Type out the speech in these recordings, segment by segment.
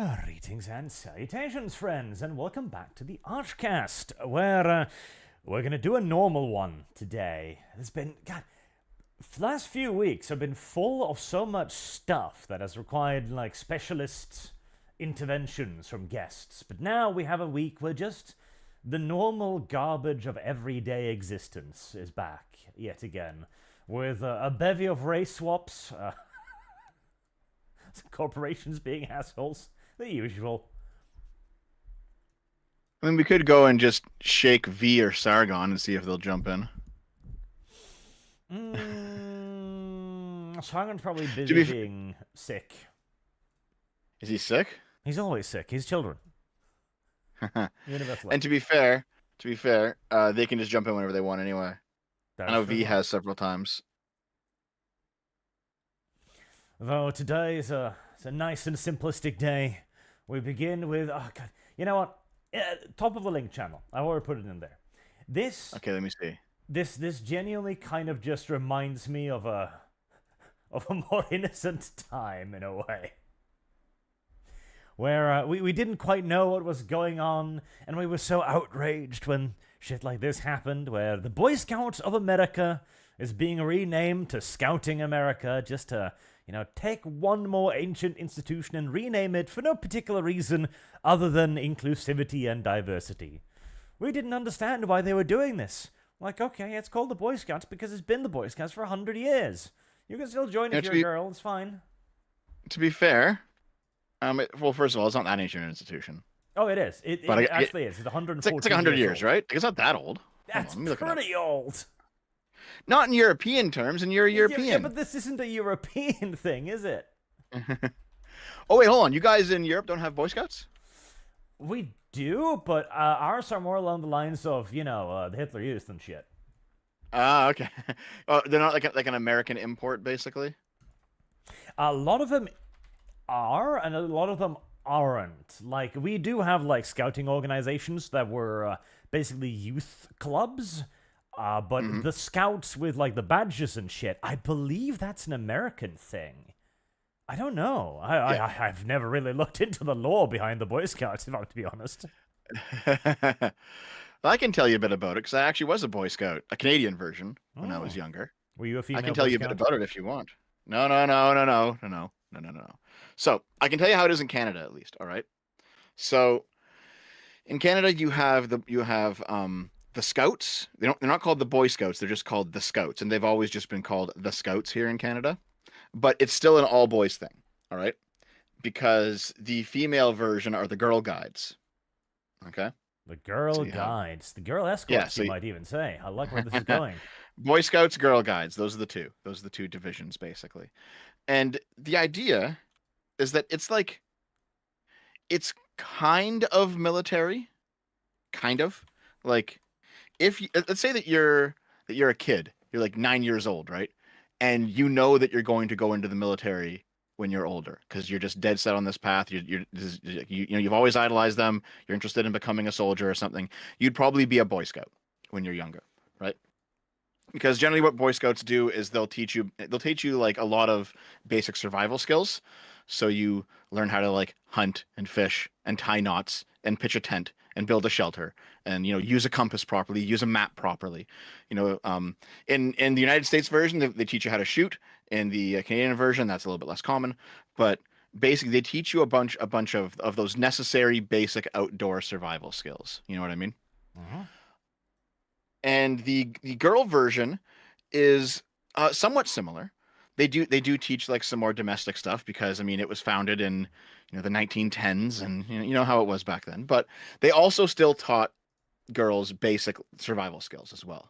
Greetings and salutations, friends, and welcome back to the ArchCast, where we're going to do a normal one today. It's been, God, the last few weeks have been full of so much stuff that has required, like, specialist interventions from guests. But now we have a week where just the normal garbage of everyday existence is back, yet again, with a bevy of race swaps, corporations being assholes. The usual. I mean, we could go and just shake V or Sargon and see if they'll jump in. Sargon's probably busy being sick. Is he sick? He's always sick. He's children. And to be fair, they can just jump in whenever they want anyway. I know V has several times. Though today is a nice and simplistic day. We begin with, oh God, you know what? Top of the link channel. I already put it in there. This. Okay, let me see. This genuinely kind of just reminds me of a more innocent time in a way, where we didn't quite know what was going on, and we were so outraged when shit like this happened, where the Boy Scouts of America is being renamed to Scouting America just to, take one more ancient institution and rename it for no particular reason other than inclusivity and diversity. We didn't understand why they were doing this. Like, okay, it's called the Boy Scouts because it's been the Boy Scouts for 100 years. You can still join if you're a girl, it's fine. To be fair, well, first of all, it's not that ancient an institution. Oh, it is. It actually is. It's 114 It's like 100 years, right? It's not that old. That's pretty old. Not in European terms, and you're a European. Yeah, but this isn't a European thing, is it? Oh, wait, hold on. You guys in Europe don't have Boy Scouts? We do, but ours are more along the lines of, the Hitler Youth and shit. Ah, okay. They're not like an American import, basically? A lot of them are, and a lot of them aren't. Like, we do have, scouting organizations that were basically youth clubs. But the scouts with, the badges and shit, I believe that's an American thing. I don't know. I've never really looked into the lore behind the Boy Scouts, if I'm to be honest. I can tell you a bit about it, because I actually was a Boy Scout, a Canadian version, when I was younger. Were you a female I can tell you a bit about it if you want. No. So, I can tell you how it is in Canada, at least, all right? So, in Canada, you have the Scouts. They're not called the Boy Scouts, they're just called the Scouts, and they've always just been called the Scouts here in Canada. But it's still an all boys thing, all right? Because the female version are the Girl Guides. Okay? The Girl Guides. The Girl Escorts, you might even say. I like where this is going. Boy Scouts, Girl Guides. Those are the two. Those are the two divisions, basically. And the idea is that it's kind of military. Kind of. Like, let's say that you're a kid, you're like 9 years old, right? And you know that you're going to go into the military when you're older because you're just dead set on this path. You've always idolized them. You're interested in becoming a soldier or something. You'd probably be a Boy Scout when you're younger, right? Because generally what Boy Scouts do is they'll teach you like a lot of basic survival skills. So you learn how to hunt and fish and tie knots and pitch a tent and build a shelter and use a compass properly, use a map properly. In the United States version, they teach you how to shoot. In the Canadian version, that's a little bit less common, but basically they teach you a bunch of those necessary basic outdoor survival skills. You know what I mean? Uh-huh. And the girl version is somewhat similar. They do teach some more domestic stuff because it was founded in the 1910s and you know how it was back then. But they also still taught girls basic survival skills as well.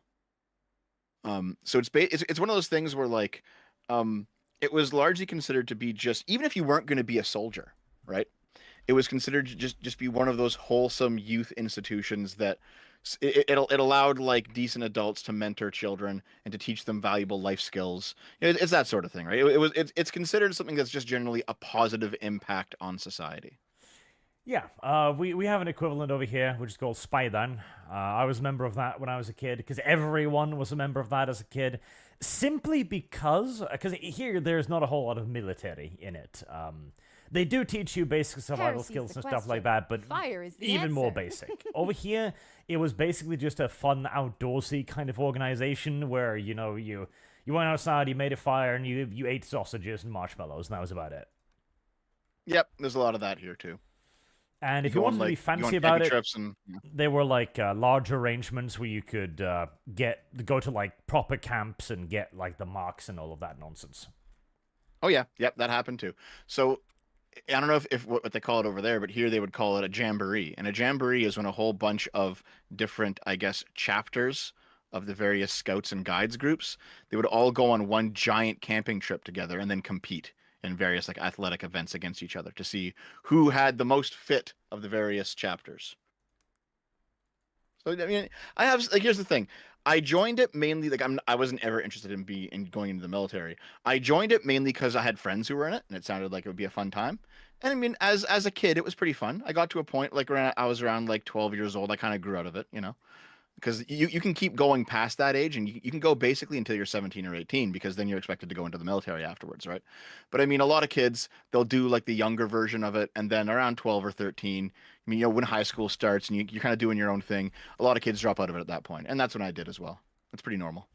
So it's one of those things where it was largely considered to be just, even if you weren't going to be a soldier, right? It was considered to just be one of those wholesome youth institutions that it allowed decent adults to mentor children and to teach them valuable life skills. It's that sort of thing, right? It's considered something that's just generally a positive impact on society. Yeah, we have an equivalent over here, which is called Spaidan. I was a member of that when I was a kid, because everyone was a member of that as a kid. Simply because here there's not a whole lot of military in it. They do teach you basic survival Heresy's skills the and stuff like question. that, but Fire is the even more answer. basic. Over here, it was basically just a fun, outdoorsy kind of organization where, you went outside, you made a fire, and you ate sausages and marshmallows, and that was about it. Yep, there's a lot of that here too. And if you wanted to be fancy about it, there were like large arrangements where you could go to like proper camps and get like the marks and all of that nonsense. Oh yeah, yep, that happened too. So I don't know if what they call it over there, but here they would call it a jamboree. And a jamboree is when a whole bunch of different, I guess, chapters of the various scouts and guides groups, they would all go on one giant camping trip together and then compete in various like athletic events against each other to see who had the most fit of the various chapters. So I mean, I have like here's the thing. I joined it mainly like I wasn't ever interested in going into the military. I joined it mainly because I had friends who were in it and it sounded like it would be a fun time. And I mean, as a kid, it was pretty fun. I got to a point like I was around like 12 years old. I kind of grew out of it, because you can keep going past that age and you can go basically until you're 17 or 18 because then you're expected to go into the military afterwards, right? But I mean, a lot of kids, they'll do like the younger version of it, and then around 12 or 13, I mean, when high school starts and you're kind of doing your own thing, a lot of kids drop out of it at that point, and that's when I did as well. That's pretty normal.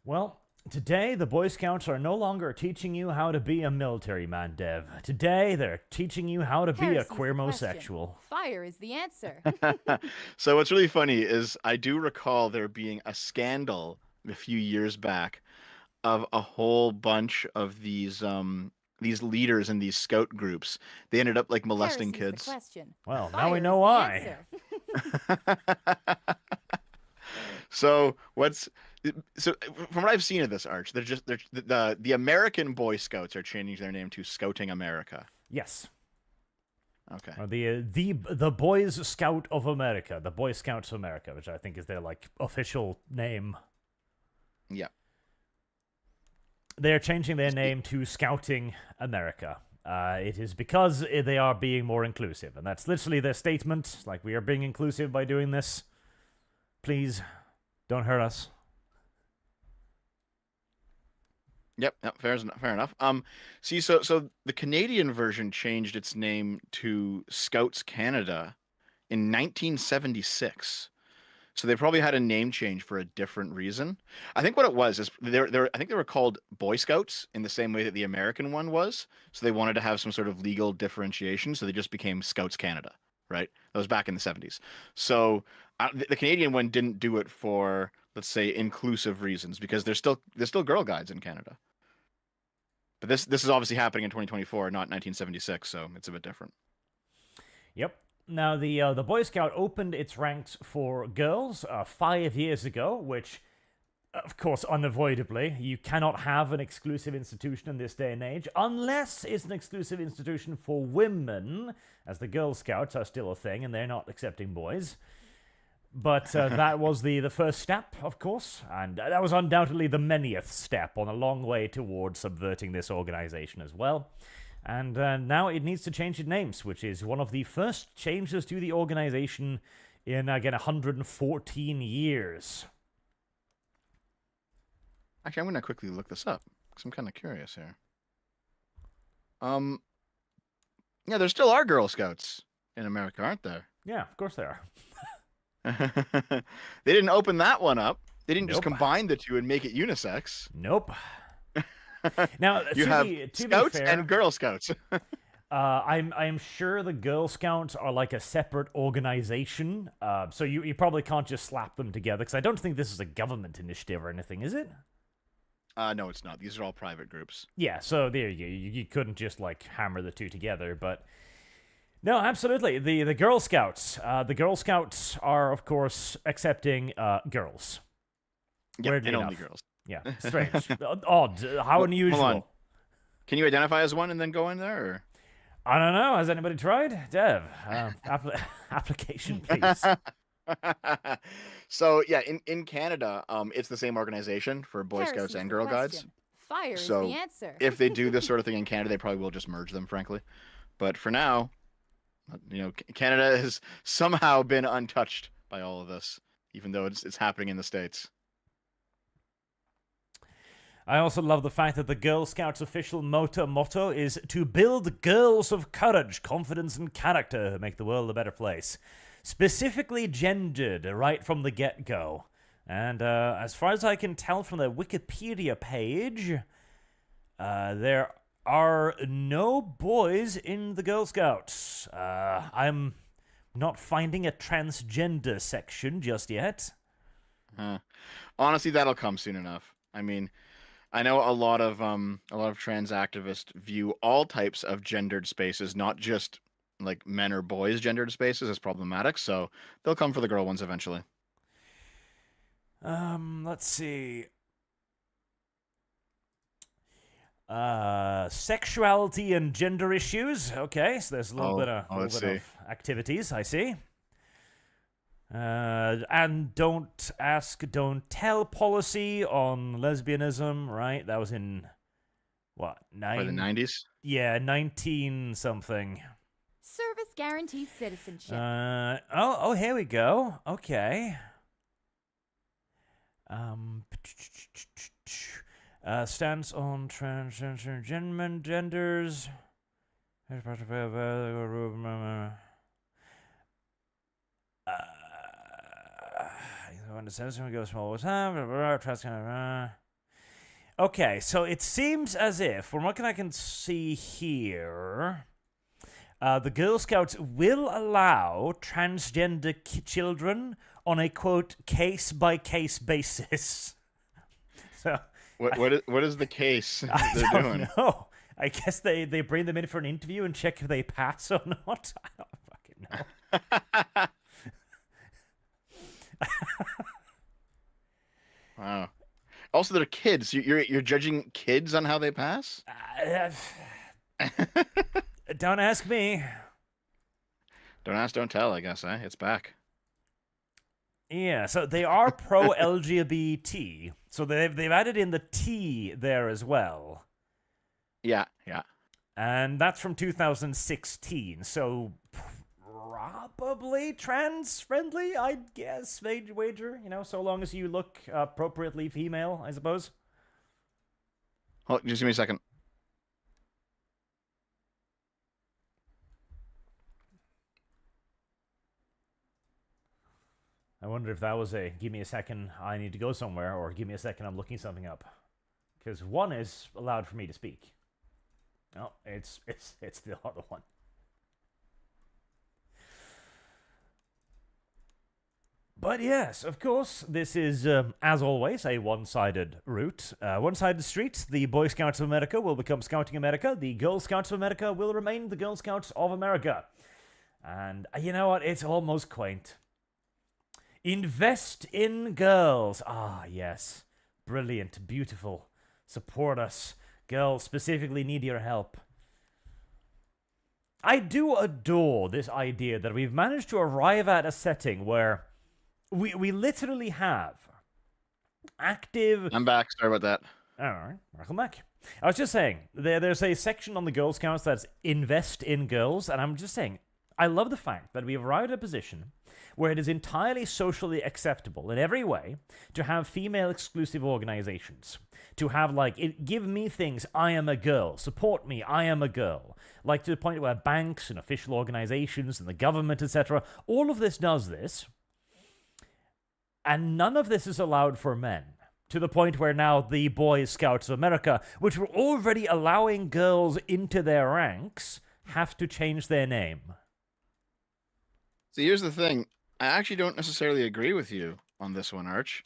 Well, today the Boy Scouts are no longer teaching you how to be a military man, Dev. Today they're teaching you how to be a queermosexual. Fire is the answer. So what's really funny is I do recall there being a scandal a few years back of a whole bunch of these leaders in these scout groups. They ended up like molesting kids. The question. Well, Fire now we know why. So from what I've seen of this, Arch, the American Boy Scouts are changing their name to Scouting America. Yes. Okay. Or the Boys Scout of America, the Boy Scouts of America, which I think is their like official name. Yeah. They're changing their name to Scouting America. It is because they are being more inclusive, and that's literally their statement. Like, we are being inclusive by doing this. Please, don't hurt us. Yep, fair enough. See, so the Canadian version changed its name to Scouts Canada in 1976. So they probably had a name change for a different reason. I think what it was is I think they were called Boy Scouts in the same way that the American one was. So they wanted to have some sort of legal differentiation, so they just became Scouts Canada, right? That was back in the 70s. So the Canadian one didn't do it for, let's say, inclusive reasons because there's still Girl Guides in Canada. But this is obviously happening in 2024, not 1976, so it's a bit different. Yep. Now, the Boy Scout opened its ranks for girls 5 years ago, which, of course, unavoidably, you cannot have an exclusive institution in this day and age, unless it's an exclusive institution for women, as the Girl Scouts are still a thing, and they're not accepting boys. But that was the first step, of course, and that was undoubtedly the manyth step on a long way towards subverting this organization as well. And now it needs to change its names, which is one of the first changes to the organization in, again, 114 years. Actually, I'm going to quickly look this up, because I'm kind of curious here. Yeah, there still are Girl Scouts in America, aren't there? Yeah, of course there are. They didn't open that one up. They didn't just combine the two and make it unisex. Nope. Now, you have Scouts fair, and Girl Scouts. I'm sure the Girl Scouts are like a separate organization, so you probably can't just slap them together, because I don't think this is a government initiative or anything, is it? No, it's not. These are all private groups. Yeah, so there you couldn't just like hammer the two together, but no, absolutely. The Girl Scouts. The Girl Scouts are, of course, accepting girls. Yeah, and only girls. Yeah, strange. Odd. How unusual. Hold on. Can you identify as one and then go in there? Or? I don't know. Has anybody tried? Dev, application, please. So, yeah, in Canada, it's the same organization for Boy Scouts and Girl Guides. Fire is the answer. If they do this sort of thing in Canada, they probably will just merge them, frankly. But for now, Canada has somehow been untouched by all of this, even though it's happening in the States. I also love the fact that the Girl Scouts' official motto is to build girls of courage, confidence, and character to make the world a better place. Specifically gendered right from the get-go. And as far as I can tell from the Wikipedia page, there are no boys in the Girl Scouts. I'm not finding a transgender section just yet. Honestly, that'll come soon enough. I mean, I know a lot of trans activists view all types of gendered spaces, not just like men or boys gendered spaces, as problematic. So they'll come for the girl ones eventually. Let's see. Sexuality and gender issues. Okay, so there's a little bit of activities, I see. And don't ask, don't tell policy on lesbianism, right? That was in, what, the 90s? Yeah, 19 something. Service guarantees citizenship. Oh, here we go. Okay. Stance on transgender genders. Okay, so it seems as if, from what I can see here, the Girl Scouts will allow transgender children on a, quote, case-by-case basis. So what is the case they're doing? No, I guess they bring them in for an interview and check if they pass or not. I don't fucking know. Wow. Also, they're kids. You're judging kids on how they pass? Don't ask me. Don't ask, don't tell, I guess, eh? It's back. Yeah, so they are pro-LGBT, so they've added in the T there as well. Yeah. And that's from 2016, so probably trans-friendly, I'd guess, wager, so long as you look appropriately female, I suppose. Hold, just give me a second. I wonder if that was a give me a second, I need to go somewhere, or give me a second, I'm looking something up. Because one is allowed for me to speak. No, it's the other one. But yes, of course, this is, as always, a one-sided route. One-sided street. The Boy Scouts of America will become Scouting America. The Girl Scouts of America will remain the Girl Scouts of America. And you know what? It's almost quaint. Invest in girls. Ah, yes. Brilliant. Beautiful. Support us. Girls specifically need your help. I do adore this idea that we've managed to arrive at a setting where we literally have active... I'm back. Sorry about that. All right. Welcome back. I was just saying, there's a section on the Girl Scouts that's invest in girls, and I'm just saying, I love the fact that we've arrived at a position where it is entirely socially acceptable in every way to have female-exclusive organizations. To have, give me things, I am a girl. Support me, I am a girl. Like, to the point where banks and official organizations and the government, etc., all of this does this, and none of this is allowed for men. To the point where now the Boy Scouts of America, which were already allowing girls into their ranks, have to change their name. So here's the thing. I actually don't necessarily agree with you on this one, Arch,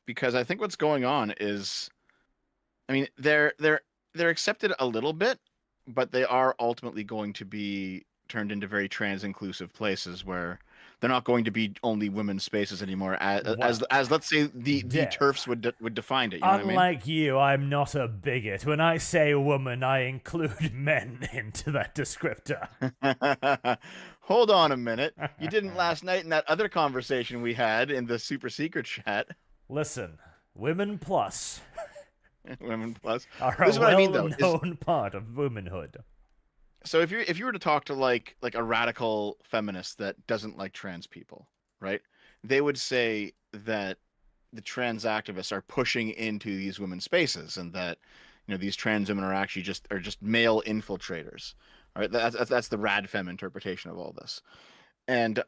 because I think what's going on is, I mean, they're accepted a little bit, but they are ultimately going to be turned into very trans-inclusive places where they're not going to be only women's spaces anymore, as let's say the TERFs would define it. You know what I mean? Unlike you, I'm not a bigot. When I say woman, I include men into that descriptor. Hold on a minute. You didn't last night in that other conversation we had in the super secret chat. Listen, women plus. Women plus. Are a well-known part of womanhood. So if you were to talk to like a radical feminist that doesn't like trans people, right? They would say that the trans activists are pushing into these women's spaces, and that these trans women are actually just male infiltrators. All right, that's the radfem interpretation of all this, and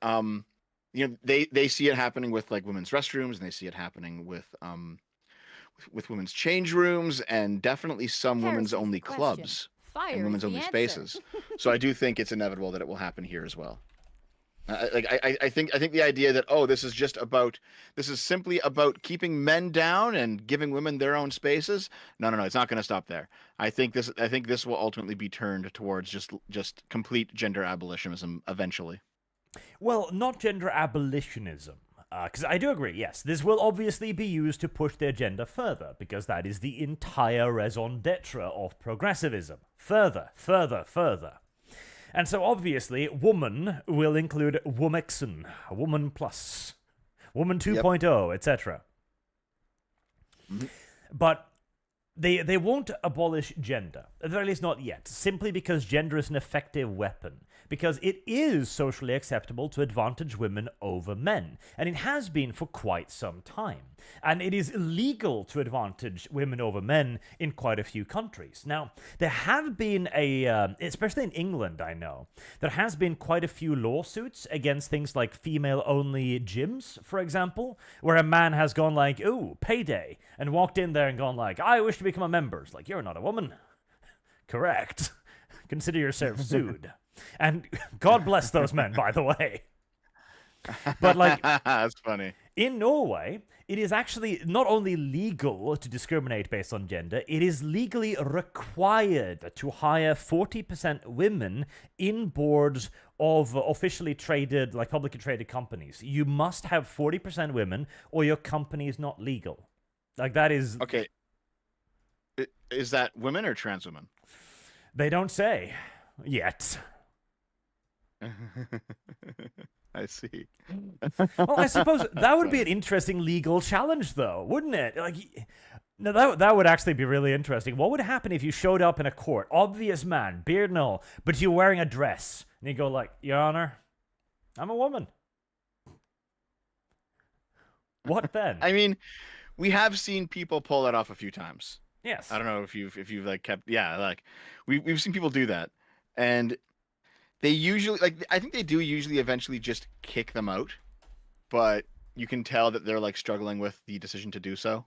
they see it happening with like women's restrooms, and they see it happening with women's change rooms, and definitely some women's only clubs and women's only spaces. So I do think it's inevitable that it will happen here as well. I think the idea that this is simply about keeping men down and giving women their own spaces. No, it's not going to stop there. I think this will ultimately be turned towards just complete gender abolitionism eventually. Well, not gender abolitionism. Because I do agree, yes, this will obviously be used to push the agenda further, because that is the entire raison d'etre of progressivism. Further, further, further. And so obviously, woman will include womexen, woman plus, woman 2.0, etc. Mm-hmm. But they won't abolish gender, at the very least not yet, simply because gender is an effective weapon. Because it is socially acceptable to advantage women over men, and it has been for quite some time. And it is illegal to advantage women over men in quite a few countries. Now, there have been especially in England, I know, there has been quite a few lawsuits against things like female-only gyms, for example, where a man has gone like, ooh, payday, and walked in there and gone like, I wish to become a member. It's like, you're not a woman. Correct. Consider yourself sued. And God bless those men, by the way. But like, that's funny. In Norway, it is actually not only legal to discriminate based on gender, it is legally required to hire 40% women in boards of officially traded, like publicly traded companies. You must have 40% women or your company is not legal. Like that is... Okay. Is that women or trans women? They don't say yet. I see. Well, I suppose that would be an interesting legal challenge, though, wouldn't it? Like, no, that would actually be really interesting. What would happen if you showed up in a court, obvious man, beard and all, but you're wearing a dress, and you go like, Your Honor, I'm a woman. What then? I mean, we have seen people pull that off a few times. Yes. I don't know if you've like kept like we've seen people do that, and they usually I think they do usually eventually just kick them out, but you can tell that they're like struggling with the decision to do so.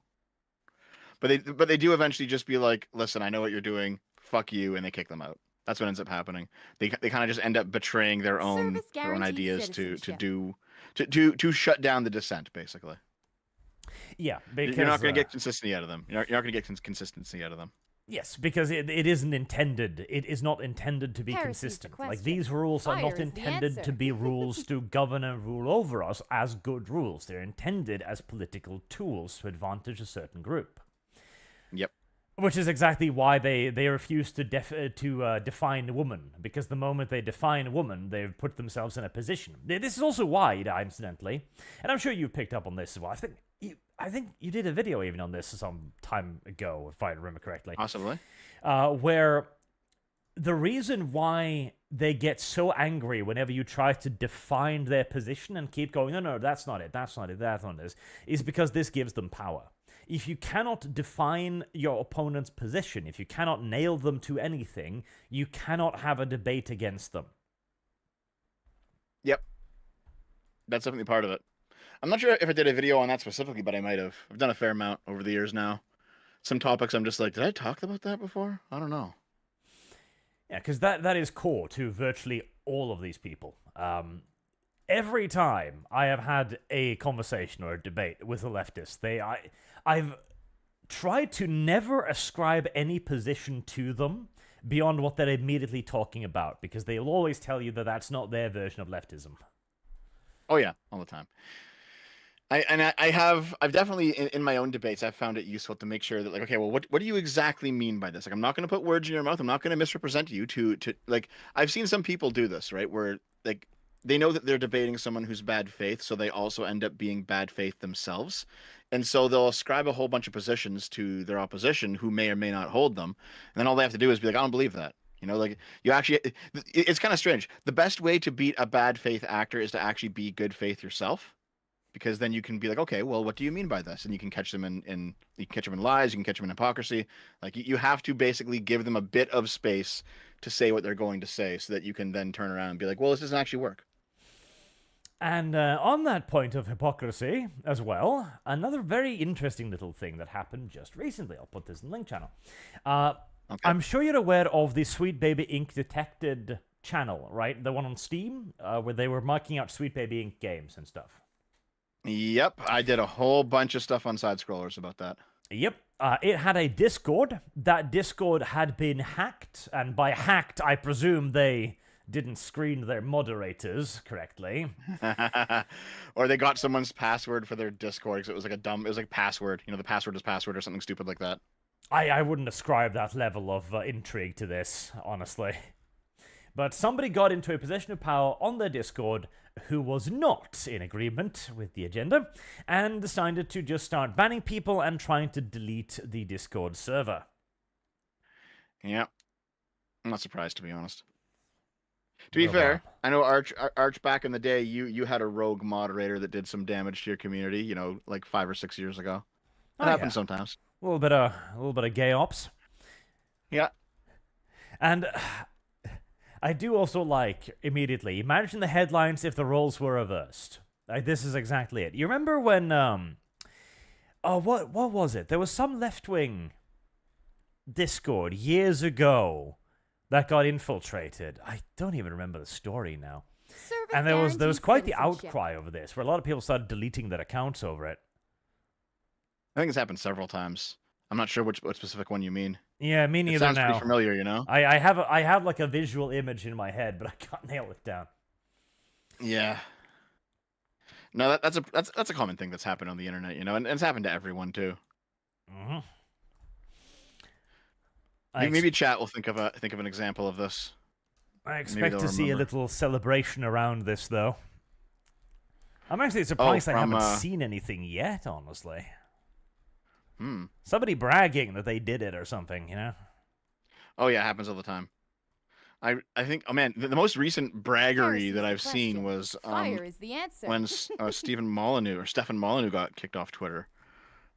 But they do eventually just be like, listen, I know what you're doing, fuck you, and they kick them out. That's what ends up happening. They kind of just end up betraying their own ideas to shut down the dissent, basically. Yeah, because you're not going to get consistency out of them. You're not going to get consistency out of them. Yes, because it isn't intended. It is not intended to be consistent. Like, these rules are not intended to be rules to govern and rule over us as good rules. They're intended as political tools to advantage a certain group. Yep. Which is exactly why they refuse to define woman, because the moment they define woman, they've put themselves in a position. This is also why, incidentally, and I'm sure you've picked up on this as well. I think you did a video even on this some time ago, if I remember correctly. Possibly. Where the reason why they get so angry whenever you try to define their position and keep going, no, that's not it, that's not it, that's not it, is because this gives them power. If you cannot define your opponent's position, if you cannot nail them to anything, you cannot have a debate against them. Yep. That's definitely part of it. I'm not sure if I did a video on that specifically, but I might have. I've done a fair amount over the years now. Some topics I'm just like, did I talk about that before? I don't know. Yeah, because that is core to virtually all of these people. Every time I have had a conversation or a debate with a leftist, I've tried to never ascribe any position to them beyond what they're immediately talking about, because they'll always tell you that that's not their version of leftism. Oh yeah, all the time. I've definitely in my own debates, I've found it useful to make sure that like, okay, well, what do you exactly mean by this? Like, I'm not going to put words in your mouth. I'm not going to misrepresent you to like, I've seen some people do this, right? Where like, they know that they're debating someone who's bad faith, so they also end up being bad faith themselves. And so they'll ascribe a whole bunch of positions to their opposition who may or may not hold them. And then all they have to do is be like, I don't believe that. Like you actually, it's kind of strange. The best way to beat a bad faith actor is to actually be good faith yourself. because then you can be like, okay, well, what do you mean by this? And you can catch them in you can catch them in lies, you can catch them in hypocrisy. Like you have to basically give them a bit of space to say what they're going to say, so that you can then turn around and be like, well, this doesn't actually work. And on that point of hypocrisy as well, another very interesting little thing that happened just recently. I'll put this in the link channel. Okay. I'm sure you're aware of the Sweet Baby Inc. Detected channel, right? The one on Steam, where they were marking out Sweet Baby Inc. games and stuff. Yep, I did a whole bunch of stuff on Side Scrollers about that. Yep. It had a Discord. That Discord had been hacked, and by hacked, I presume they didn't screen their moderators correctly. Or they got someone's password for their Discord, because it was like password. The password is password or something stupid like that. I wouldn't ascribe that level of intrigue to this, honestly. But somebody got into a position of power on their Discord who was not in agreement with the agenda and decided to just start banning people and trying to delete the Discord server. Yeah. I'm not surprised, to be honest. To be fair, I know Arch back in the day, you had a rogue moderator that did some damage to your community, like 5 or 6 years ago. It happens sometimes. A little bit of gay ops. Yeah. And I do also like, immediately, imagine the headlines if the roles were reversed. Like, this is exactly it. You remember when, what was it? There was some left-wing Discord years ago that got infiltrated. I don't even remember the story now. Service And there was guarantees quite the citizenship. outcry over this, where a lot of people started deleting their accounts over it. I think it's happened several times. I'm not sure what specific one you mean. Yeah, me It neither sounds now. pretty familiar, I have like a visual image in my head, but I can't nail it down. Yeah. No, that's a common thing that's happened on the internet, and it's happened to everyone too. Mm-hmm. Maybe chat will think of an example of this. I expect to see a little celebration around this, though. I'm actually surprised I haven't seen anything yet, honestly. Somebody bragging that they did it or something, Oh yeah, it happens all the time. I think, oh man, the most recent braggery that I've seen was Fire is the answer. when Stephen Molyneux got kicked off Twitter.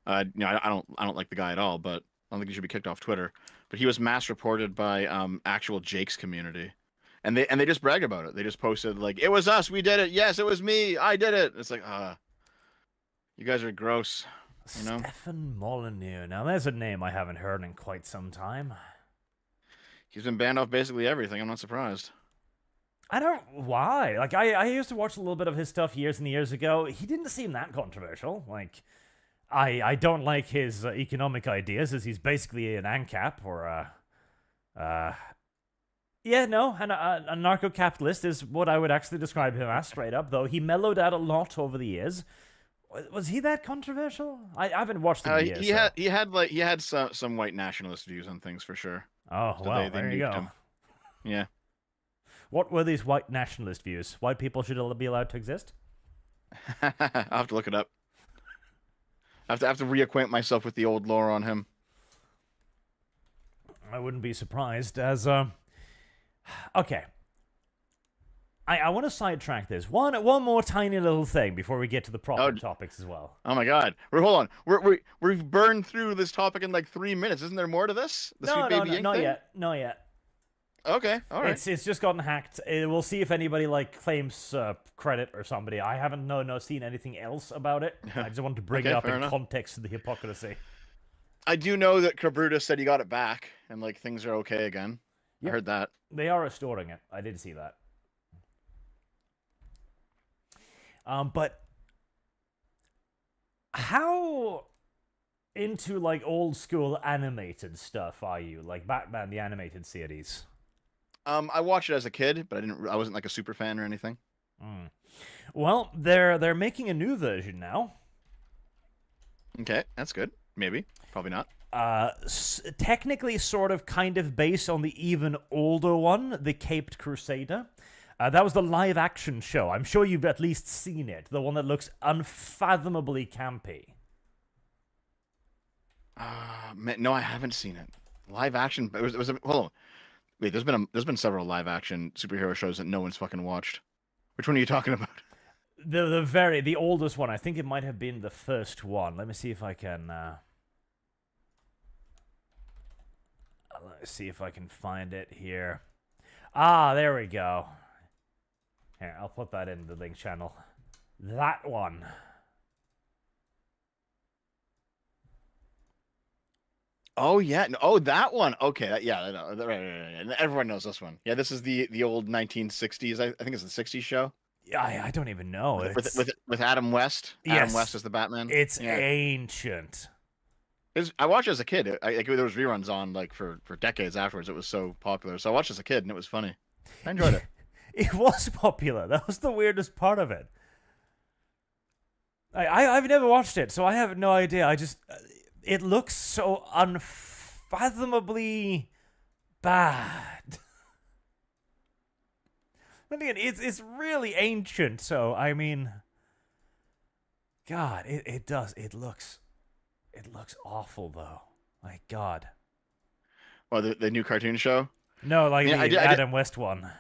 I don't like the guy at all, but I don't think he should be kicked off Twitter. But he was mass reported by actual Jake's community, and they just bragged about it. They just posted like, "It was us, we did it. Yes, it was me, I did it." It's like, you guys are gross. Stephen Molyneux. Now, there's a name I haven't heard in quite some time. He's been banned off basically everything. I'm not surprised. I don't... Why? Like, I used to watch a little bit of his stuff years and years ago. He didn't seem that controversial. Like, I don't like his economic ideas, as he's basically an ANCAP, or a narco-capitalist is what I would actually describe him as, straight up, though he mellowed out a lot over the years. Was he that controversial? I haven't watched him in years. He had some white nationalist views on things for sure. Oh, So well, they there you nuked go. him. Yeah. What were these white nationalist views? White people should be allowed to exist? I'll have to look it up. I have to reacquaint myself with the old lore on him. I wouldn't be surprised, as okay. I want to sidetrack this. One more tiny little thing before we get to the proper topics as well. Oh my god. Hold on. We've burned through this topic in like 3 minutes. Isn't there more to this? No, not yet. Not yet. Okay, all right. It's just gotten hacked. We'll see if anybody claims credit or somebody. I haven't seen anything else about it. I just wanted to bring it up in context of the hypocrisy. I do know that Kabruta said he got it back and things are okay again. Yep. I heard that. They are restoring it. I did see that. But how into old school animated stuff are you? Like Batman the Animated Series? I watched it as a kid, but I wasn't a super fan or anything. Well, they're making a new version now. Okay, that's good. Maybe, probably not. Technically, sort of, kind of based on the even older one, the Caped Crusader. That was the live-action show. I'm sure you've at least seen it. The one that looks unfathomably campy. No, I haven't seen it. Live action. It was hold on. Wait, there's been several live action superhero shows that no one's fucking watched. Which one are you talking about? the oldest one. I think it might have been the first one. Let me see if I can. Let's see if I can find it here. Ah, there we go. Here, I'll put that in the link channel. That one. Oh yeah, oh that one. Okay, yeah, I know. Right. Everyone knows this one. Yeah, this is the old 1960s. I think it's the 60s show. Yeah, I don't even know. With Adam West. Yes. Adam West as the Batman. It's ancient. I watched it as a kid. There was reruns on like for decades afterwards. It was so popular. So I watched it as a kid, and it was funny. I enjoyed it. It was popular. That was the weirdest part of it. I've never watched it, so I have no idea. It looks so unfathomably bad. But again, it's really ancient, so I mean, God, it does. It looks awful though. My God. Well, the new cartoon show. No, like Yeah, the Adam West one.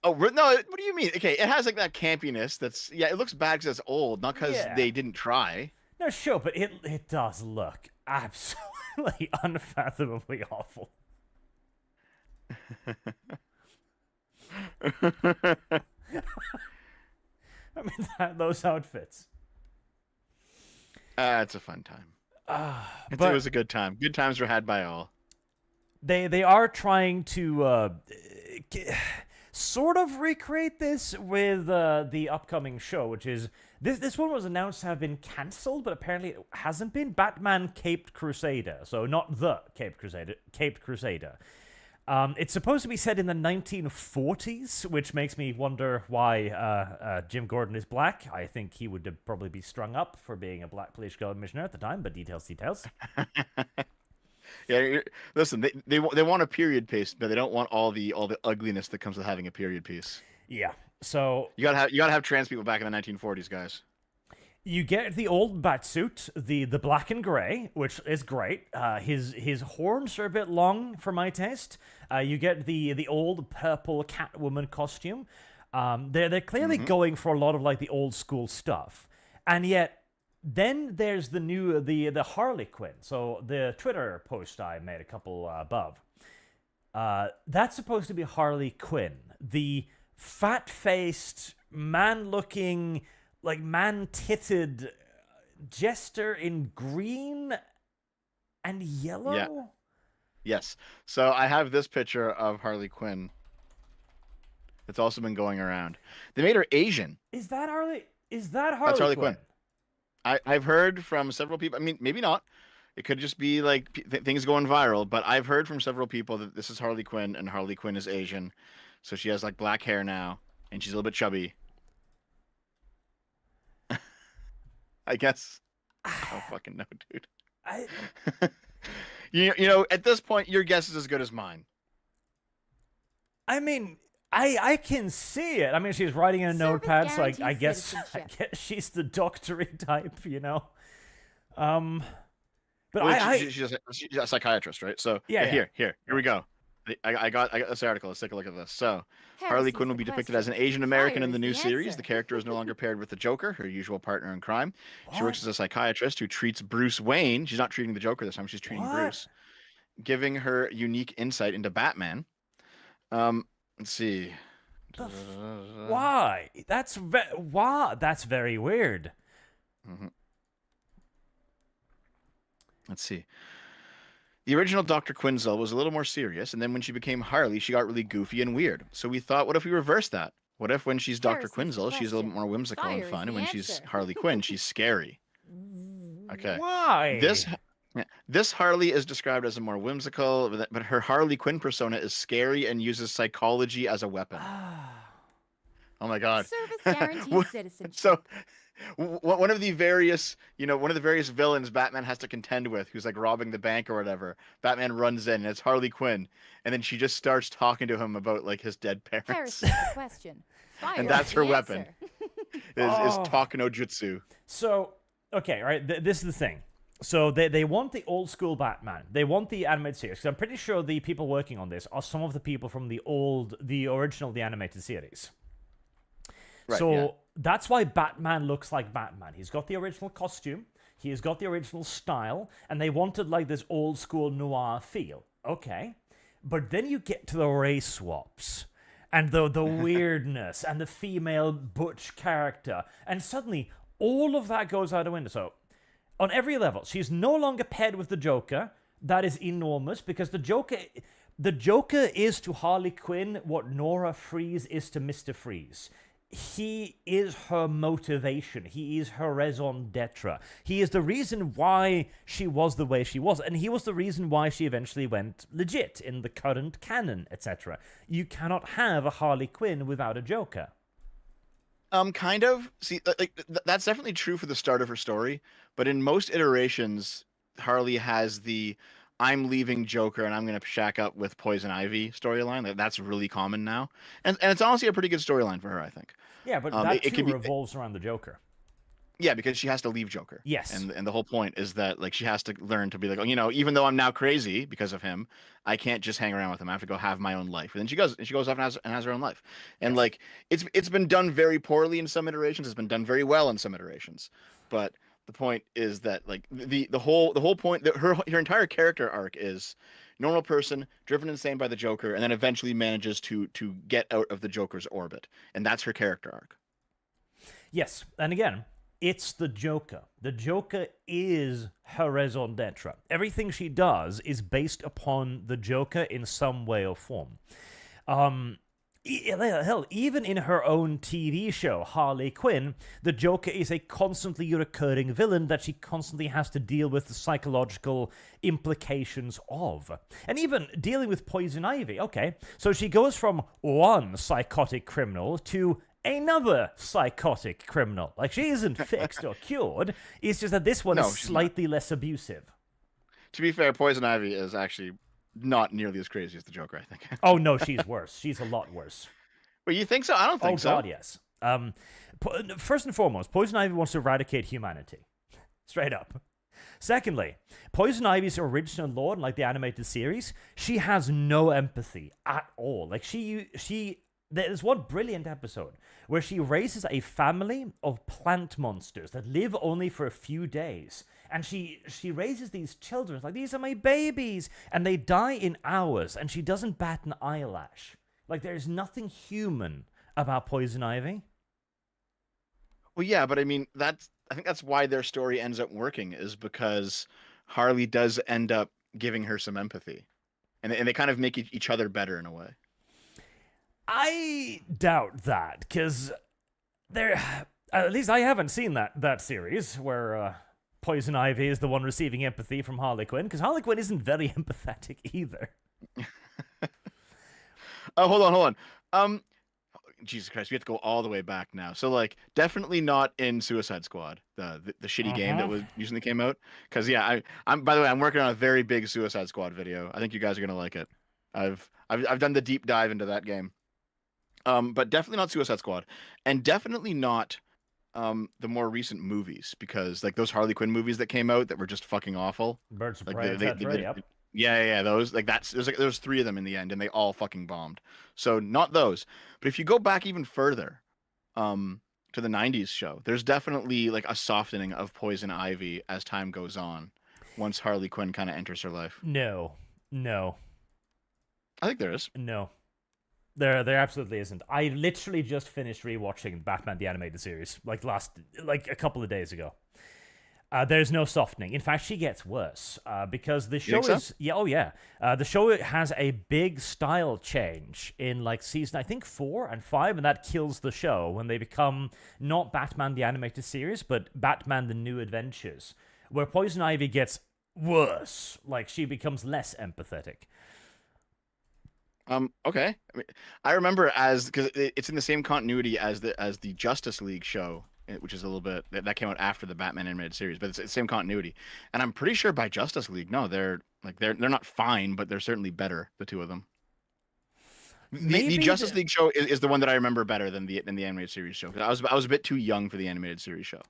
Oh no! What do you mean? Okay, it has like that campiness. It looks bad because it's old, not because they didn't try. No, sure, but it does look absolutely unfathomably awful. I mean, those outfits. It's a fun time. It was a good time. Good times were had by all. They are trying to sort of recreate this with the upcoming show, which is this one was announced to have been cancelled, but apparently it hasn't been. Batman Caped Crusader, so not the Caped Crusader. It's supposed to be set in the 1940s, which makes me wonder why Jim Gordon is black. I think he would probably be strung up for being a black police commissioner at the time, but details. Yeah, listen, they want a period piece, but they don't want all the ugliness that comes with having a period piece. Yeah, so you gotta have trans people back in the 1940s, guys. You get the old Batsuit, the black and gray, which is great. His horns are a bit long for my taste. You get the old purple Catwoman costume. They're clearly going for a lot of like the old school stuff, and yet then there's the new the Harley Quinn. So the Twitter post I made a couple above. That's supposed to be Harley Quinn, the fat-faced, man-looking, like man-titted jester in green and yellow? Yeah. Yes. So I have this picture of Harley Quinn. It's also been going around. They made her Asian. Is that Harley? That's Harley Quinn. I've heard from several people. I mean, maybe not. It could just be like things going viral. But I've heard from several people that this is Harley Quinn, and Harley Quinn is Asian. So she has like black hair now, and she's a little bit chubby. I guess. I don't fucking know, dude. You know, at this point, your guess is as good as mine. I mean, I can see it. I mean, she's writing in a notepad, so I guess she's the doctory type, you know. But well, she's a psychiatrist, right? So yeah. Here we go. I got this article. Let's take a look at this. So, Harley Quinn will be depicted as an Asian American in the new series. The character is no longer paired with the Joker, her usual partner in crime. She works as a psychiatrist who treats Bruce Wayne. She's not treating the Joker this time. She's treating Bruce, giving her unique insight into Batman. Let's see. Why? That's very weird. Let's see. The original Dr. Quinzel was a little more serious, and then when she became Harley, she got really goofy and weird. So we thought, what if we reverse that? What if when she's Dr. Quinzel, she's a little bit more whimsical and fun, and when she's Harley Quinn, she's scary? Okay. Why? This Harley is described as a more whimsical, but her Harley Quinn persona is scary and uses psychology as a weapon. Oh my God. Service guarantees citizenship. So one of the various villains Batman has to contend with, who's like robbing the bank or whatever, Batman runs in and it's Harley Quinn, and then she just starts talking to him about like his dead parents. Question. And that's her weapon. is talk no jutsu. So, okay, right, this is the thing. So they want the old school Batman. They want the animated series, because I'm pretty sure the people working on this are some of the people from the animated series. Right, So yeah. that's why Batman looks like Batman. He's got the original costume, he has got the original style, and they wanted like this old school noir feel. Okay. But then you get to the race swaps and the weirdness and the female butch character, and suddenly all of that goes out the window. So on every level, she's no longer paired with the Joker. That is enormous, because the Joker is to Harley Quinn what Nora Freeze is to Mr. Freeze. He is her motivation. He is her raison d'etre. He is the reason why she was the way she was, and he was the reason why she eventually went legit in the current canon, etc. You cannot have a Harley Quinn without a Joker. Kind of. See, that's definitely true for the start of her story, but in most iterations, Harley has the "I'm leaving Joker and I'm going to shack up with Poison Ivy" storyline. That's really common now, and it's honestly a pretty good storyline for her, I think. Yeah, but that it too could be, revolves around the Joker. yeah, because she has to leave Joker. Yes. And the whole point is that like she has to learn to be like, oh, even though I'm now crazy because of him, I can't just hang around with him. I have to go have my own life. And then she goes off and has her own life. And like it's been done very poorly in some iterations. It's been done very well in some iterations. But the point is that like the whole point that her entire character arc is normal person driven insane by the Joker, and then eventually manages to get out of the Joker's orbit, and that's her character arc. Yes, and again, it's the Joker. The Joker is her raison d'etre. Everything she does is based upon the Joker in some way or form. Hell, even in her own TV show, Harley Quinn, the Joker is a constantly recurring villain that she constantly has to deal with the psychological implications of. And even dealing with Poison Ivy, okay, so she goes from one psychotic criminal to another psychotic criminal. Like, she isn't fixed or cured, it's just that this one is slightly less abusive. To be fair, Poison Ivy is actually not nearly as crazy as the Joker, I think. Oh, no, she's worse. She's a lot worse. But you think so? I don't think so. Oh, God, yes. First and foremost, Poison Ivy wants to eradicate humanity. Straight up. Secondly, Poison Ivy's original lore, like the animated series, she has no empathy at all. Like, there's one brilliant episode where she raises a family of plant monsters that live only for a few days. And she raises these children, like, these are my babies, and they die in hours, and she doesn't bat an eyelash. Like, there's nothing human about Poison Ivy. Well, yeah, but I mean, I think that's why their story ends up working, is because Harley does end up giving her some empathy. And they kind of make each other better in a way. I doubt that, because at least I haven't seen that series where Poison Ivy is the one receiving empathy from Harley Quinn, because Harley Quinn isn't very empathetic either. Oh, hold on. Jesus Christ, we have to go all the way back now. So, like, definitely not in Suicide Squad, the shitty game that was recently came out. Because yeah, I'm by the way, I'm working on a very big Suicide Squad video. I think you guys are gonna like it. I've done the deep dive into that game. But definitely not Suicide Squad, and definitely not the more recent movies, because like those Harley Quinn movies that came out that were just fucking awful. Birds of Like Prey, yep. Yeah, those like there's 3 of them in the end, and they all fucking bombed. So not those. But if you go back even further, to the 90s show, there's definitely like a softening of Poison Ivy as time goes on, once Harley Quinn kind of enters her life. No. I think there is. No. There absolutely isn't. I literally just finished rewatching Batman the Animated Series, like a couple of days ago. There's no softening. In fact, she gets worse because the show is the show has a big style change in like season, I think 4 and 5, and that kills the show when they become not Batman the Animated Series, but Batman the New Adventures, where Poison Ivy gets worse. Like, she becomes less empathetic. Okay. I mean, I remember because it's in the same continuity as the Justice League show, which is a little bit that came out after the Batman animated series, but it's the same continuity. And I'm pretty sure by Justice League, no, they're not fine, but they're certainly better, the 2 of them. The Justice League show is the one that I remember better than the animated series show. I was a bit too young for the animated series show.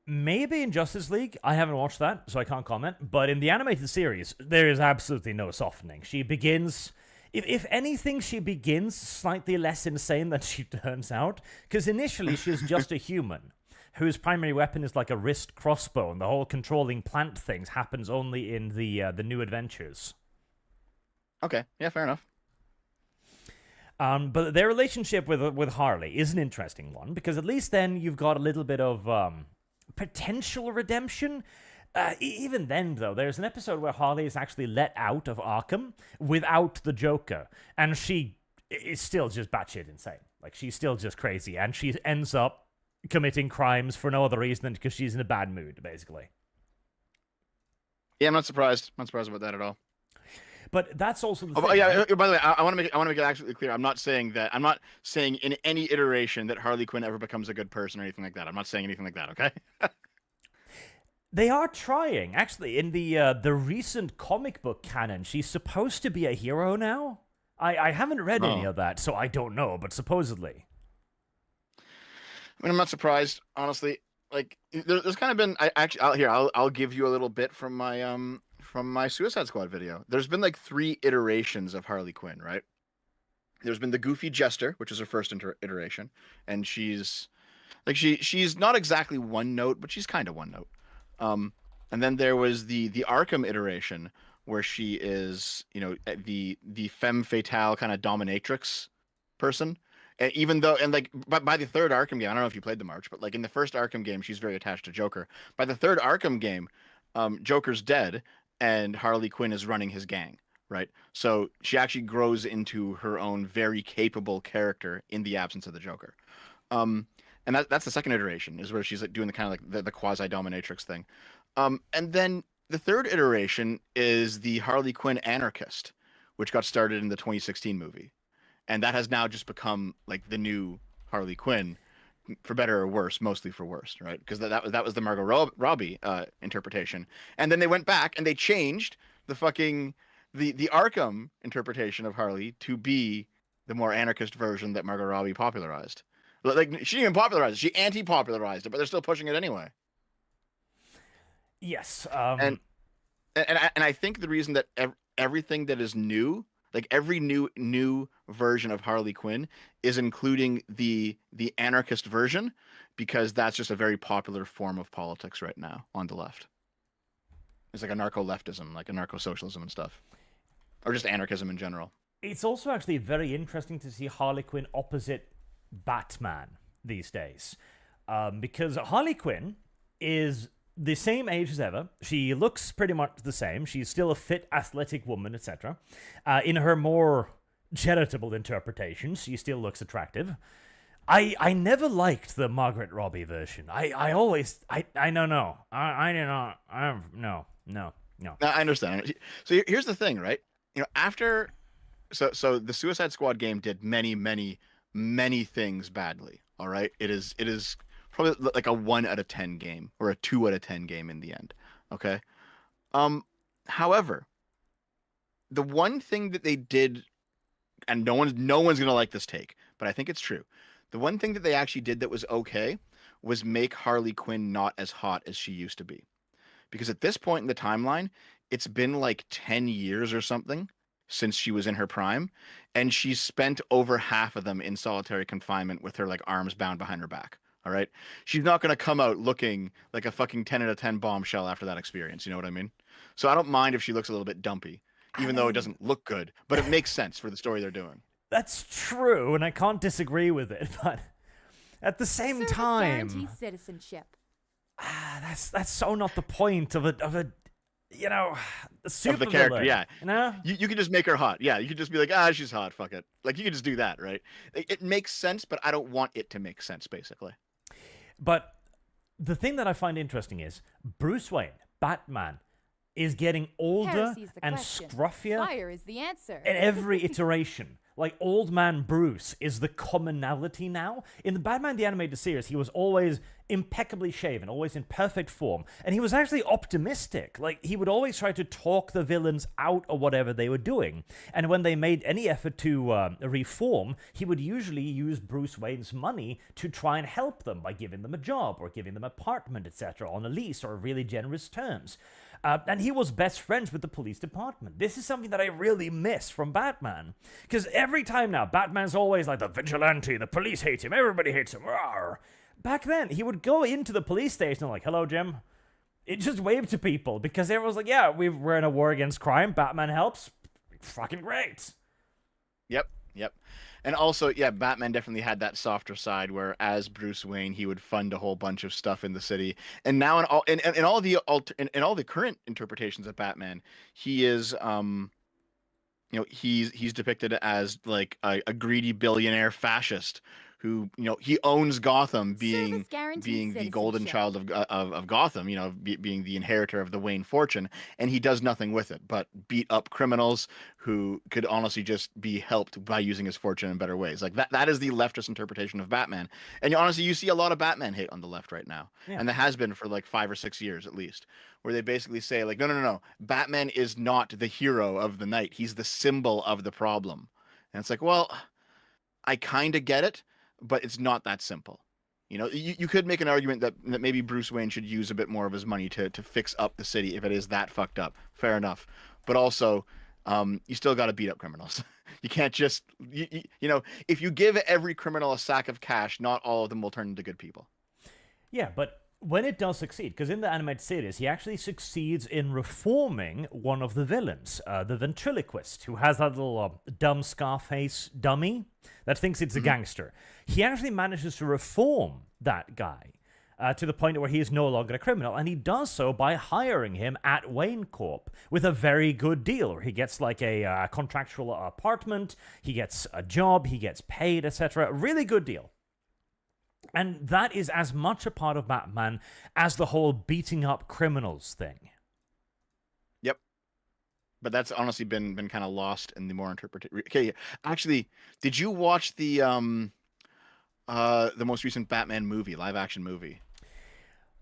Maybe in Justice League, I haven't watched that, so I can't comment. But in the animated series, there is absolutely no softening. She begins If anything, she begins slightly less insane than she turns out, because initially she's just a human whose primary weapon is like a wrist crossbow, and the whole controlling plant things happens only in the New Adventures. Okay, yeah, fair enough. But their relationship with Harley is an interesting one, because at least then you've got a little bit of potential redemption. Even then, though, there's an episode where Harley is actually let out of Arkham without the Joker, and she is still just batshit insane. Like, she's still just crazy, and she ends up committing crimes for no other reason than because she's in a bad mood, basically. Yeah, I'm not surprised. I'm not surprised about that at all. But that's also the Oh, thing. yeah. Right? By the way, I want to make it absolutely clear. I'm not saying in any iteration that Harley Quinn ever becomes a good person or anything like that. I'm not saying anything like that. Okay. They are trying. Actually, in the recent comic book canon, she's supposed to be a hero now. I haven't read any of that, so I don't know, but supposedly. I mean, I'm not surprised, honestly. Like, there's kind of been. I'll give you a little bit from my Suicide Squad video. There's been like 3 iterations of Harley Quinn, right? There's been the goofy jester, which is her first iteration, and she's not exactly one note, but she's kind of one note. And then there was the Arkham iteration, where she is, the femme fatale kind of dominatrix person. And even though, and like by the third Arkham game, I don't know if you played the March, but like in the first Arkham game, she's very attached to Joker. By the third Arkham game, Joker's dead, and Harley Quinn is running his gang, right? So she actually grows into her own very capable character in the absence of the Joker. And that's the second iteration, is where she's like doing the kind of like the quasi dominatrix thing. And then the third iteration is the Harley Quinn anarchist, which got started in the 2016 movie. And that has now just become like the new Harley Quinn, for better or worse, mostly for worse, right? Because that was the Margot Robbie interpretation. And then they went back and they changed the Arkham interpretation of Harley to be the more anarchist version that Margot Robbie popularized. Like, she didn't even popularize it; she anti-popularized it, but they're still pushing it anyway. Yes. And I think the reason that everything that is new, like every new version of Harley Quinn, is including the anarchist version, because that's just a very popular form of politics right now on the left. It's like anarcho-leftism, like anarcho-socialism and stuff, or just anarchism in general. It's also actually very interesting to see Harley Quinn opposite Batman these days, because Harley Quinn is the same age as ever. She looks pretty much the same. She's still a fit, athletic woman, etc. In her more charitable interpretations, she still looks attractive. I never liked the Margaret Robbie version. I I understand. So here's the thing, right? After so the Suicide Squad game did many things badly. All right, it is probably like a 1 out of 10 game or a 2 out of 10 game in the end. Okay. However, the one thing that they did, and no one's gonna like this take, but I think it's true. The one thing that they actually did that was okay was make Harley Quinn not as hot as she used to be. Because at this point in the timeline, it's been like 10 years or something since she was in her prime, and she's spent over half of them in solitary confinement with her like arms bound behind her back. All right. She's not going to come out looking like a fucking 10 out of 10 bombshell after that experience. You know what I mean? So I don't mind if she looks a little bit dumpy, even though it doesn't look good, but it makes sense for the story they're doing. That's true, and I can't disagree with it, but at the same Service time, guarantees citizenship. that's so not the point of a super Of the character, villain, yeah. You know? You could just make her hot. Yeah, you could just be like, she's hot, fuck it. Like, you could just do that, right? It makes sense, but I don't want it to make sense, basically. But the thing that I find interesting is Bruce Wayne, Batman, is getting older Heresy's the and question. scruffier Fire is the answer. in every iteration. Like, old man Bruce is the commonality now. In the Batman the Animated Series, he was always impeccably shaven, always in perfect form, and he was actually optimistic. Like, he would always try to talk the villains out of whatever they were doing. And when they made any effort to reform, he would usually use Bruce Wayne's money to try and help them by giving them a job or giving them an apartment, etc., on a lease or really generous terms. And he was best friends with the police department. This is something that I really miss from Batman. Because every time now, Batman's always like the vigilante, the police hate him, everybody hates him. Rawr. Back then, he would go into the police station and like, hello, Jim. It just waved to people because everyone's like, yeah, we're in a war against crime. Batman helps. Fucking great. Yep. And also, yeah, Batman definitely had that softer side where, as Bruce Wayne, he would fund a whole bunch of stuff in the city. And now, in all the current interpretations of Batman, he is, he's depicted as like a greedy billionaire fascist who, he owns Gotham, being the golden child of Gotham, being the inheritor of the Wayne fortune, and he does nothing with it but beat up criminals who could honestly just be helped by using his fortune in better ways. Like that is the leftist interpretation of Batman. And honestly, you see a lot of Batman hate on the left right now. Yeah. And there has been for like 5 or 6 years at least, where they basically say like, no, Batman is not the hero of the night. He's the symbol of the problem. And it's like, well, I kind of get it, but it's not that simple. You could make an argument that maybe Bruce Wayne should use a bit more of his money to fix up the city if it is that fucked up. Fair enough. But also, you still got to beat up criminals. You can't just, if you give every criminal a sack of cash, not all of them will turn into good people. Yeah, but when it does succeed, because in the animated series, he actually succeeds in reforming one of the villains, the ventriloquist, who has that little dumb Scarface dummy that thinks it's a gangster. He actually manages to reform that guy to the point where he is no longer a criminal, and he does so by hiring him at Wayne Corp with a very good deal, where he gets like a contractual apartment, he gets a job, he gets paid, etc. Really good deal. And that is as much a part of Batman as the whole beating up criminals thing. Yep. But that's honestly been kind of lost in the more interpretation. Okay, actually, did you watch the most recent Batman movie, live action movie?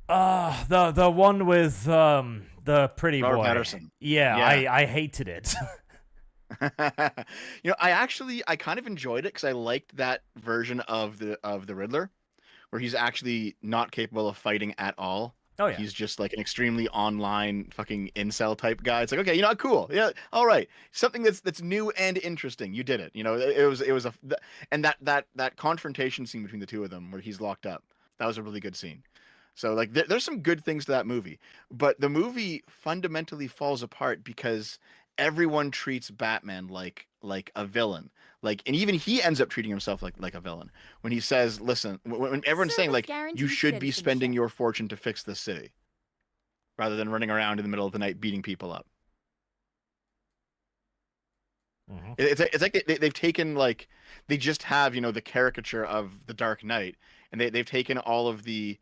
The one with the pretty Robert boy. Pattinson. Yeah. I hated it. I kind of enjoyed it because I liked that version of the Riddler, where he's actually not capable of fighting at all. Oh yeah, he's just like an extremely online fucking incel type guy. It's like, okay, cool, yeah, all right, something that's new and interesting. You did it. It was and that confrontation scene between the two of them where he's locked up. That was a really good scene. So like, there's some good things to that movie, but the movie fundamentally falls apart because everyone treats Batman like a villain. Like, and even he ends up treating himself like a villain when he says, listen, when everyone's saying like, you should be spending your fortune to fix this city rather than running around in the middle of the night beating people up. Mm-hmm. It's like they've taken, like, they just have, the caricature of the Dark Knight, and they've taken all of the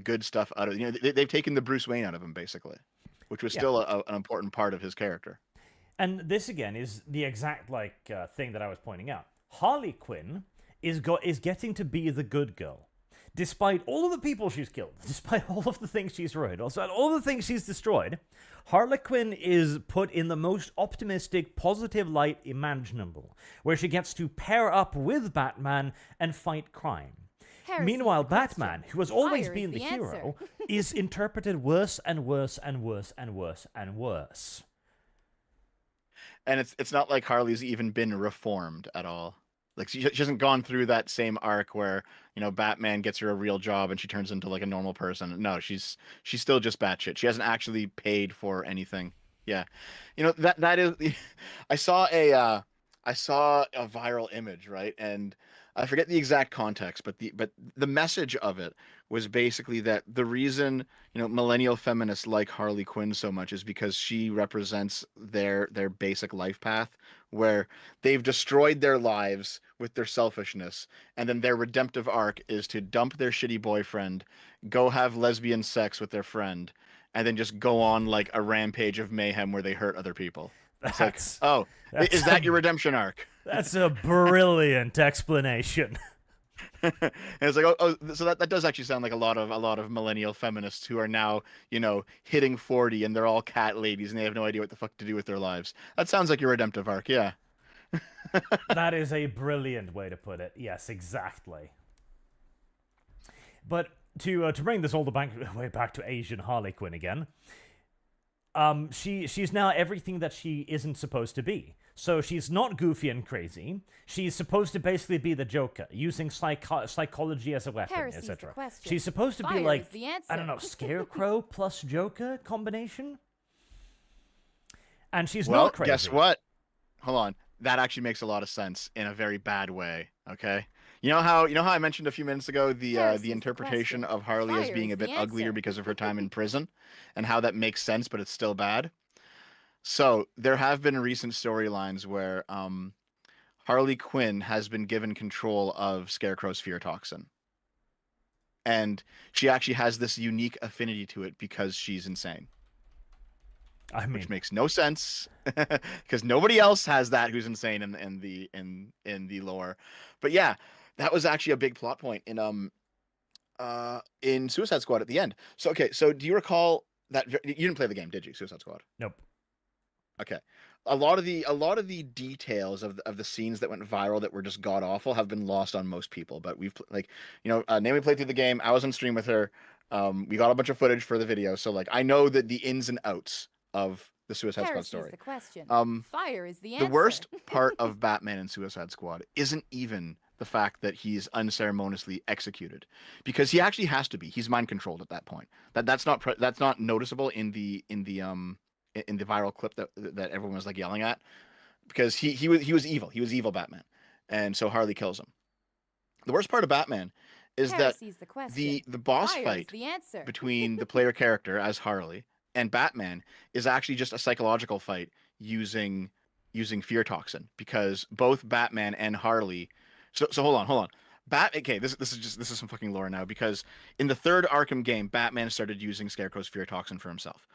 good stuff out of, they've taken the Bruce Wayne out of him basically, which was still an important part of his character. And this again is the exact thing that I was pointing out. Harley Quinn is getting to be the good girl, despite all of the people she's killed, despite all of the things she's ruined, also all the things she's destroyed. Harley Quinn is put in the most optimistic, positive light imaginable, where she gets to pair up with Batman and fight crime. Meanwhile, Batman, who has always been the hero, is interpreted worse and worse and worse and worse and worse. And it's not like Harley's even been reformed at all. Like, she hasn't gone through that same arc where, Batman gets her a real job and she turns into like a normal person. No, she's still just batshit. She hasn't actually paid for anything. Yeah. That is, I saw a viral image, right? And I forget the exact context, but the message of it was basically that the reason, millennial feminists like Harley Quinn so much is because she represents their basic life path, where they've destroyed their lives with their selfishness, and then their redemptive arc is to dump their shitty boyfriend, go have lesbian sex with their friend, and then just go on like a rampage of mayhem where they hurt other people. Is that your redemption arc? That's a brilliant explanation. And it's like, so that does actually sound like a lot of millennial feminists who are now, hitting 40 and they're all cat ladies and they have no idea what the fuck to do with their lives. That sounds like your redemptive arc, yeah. That is a brilliant way to put it. Yes, exactly. But to bring this all the way back to Asian Harley Quinn again, she's now everything that she isn't supposed to be. So she's not goofy and crazy. She's supposed to basically be the Joker, using psychology as a weapon, Heresy's the etc. question. She's supposed to be Fire like, is the answer. I don't know, Scarecrow plus Joker combination. And she's Well, not crazy. guess what? Hold on. That actually makes a lot of sense in a very bad way. Okay. You know how I mentioned a few minutes ago the Heresy's the interpretation question. of Harley as Fire being is a bit the uglier answer. because of her time in prison, and how that makes sense, but it's still bad. So there have been recent storylines where Harley Quinn has been given control of Scarecrow's fear toxin, and she actually has this unique affinity to it because she's insane. I mean, Which makes no sense because nobody else has that who's insane in the lore. But yeah, that was actually a big plot point in Suicide Squad at the end. So okay, so do you recall that you didn't play the game, did you? Suicide Squad. nope. Okay. A lot of the details of the scenes that went viral that were just god awful have been lost on most people. But we've Naomi played through the game. I was on stream with her. We got a bunch of footage for the video, so like I know that the ins and outs of the Suicide Squad Heresy's story. the question. Um, Fire is the The answer. worst part of Batman and Suicide Squad isn't even the fact that he's unceremoniously executed, because he actually has to be. He's mind controlled at that point. That's not noticeable in the viral clip that everyone was like yelling at, because he was evil. He was evil Batman, and so Harley kills him. The worst part of Batman is that Heresy's the question. the boss Fire is fight the answer. between the player character as Harley and Batman is actually just a psychological fight using fear toxin, because both Batman and Harley. So hold on. Okay, this is some fucking lore now, because in the third Arkham game, Batman started using Scarecrow's fear toxin for himself.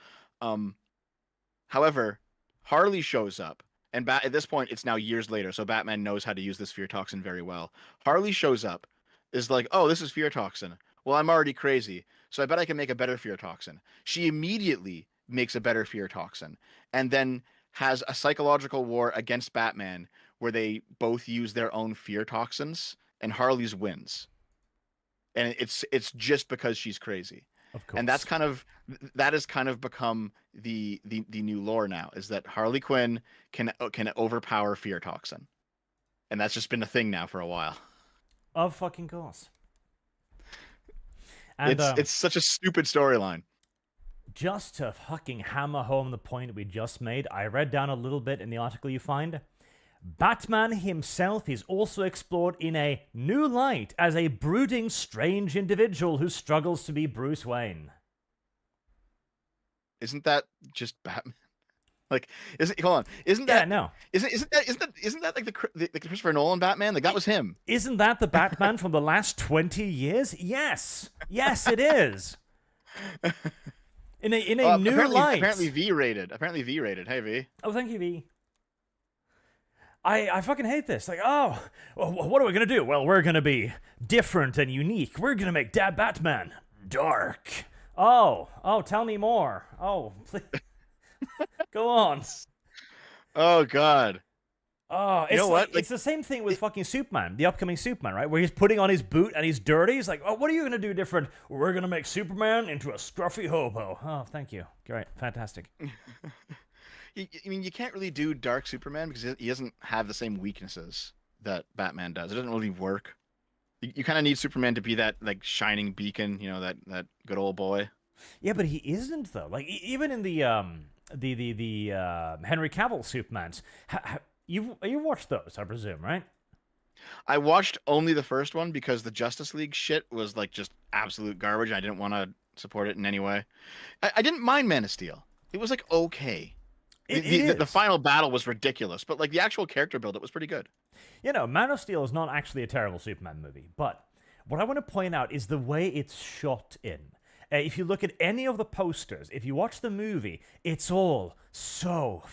However, Harley shows up, and at this point, it's now years later, so Batman knows how to use this fear toxin very well. Harley shows up, is like, oh, this is fear toxin. Well, I'm already crazy, so I bet I can make a better fear toxin. She immediately makes a better fear toxin, and then has a psychological war against Batman where they both use their own fear toxins, and Harley's wins. And it's just because she's crazy. Of course. And that has kind of become the new lore now, is that Harley Quinn can overpower fear toxin. And that's just been a thing now for a while. Of fucking course. And it's such a stupid storyline. just to fucking hammer home the point we just made, I read down a little bit in the article you find. Batman himself is also explored in a new light as a brooding, strange individual who struggles to be Bruce Wayne. Isn't that just Batman? Like, hold on, isn't that? Yeah, no. Isn't that like the Christopher Nolan Batman? Like, that was him. Isn't that the Batman from the last 20 years? Yes, it is. In a new light. Apparently V-rated. Hey V. Oh, thank you, V. I fucking hate this. Like, oh, what are we gonna do? Well, we're gonna be different and unique. We're gonna make Batman dark. Oh, tell me more. Oh, please. Go on. Oh God. Oh, it's you know what? It's the same thing with fucking Superman, the upcoming Superman, right? Where he's putting on his boot and he's dirty. He's like, oh, what are you gonna do different? We're gonna make Superman into a scruffy hobo. Oh, thank you. Great, fantastic. I mean, you can't really do Dark Superman because he doesn't have the same weaknesses that Batman does. It doesn't really work. You kind of need Superman to be that like shining beacon, you know, that good old boy. Yeah, but he isn't though. Like even in the Henry Cavill Supermans, you watched those, I presume, right? I watched only the first one because the Justice League shit was like just absolute garbage. I didn't want to support it in any way. I didn't mind Man of Steel. It was like okay. The final battle was ridiculous, but like the actual character build, it was pretty good. You know, Man of Steel is not actually a terrible Superman movie, but what I want to point out is the way it's shot in. If you look at any of the posters, if you watch the movie, it's all so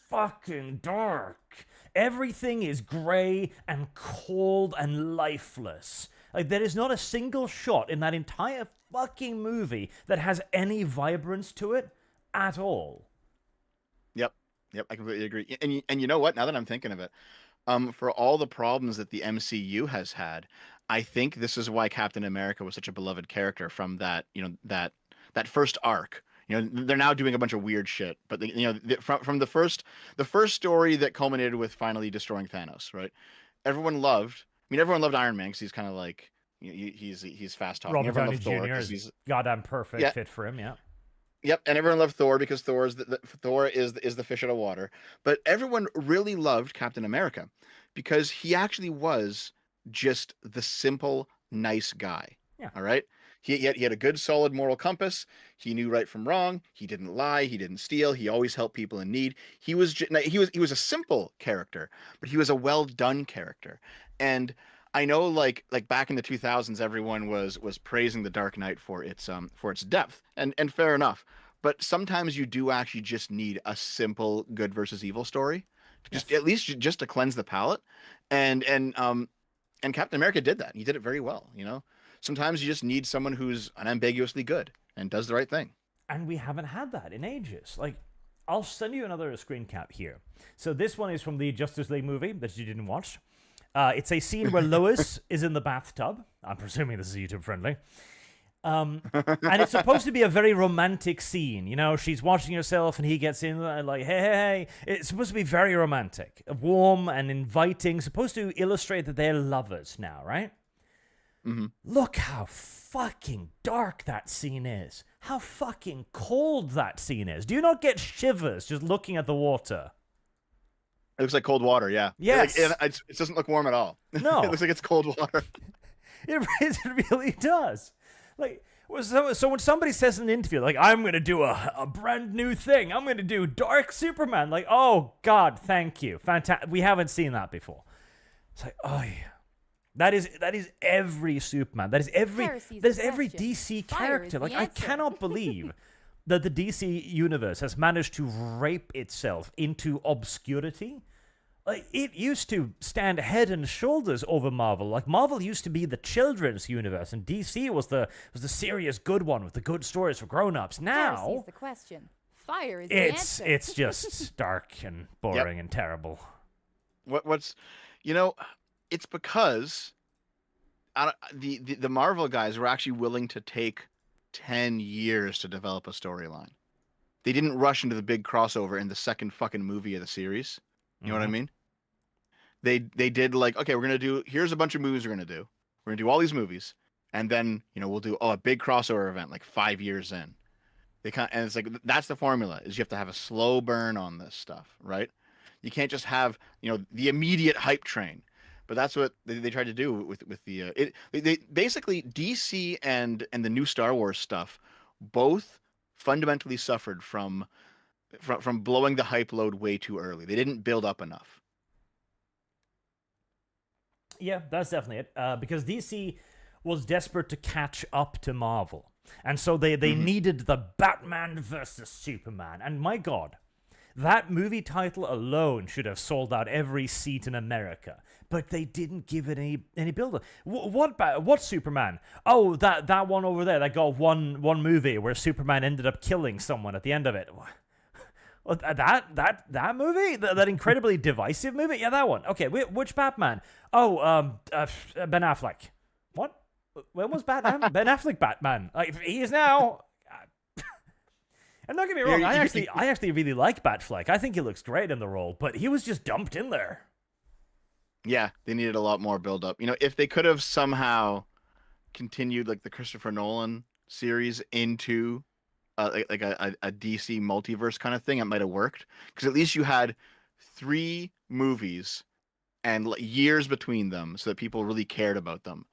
fucking dark. Everything is grey and cold and lifeless. Like, there is not a single shot in that entire fucking movie that has any vibrance to it at all. Yep, I completely agree. And you know what? Now that I'm thinking of it, for all the problems that the MCU has had, I think this is why Captain America was such a beloved character from that, you know, that first arc. You know, they're now doing a bunch of weird shit. But from the first story that culminated with finally destroying Thanos, right? Everyone loved Iron Man because he's kind of like he's fast talking. Robert Downey Everyone loved Thor Jr. 'cause is goddamn perfect fit for him. Yeah. Yep, and everyone loved Thor because Thor is the fish out of water. But everyone really loved Captain America because he actually was just the simple, nice guy. Yeah. All right. He had a good, solid moral compass. He knew right from wrong. He didn't lie. He didn't steal. He always helped people in need. He was a simple character, but he was a well done character. And I know, like back in the 2000s, everyone was praising The Dark Knight for its depth, and fair enough. But sometimes you do actually just need a simple good versus evil story, at least to cleanse the palate. And Captain America did that. He did it very well. You know, sometimes you just need someone who's unambiguously good and does the right thing. And we haven't had that in ages. Like, I'll send you another screen cap here. So this one is from the Justice League movie that you didn't watch. It's a scene where Lois is in the bathtub. I'm presuming this is YouTube friendly. And it's supposed to be a very romantic scene. You know, she's watching herself and he gets in and like, hey. It's supposed to be very romantic, warm and inviting, supposed to illustrate that they're lovers now, right? Mm-hmm. Look how fucking dark that scene is. How fucking cold that scene is. Do you not get shivers just looking at the water? It looks like cold water, yeah. Yes. It doesn't look warm at all. No. It looks like it's cold water. It really does. Like, so when somebody says in an interview, like, I'm going to do a brand new thing. I'm going to do Dark Superman. Like, oh, God, thank you. Fantastic. We haven't seen that before. It's like, oh, yeah. That is every Superman. That is every DC character. Like, I cannot believe that the DC universe has managed to rape itself into obscurity. Like, it used to stand head and shoulders over Marvel. Like, Marvel used to be the children's universe, and DC was the serious good one with the good stories for grown-ups. Now, Heresy's the question. Fire is the answer. It's just dark and boring and terrible. It's because the Marvel guys were actually willing to take 10 years to develop a storyline. They didn't rush into the big crossover in the second fucking movie of the series. You know what I mean? They did like, okay, here's a bunch of movies we're gonna do. We're gonna do all these movies, and then we'll do a big crossover event like 5 years in. And it's like that's the formula, is you have to have a slow burn on this stuff, right? You can't just have the immediate hype train. But that's what they tried to do with they basically DC and the new Star Wars stuff both fundamentally suffered from blowing the hype load way too early. They didn't build up enough. Yeah, that's definitely it. Because DC was desperate to catch up to Marvel. And so they needed the Batman versus Superman. And my God, that movie title alone should have sold out every seat in America. But they didn't give it any build-up. What Superman? Oh, that one over there that got one movie where Superman ended up killing someone at the end of it. That movie? That incredibly divisive movie? Yeah, that one. Okay, which Batman? Oh, Ben Affleck. What? When was Batman? Ben Affleck Batman. Like, he is now. And don't get me wrong, I actually really like Batfleck. I think he looks great in the role, but he was just dumped in there. Yeah, they needed a lot more build up. If they could have somehow continued like the Christopher Nolan series into a DC multiverse kind of thing, it might have worked. Because at least you had 3 movies and years between them, so that people really cared about them,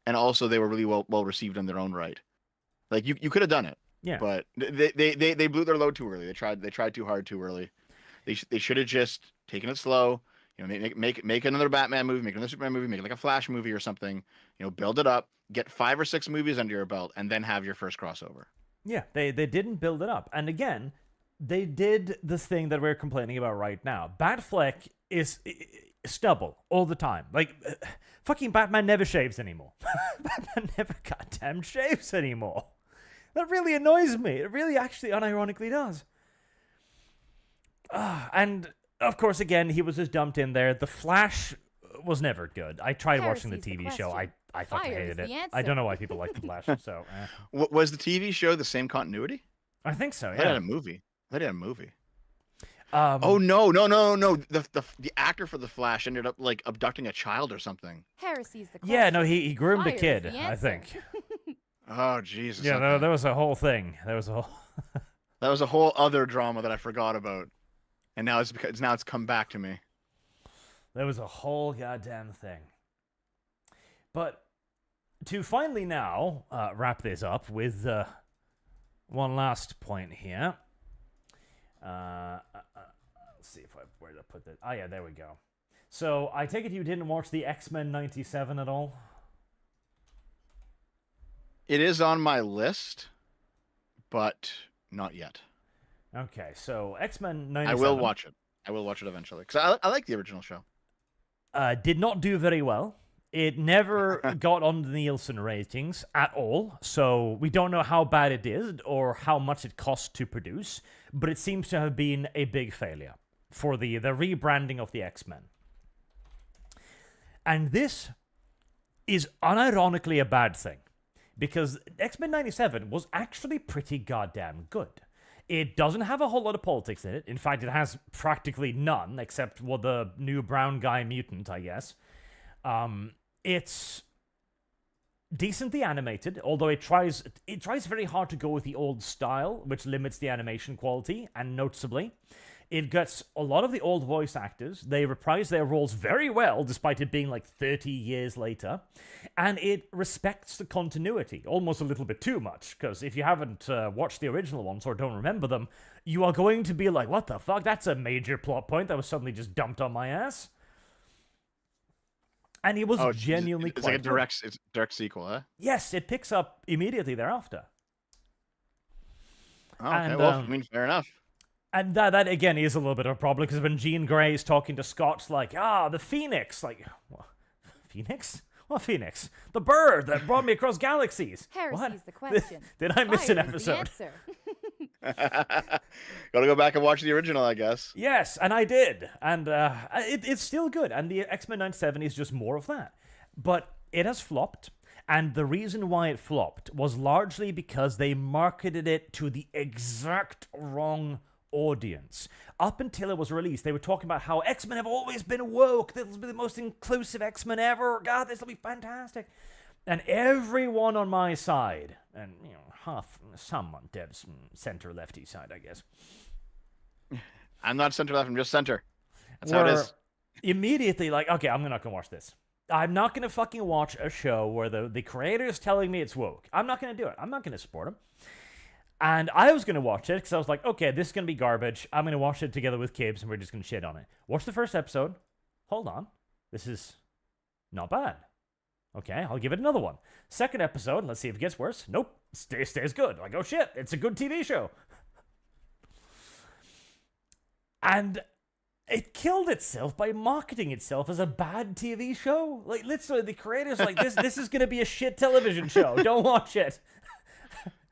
and also they were really well received in their own right. Like you could have done it. Yeah. But they blew their load too early. They tried too hard too early. They should have just taken it slow. Make another Batman movie, make another Superman movie, make like a Flash movie or something. Build it up, get 5 or 6 movies under your belt, and then have your first crossover. Yeah, they didn't build it up. And again, they did the thing that we're complaining about right now. Batfleck is stubble all the time. Like, fucking Batman never shaves anymore. Batman never goddamn shaves anymore. That really annoys me. It really actually unironically does. And, of course, again, he was just dumped in there. The Flash was never good. I tried watching the TV show. I fucking hated it. I don't know why people like The Flash. So, Was the TV show the same continuity? I think so. They had Yeah. a movie. They had a movie. Oh no! The actor for the Flash ended up like abducting a child or something. Heresy's the question. yeah. No, he groomed a Fire is kid. the I answer. think. Oh Jesus! Yeah. okay. There was a whole thing. There was a whole. That was a whole other drama that I forgot about, and now it's come back to me. There was a whole goddamn thing. But to finally now wrap this up with one last point here. Let's see where to put this. Oh yeah, there we go. So I take it you didn't watch the X-Men '97 at all? It is on my list, but not yet. Okay, so X-Men '97. I will watch it. I will watch it eventually because I like the original show. Did not do very well. It never got on the Nielsen ratings at all, so we don't know how bad it did or how much it cost to produce, but it seems to have been a big failure for the rebranding of the X-Men. And this is unironically a bad thing, because X-Men '97 was actually pretty goddamn good. It doesn't have a whole lot of politics in it. In fact, it has practically none, except for the new brown guy mutant, I guess. It's decently animated, although it tries very hard to go with the old style, which limits the animation quality, and noticeably. It gets a lot of the old voice actors. They reprise their roles very well, despite it being like 30 years later. And it respects the continuity, almost a little bit too much, because if you haven't watched the original ones or don't remember them, you are going to be like, what the fuck? That's a major plot point that was suddenly just dumped on my ass. And it was genuinely it's quite like a direct sequel, huh? Yes, it picks up immediately thereafter. Oh, okay, And, well, I mean, fair enough. And that again is a little bit of a problem, because when Jean Grey is talking to Scott, like, the Phoenix, like, what? Phoenix? What Phoenix? The bird that brought me across galaxies. Heresy's the question. Did I miss Fire an is the episode? answer. Gotta go back and watch the original, I guess. Yes, and I did. And it's still good. And the X-Men '97 is just more of that. But it has flopped. And the reason why it flopped was largely because they marketed it to the exact wrong audience. Up until it was released, they were talking about how X-Men have always been woke. This will be the most inclusive X-Men ever. God, this will be fantastic. And everyone on my side, and some on Dev's center-lefty side, I guess. I'm not center-left, I'm just center. That's how it is. Immediately like, okay, I'm not gonna watch this. I'm not gonna fucking watch a show where the creator is telling me it's woke. I'm not gonna do it. I'm not gonna support him. And I was going to watch it because I was like, okay, this is going to be garbage. I'm going to watch it together with Kibbs and we're just going to shit on it. Watch the first episode. Hold on. This is not bad. Okay, I'll give it another one. Second episode, let's see if it gets worse. Nope, stays good. Like, oh shit, it's a good TV show. And it killed itself by marketing itself as a bad TV show. Like, literally, the creators like, this is going to be a shit television show. Don't watch it.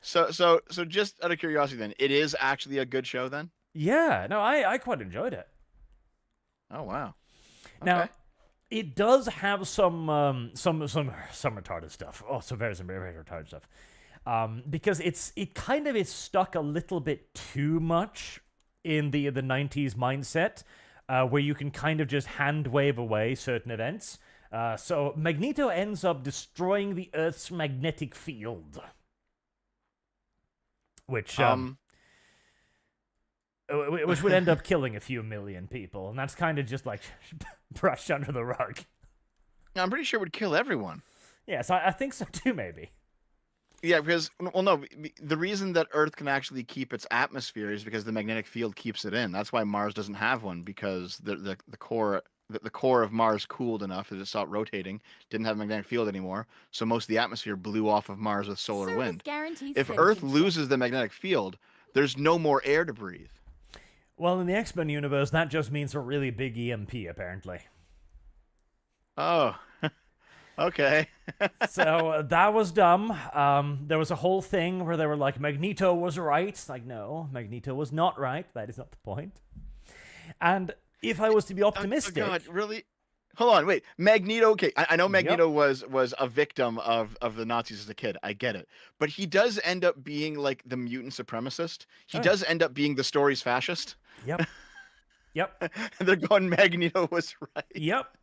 So just out of curiosity, then, it is actually a good show, then? Yeah, no, I quite enjoyed it. Oh wow! Okay. Now, it does have some retarded stuff. Oh, some very retarded stuff. Because it kind of is stuck a little bit too much in the 90s mindset, where you can kind of just hand wave away certain events. So Magneto ends up destroying the Earth's magnetic field. Which would end up killing a few million people, and that's kind of just like brushed under the rug. I'm pretty sure it would kill everyone. Yes, I think so too, maybe. Yeah, because, well, no, the reason that Earth can actually keep its atmosphere is because the magnetic field keeps it in. That's why Mars doesn't have one, because the core of Mars cooled enough that it stopped rotating, didn't have a magnetic field anymore, so most of the atmosphere blew off of Mars with solar wind. If Earth loses the magnetic field, there's no more air to breathe. Well, in the X-Men universe, that just means a really big EMP, apparently. Oh, okay. So that was dumb. There was a whole thing where they were like, Magneto was right. It's like, no, Magneto was not right. That is not the point. And if I was to be optimistic... Oh God, really? Hold on, wait. Magneto. Okay, I know Yep. Magneto was a victim of the Nazis as a kid. I get it, but he does end up being like the mutant supremacist. He Oh, does end up being the story's fascist. Yep. Yep. They're going Magneto was right. Yep.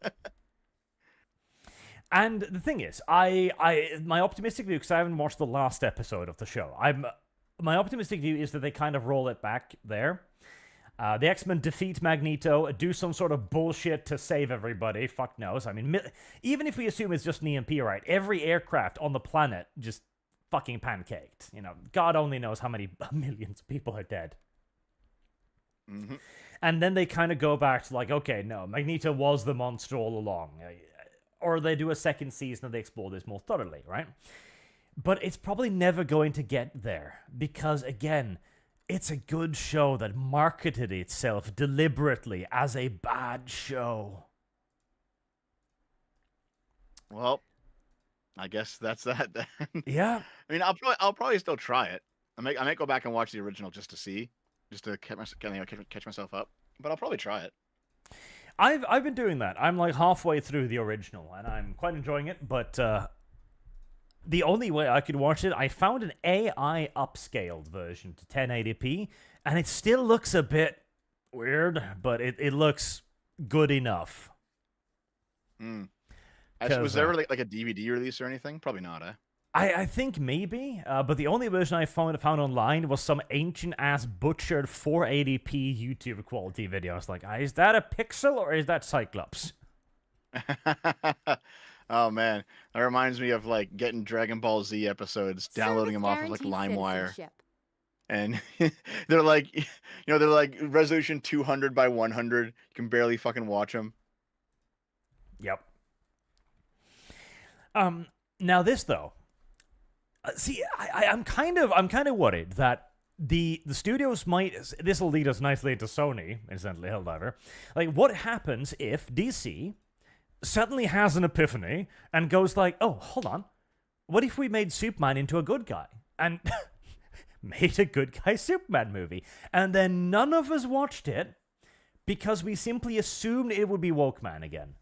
And the thing is, my optimistic view, because I haven't watched the last episode of the show, my optimistic view is that they kind of roll it back there. The X-Men defeat Magneto, do some sort of bullshit to save everybody. Fuck knows. I mean, even if we assume it's just an EMP, right? Every aircraft on the planet just fucking pancaked. You know, God only knows how many millions of people are dead. Mm-hmm. And then they kind of go back to like, okay, no, Magneto was the monster all along. Or they do a second season and they explore this more thoroughly, right? But it's probably never going to get there because, again, it's a good show that marketed itself deliberately as a bad show. Well, I guess that's that then. Yeah. I mean, I'll probably still try it. I might go back and watch the original just to see, just to catch myself up. But I'll probably try it. I've been doing that. I'm like halfway through the original, and I'm quite enjoying it. But the only way I could watch it, I found an AI upscaled version to 1080p, and it still looks a bit weird, but it looks good enough. Was there ever like a DVD release or anything? Probably not, eh? I think maybe, but the only version I found online was some ancient-ass butchered 480p YouTube quality video. I was like, is that a pixel or is that Cyclops? Oh man, that reminds me of like getting Dragon Ball Z episodes, downloading them off of like LimeWire, and they're like, they're like resolution 200 by 100. You can barely fucking watch them. Yep. Now this though. See, I'm kind of worried that the studios might. This will lead us nicely into Sony, incidentally, Helldiver. Like, what happens if DC suddenly has an epiphany and goes like, "Oh, hold on, what if we made Superman into a good guy and made a good guy Superman movie?" And then none of us watched it because we simply assumed it would be woke man again.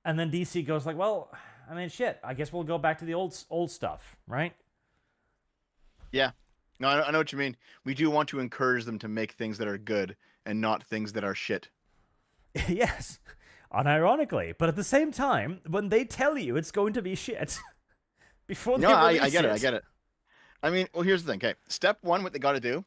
And then DC goes like, "Well, I mean, shit. I guess we'll go back to the old stuff, right?" Yeah. No, I know what you mean. We do want to encourage them to make things that are good and not things that are shit. Yes, unironically. But at the same time, when they tell you it's going to be shit before they release I get it. I mean, well, here's the thing. Okay, step one, what they got to do,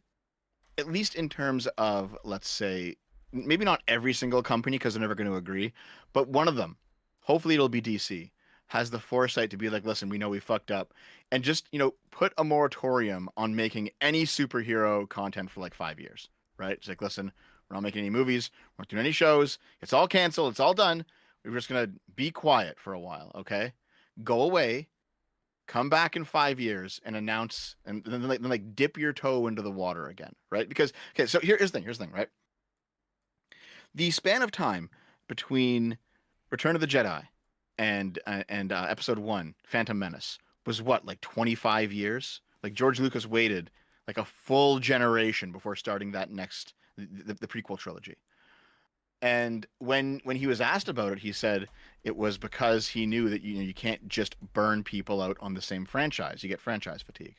at least in terms of, let's say, maybe not every single company because they're never going to agree, but one of them, hopefully it'll be DC, has the foresight to be like, listen, we know we fucked up, and just, put a moratorium on making any superhero content for like 5 years, right? It's like, listen, we're not making any movies, we're not doing any shows, it's all canceled, it's all done, we're just going to be quiet for a while, okay? Go away, come back in 5 years and announce, and then dip your toe into the water again, right? Because, okay, so here's the thing, right? The span of time between Return of the Jedi and episode 1, Phantom Menace, was what, like 25 years? Like George Lucas waited like a full generation before starting that next the prequel trilogy. And when he was asked about it, he said it was because he knew that you can't just burn people out on the same franchise. You get franchise fatigue.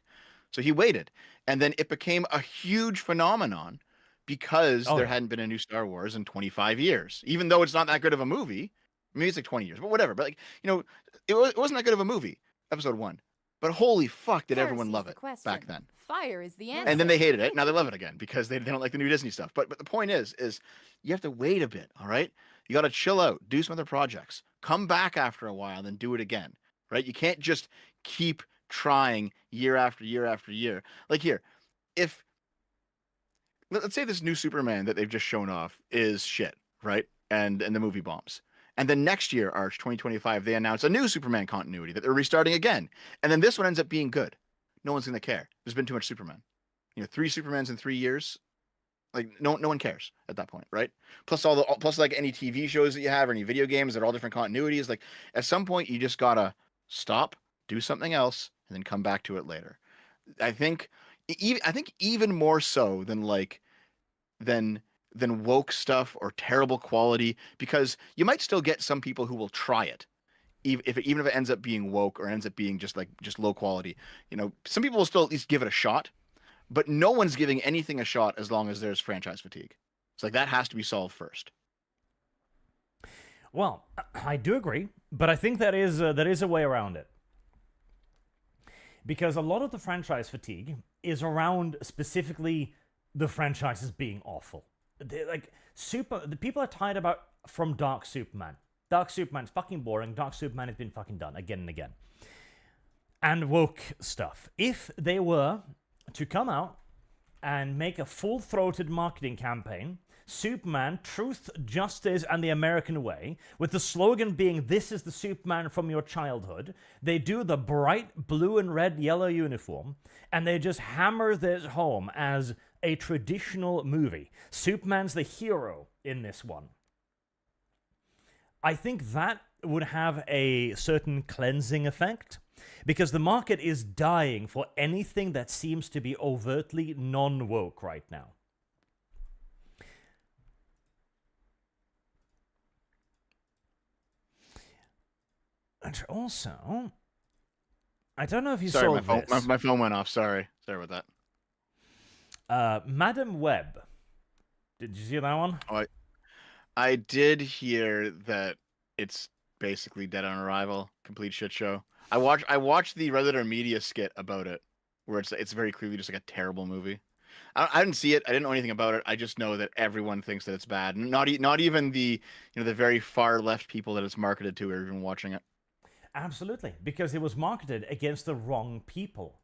So he waited, and then it became a huge phenomenon because there hadn't been a new Star Wars in 25 years. Even though it's not that good of a movie. Maybe it's like 20 years, but whatever. But it wasn't that good of a movie, episode 1. But holy fuck, did everyone love it back then? Fire is the answer. And then they hated it. Now they love it again because they don't like the new Disney stuff. But the point is you have to wait a bit, all right? You got to chill out, do some other projects, come back after a while, then do it again, right? You can't just keep trying year after year after year. Like here, let's say this new Superman that they've just shown off is shit, right? And the movie bombs. And then next year, Arch 2025, they announce a new Superman continuity that they're restarting again. And then this one ends up being good. No one's going to care. There's been too much Superman. 3 Supermans in 3 years. Like no one cares at that point, right? Plus like any TV shows that you have or any video games that are all different continuities. Like at some point you just gotta stop, do something else, and then come back to it later. I think even more so than than woke stuff or terrible quality, because you might still get some people who will try it, even if it ends up being woke or ends up being just low quality. Some people will still at least give it a shot, but no one's giving anything a shot as long as there's franchise fatigue. It's like that has to be solved first. Well, I do agree, but I think that is a way around it. Because a lot of the franchise fatigue is around specifically the franchises being awful. The people are tired about from Dark Superman. Dark Superman's fucking boring. Dark Superman has been fucking done again and again. And woke stuff. If they were to come out and make a full-throated marketing campaign, Superman, Truth, Justice, and the American Way, with the slogan being, "This is the Superman from your childhood," they do the bright blue and red yellow uniform, and they just hammer this home as a traditional movie. Superman's the hero in this one. I think that would have a certain cleansing effect, because the market is dying for anything that seems to be overtly non-woke right now. And also, I don't know if you saw this. My phone went off. Sorry about that. Madam Web. Did you see that one? Oh, I did hear that it's basically dead on arrival, complete shit show. I watched the Redditor media skit about it, where it's very clearly just like a terrible movie. I didn't see it. I didn't know anything about it. I just know that everyone thinks that it's bad. Not even the the very far left people that it's marketed to are even watching it. Absolutely, because it was marketed against the wrong people.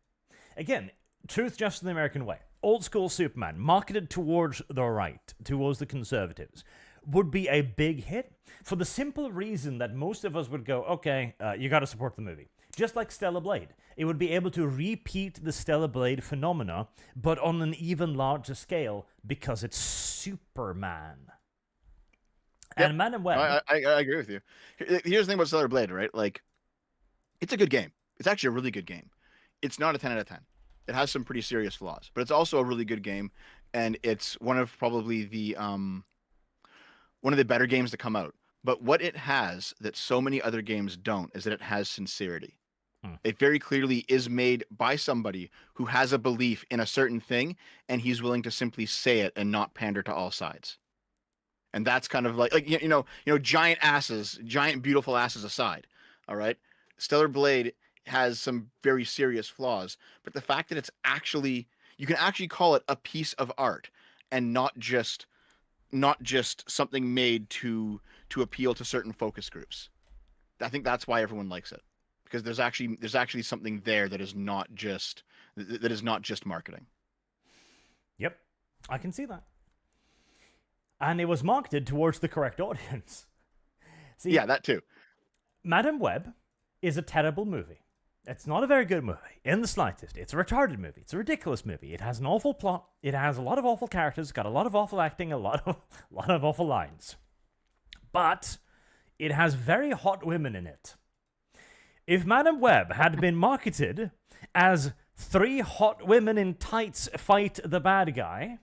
Again, Truth, Justice, and the American Way. Old school Superman, marketed towards the right, towards the conservatives, would be a big hit for the simple reason that most of us would go, okay, you got to support the movie. Just like Stellar Blade. It would be able to repeat the Stellar Blade phenomena, but on an even larger scale, because it's Superman. Yep. And Madam Web... I agree with you. Here's the thing about Stellar Blade, right? Like, it's a good game. It's actually a really good game. It's not a 10 out of 10. It has some pretty serious flaws, but it's also a really good game, and it's one of probably the one of the better games to come out. But what it has that so many other games don't is that it has sincerity. It very clearly is made by somebody who has a belief in a certain thing, and he's willing to simply say it and not pander to all sides. And that's kind of like giant asses, giant beautiful asses aside. All right. Stellar Blade has some very serious flaws, but the fact that you can actually call it a piece of art and not just something made to appeal to certain focus groups. I think that's why everyone likes it, because there's actually something there that is not just marketing. Yep, I can see that. And it was marketed towards the correct audience. See, yeah, that too. Madam Web is a terrible movie. It's not a very good movie, in the slightest. It's a retarded movie. It's a ridiculous movie. It has an awful plot. It has a lot of awful characters, got a lot of awful acting, a lot of awful lines. But it has very hot women in it. If Madam Web had been marketed as 3 hot women in tights fight the bad guy,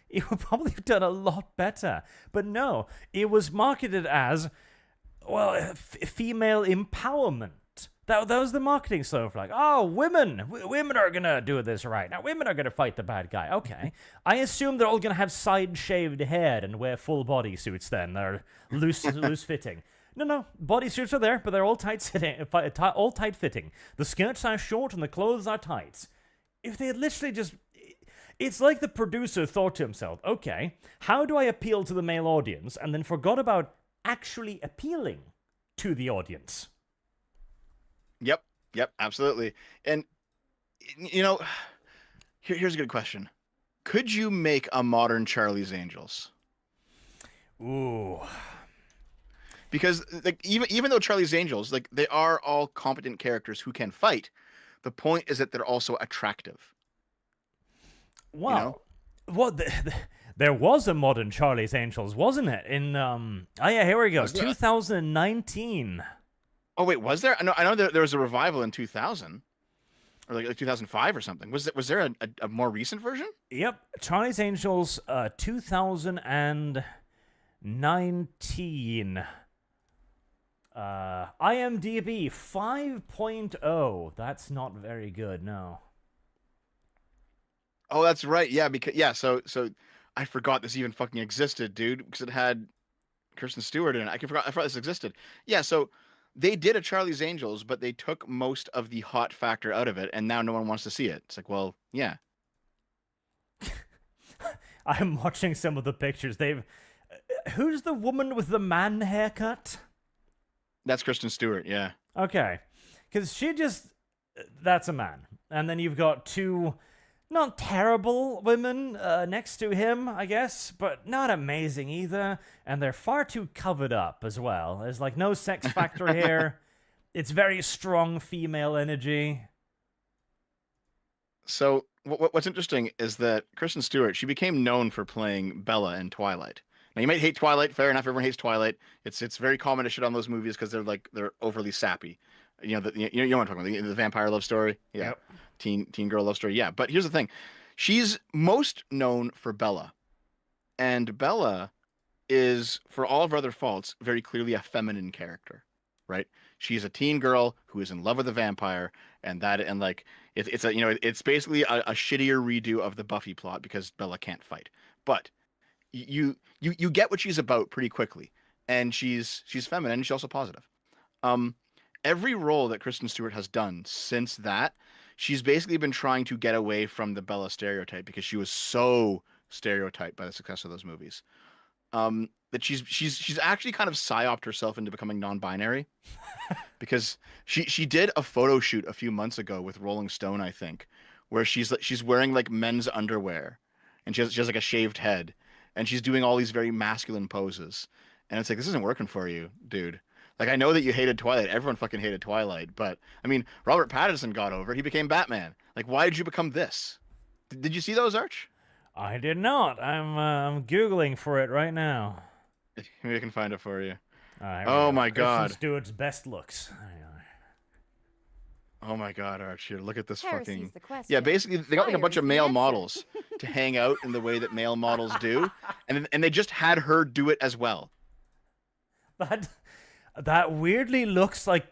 it would probably have done a lot better. But no, it was marketed as, well, female empowerment. That was the marketing slogan for, like, oh, women are going to do this right. Now, women are going to fight the bad guy. Okay. I assume they're all going to have side-shaved hair and wear full bodysuits then. They're loose-fitting. No, bodysuits are there, but they're all tight-fitting. The skirts are short and the clothes are tight. If they had literally just... It's like the producer thought to himself, okay, how do I appeal to the male audience? And then forgot about actually appealing to the audience. Yep, absolutely. And, here's a good question. Could you make a modern Charlie's Angels? Ooh. Because even though Charlie's Angels, they are all competent characters who can fight, the point is that they're also attractive. Wow. Well, there was a modern Charlie's Angels, wasn't it? In here we go, 2019. Oh wait, was there? I know there was a revival in 2000. or like 2005 or something. Was there a more recent version? Yep, Charlie's Angels, 2019. IMDb 5.0. That's not very good, no. Oh, that's right. Yeah, because so I forgot this even fucking existed, dude, because it had Kristen Stewart in it. I forgot this existed. Yeah, so they did a Charlie's Angels, but they took most of the hot factor out of it, and now no one wants to see it. It's like, well, yeah. I'm watching some of the pictures. Who's the woman with the man haircut? That's Kristen Stewart, yeah. Okay. Because that's a man. And then you've got two not terrible women next to him, I guess, but not amazing either. And they're far too covered up as well. There's like no sex factor here. It's very strong female energy. So what's interesting is that Kristen Stewart, she became known for playing Bella in Twilight. Now you might hate Twilight, fair enough. Everyone hates Twilight. It's very common to shit on those movies because they're overly sappy. You know you know what I'm talking about, the vampire love story. Yeah. Yep. Teen girl love story. Yeah, but here's the thing. She's most known for Bella. And Bella is, for all of her other faults, very clearly a feminine character, right? She's a teen girl who is in love with a vampire, and it's basically a shittier redo of the Buffy plot because Bella can't fight. But you get what she's about pretty quickly, and she's feminine and she's also positive. Every role that Kristen Stewart has done since that, she's basically been trying to get away from the Bella stereotype because she was so stereotyped by the success of those movies. That she's actually kind of psyoped herself into becoming non-binary because she did a photo shoot a few months ago with Rolling Stone, I think, where she's wearing like men's underwear and she has like a shaved head and she's doing all these very masculine poses. And it's like, this isn't working for you, dude. Like, I know that you hated Twilight. Everyone fucking hated Twilight. But, I mean, Robert Pattinson got over it. He became Batman. Like, why did you become this? Did you see those, Arch? I did not. I'm Googling for it right now. Maybe I can find it for you. Oh, my God. Kristen Stewart's best looks. Oh, my God, Arch. Here, look at this Heresy's fucking... the Yeah, basically, they got like a bunch of male answer. models to hang out in the way that male models do. And they just had her do it as well. That weirdly looks like...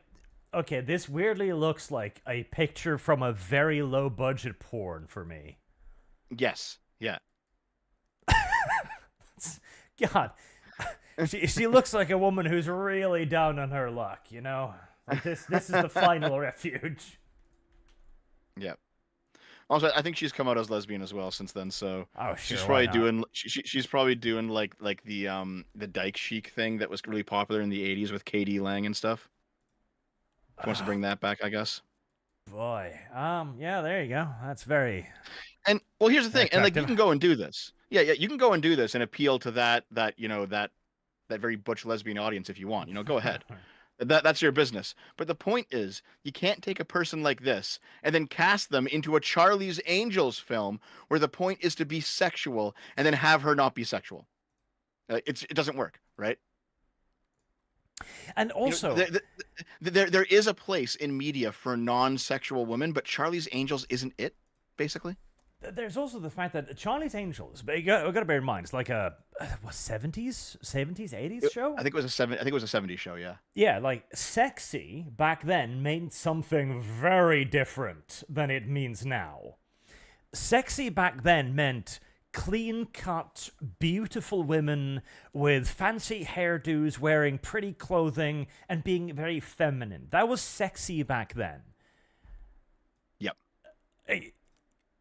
Okay, this weirdly looks like a picture from a very low-budget porn for me. Yes. Yeah. God. She looks like a woman who's really down on her luck, you know? Like this is the final refuge. Yeah. Also, I think she's come out as lesbian as well since then. So sure, she's probably doing she's probably doing like the dyke chic thing that was really popular in the '80s with K.D. Lang and stuff. She wants to bring that back, I guess. Boy, yeah, there you go. That's very. And well, here's the thing, and like you attractive. can go and do this. Yeah, you can go and do this and appeal to that very butch lesbian audience if you want. You know, go ahead. That's your business. But the point is, you can't take a person like this and then cast them into a Charlie's Angels film where the point is to be sexual and then have her not be sexual. It doesn't work, right? And also, there is a place in media for non-sexual women, but Charlie's Angels isn't it, basically. There's also the fact that Charlie's Angels, but you got to bear in mind, it's like a 70s, 80s show? I think it was a 70s show, yeah. Yeah, like sexy back then meant something very different than it means now. Sexy back then meant clean-cut, beautiful women with fancy hairdos, wearing pretty clothing, and being very feminine. That was sexy back then. Yep.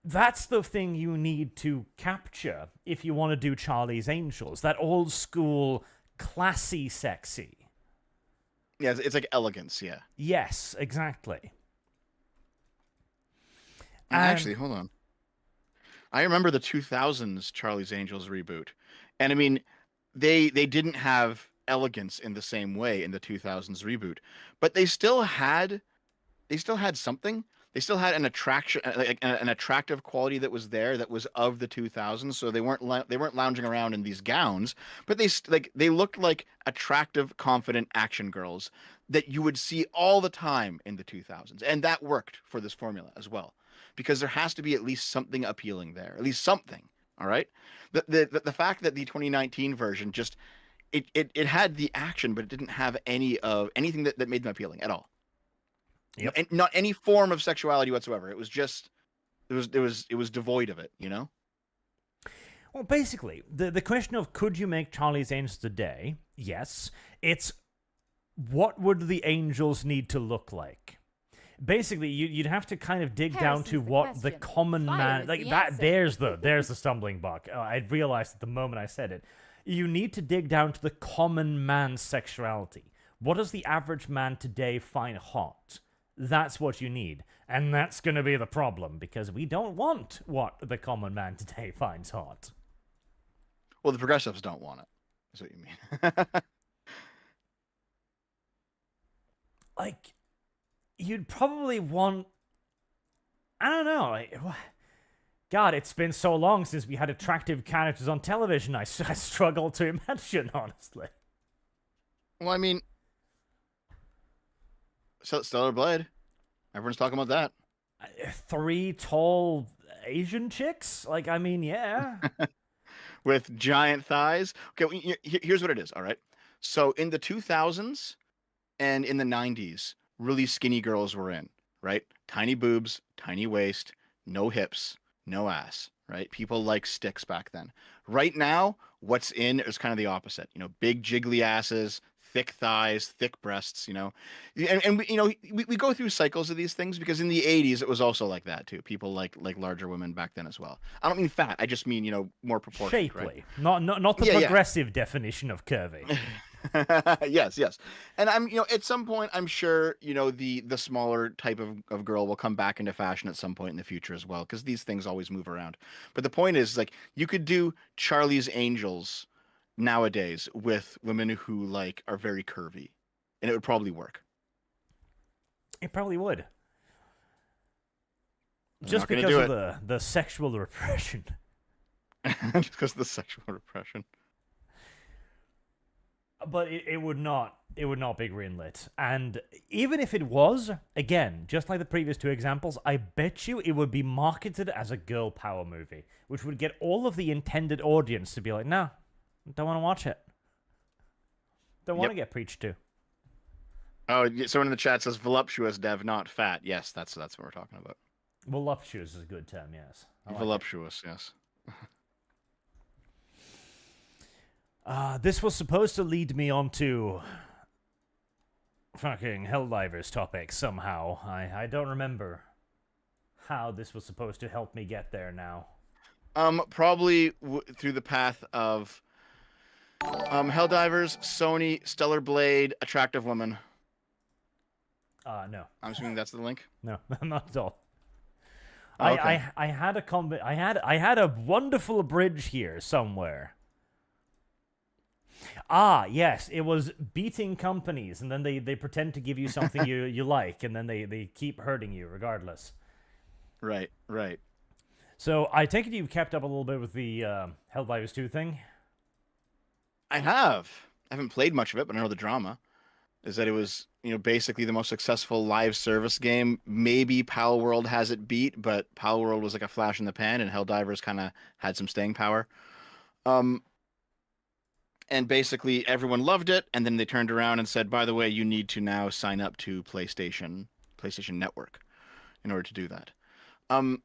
That's the thing you need to capture if you want to do Charlie's Angels. That old school, classy sexy. Yeah, it's like elegance, yeah. Yes, exactly. Actually, hold on. I remember the 2000s Charlie's Angels reboot. And I mean, they didn't have elegance in the same way in the 2000s reboot, but they still had something. They still had an attraction, an attractive quality that was there, that was of the 2000s. So they weren't lounging around in these gowns, but they looked like attractive, confident action girls that you would see all the time in the 2000s. And that worked for this formula as well, because there has to be at least something appealing there, at least something. All right. The fact that the 2019 version just, it had the action, but it didn't have anything that made them appealing at all. Yep. And not any form of sexuality whatsoever. It was just, it was devoid of it, you know? Well, basically, the question of could you make Charlie's Angels today? Yes. It's what would the angels need to look like? Basically, you'd have to kind of dig down to what the common man, like that. There's the stumbling block. I realized at the moment I said it. You need to dig down to the common man's sexuality. What does the average man today find hot? That's what you need. And that's going to be the problem, because we don't want what the common man today finds hot. Well, the progressives don't want it, is what you mean. Like, you'd probably want... I don't know. God, it's been so long since we had attractive characters on television. I struggle to imagine, honestly. Well, I mean, Stellar Blade. Everyone's talking about that. 3 tall Asian chicks? Like, I mean, yeah. With giant thighs. Okay, here's what it is, all right? So in the 2000s and in the 90s, really skinny girls were in, right? Tiny boobs, tiny waist, no hips, no ass, right? People like sticks back then. Right now, what's in is kind of the opposite. You know, big jiggly asses, thick thighs, thick breasts, you know. And we, you know, we go through cycles of these things, because in the 80s it was also like that too. People like larger women back then as well. I don't mean fat, I just mean, you know, more proportionate. Shapely. Right? Not the progressive definition of curvy. Yes. And you know, at some point, I'm sure, you know, the smaller type of girl will come back into fashion at some point in the future as well, because these things always move around. But the point is, like, you could do Charlie's Angels nowadays with women who like are very curvy, and it would probably work. It probably would. They're Just not gonna because do of the sexual repression. Just because of the sexual repression. But it would not be greenlit. And even if it was, again, just like the previous 2 examples, I bet you it would be marketed as a girl power movie, which would get all of the intended audience to be like, no, don't want to watch it. Don't want to get preached to. Oh, someone in the chat says voluptuous, Dev, not fat. Yes, that's what we're talking about. Voluptuous is a good term, yes. Voluptuous, yes. This was supposed to lead me on to fucking Helldivers topic somehow. I don't remember how this was supposed to help me get there now. Probably through the path of Helldivers, Sony, Stellar Blade, attractive woman. No. I'm assuming that's the link. No, not at all. Oh, okay. I had a wonderful bridge here somewhere. Ah, yes, it was beating companies, and then they pretend to give you something you like, and then they keep hurting you regardless. Right. So I take it you've kept up a little bit with the Helldivers 2 thing? I haven't played much of it, but I know the drama is that it was, you know, basically the most successful live service game. Maybe Pal World has it beat, but Pal World was like a flash in the pan, and Helldivers kind of had some staying power. And basically everyone loved it, and then they turned around and said, by the way, you need to now sign up to PlayStation Network in order to do that. Let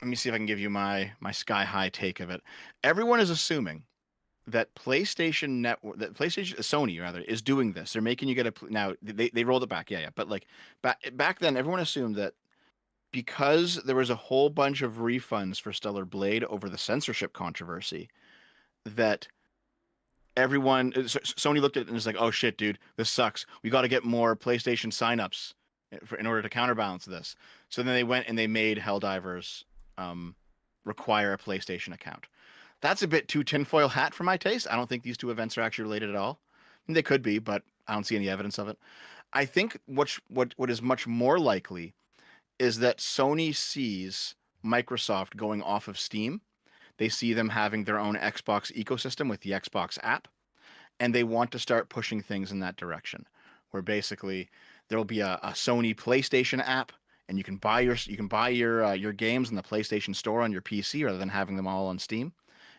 me see if I can give you my sky high take of it. Everyone is assuming that Sony rather is doing this. They're making you get now they rolled it back, yeah. But like back then, everyone assumed that because there was a whole bunch of refunds for Stellar Blade over the censorship controversy, that Sony looked at it and was like, oh shit, dude, this sucks. We got to get more PlayStation signups in order to counterbalance this. So then they went and they made Helldivers require a PlayStation account. That's a bit too tinfoil hat for my taste. I don't think these 2 events are actually related at all. They could be, but I don't see any evidence of it. I think what is much more likely is that Sony sees Microsoft going off of Steam. They see them having their own Xbox ecosystem with the Xbox app, and they want to start pushing things in that direction. where basically there will be a Sony PlayStation app, and you can buy your games in the PlayStation Store on your PC rather than having them all on Steam,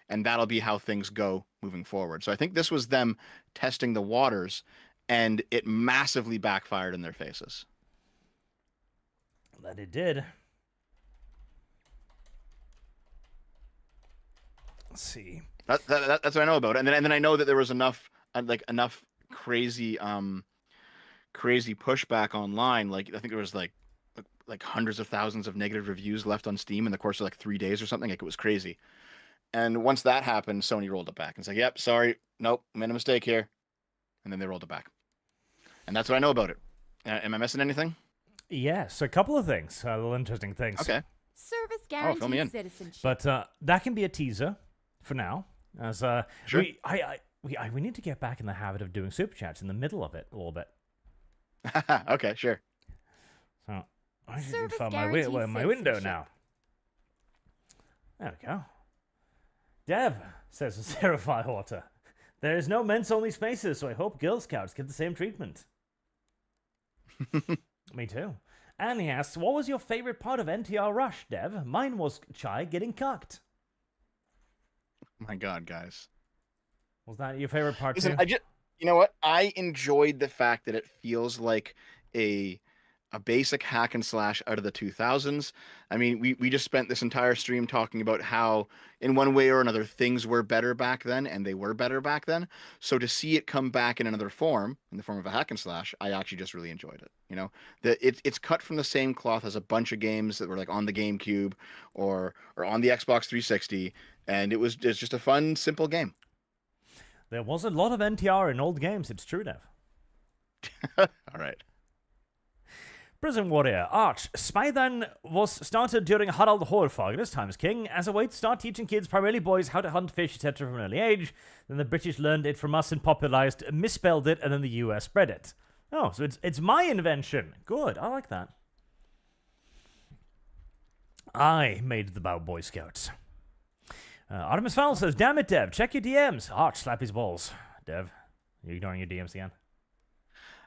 and that'll be how things go moving forward. So I think this was them testing the waters, and it massively backfired in their faces. That it did. Let's see. That's what I know about it. And then I know that there was enough crazy crazy pushback online. Like I think there was like hundreds of thousands of negative reviews left on Steam in the course of like 3 days or something. Like it was crazy. And once that happened, Sony rolled it back and said, "Yep, sorry, nope, made a mistake here." And then they rolled it back. And that's what I know about it. Am I missing anything? Yes, a couple of things, little interesting things. Okay. Service fill me in. guaranteed citizenship. But that can be a teaser for now. As Sure. we need to get back in the habit of doing super chats in the middle of it a little bit. Okay, sure. So I should Service find guaranteed my window citizenship. now. There we go. Dev, says Serify Water. There is no men's only spaces, so I hope Girl Scouts get the same treatment. Me too. And he asks, what was your favorite part of NTR Rush, Dev? Mine was Chai getting cucked. My God, guys. Was that your favorite part Listen, too? you know what? I enjoyed the fact that it feels like a basic hack and slash out of the 2000s. I mean, we just spent this entire stream talking about how, in one way or another, things were better back then, and they were better back then. So to see it come back in another form, in the form of a hack and slash, I actually just really enjoyed it. You know, it's cut from the same cloth as a bunch of games that were like on the GameCube or on the Xbox 360, and it's just a fun, simple game. There was a lot of NTR in old games, it's true, Dev. All right. Prison Warrior, Arch. Spy then was started during Harald Hårfagre's time as king as a way to start teaching kids, primarily boys, how to hunt fish, etc. from an early age. Then the British learned it from us and popularized, misspelled it, and then the US spread it. Oh, so it's my invention. Good, I like that. I made the Boy Scouts. Artemis Fowl says, damn it, Dev, check your DMs. Arch, slap his balls. Dev, you ignoring your DMs again?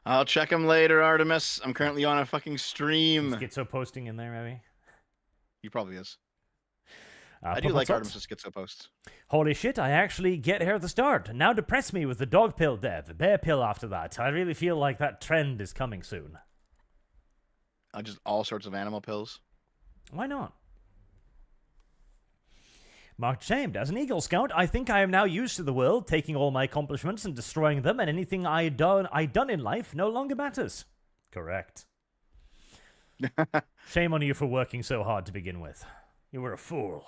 I'll check them later, Artemis. I'm currently on a fucking stream. Schizo posting in there, maybe? He probably is. I do like Artemis' schizo posts. Holy shit, I actually get here at the start. Now depress me with the dog pill, Dev. Bear pill after that. I really feel like that trend is coming soon. Just all sorts of animal pills. Why not? Marked shamed. As an Eagle Scout, I think I am now used to the world, taking all my accomplishments and destroying them, and anything I done in life no longer matters. Correct. Shame on you for working so hard to begin with. You were a fool.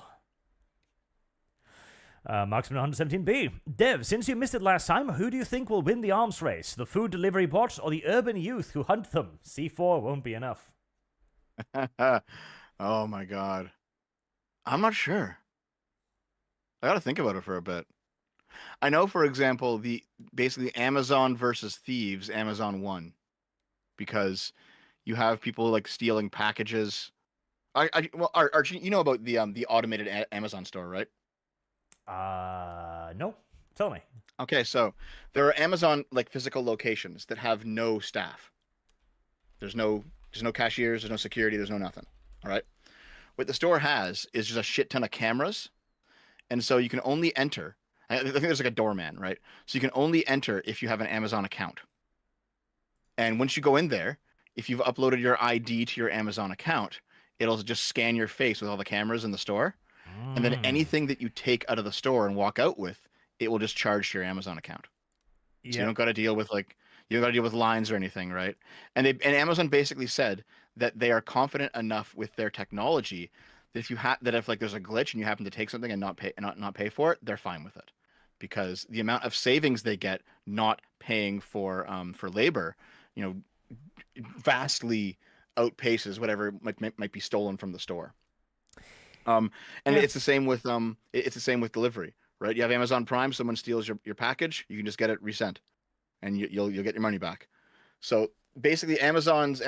Marksman 117B. Dev, since you missed it last time, who do you think will win the arms race? The food delivery bots or the urban youth who hunt them? C4 won't be enough. Oh my God. I'm not sure. I got to think about it for a bit. I know, for example, basically Amazon versus thieves, Amazon won, because you have people like stealing packages. Well, Archie, you know about the automated Amazon store, right? No. Tell me. Okay, so there are Amazon like physical locations that have no staff. There's no cashiers, there's no security, there's no nothing. All right. What the store has is just a shit ton of cameras. And so you can only enter, I think there's like a doorman, right? So you can only enter if you have an Amazon account. And once you go in there, if you've uploaded your ID to your Amazon account, it'll just scan your face with all the cameras in the store. And then anything that you take out of the store and walk out with, it will just charge to your Amazon account. So you don't got to deal with lines or anything, right? And Amazon basically said that they are confident enough with their technology that if like there's a glitch and you happen to take something and not pay for it, they're fine with it, because the amount of savings they get not paying for labor, vastly outpaces whatever might be stolen from the store. It's the same with delivery, right? You have Amazon Prime, someone steals your package, you can just get it resent, and you'll get your money back. So basically, Amazon's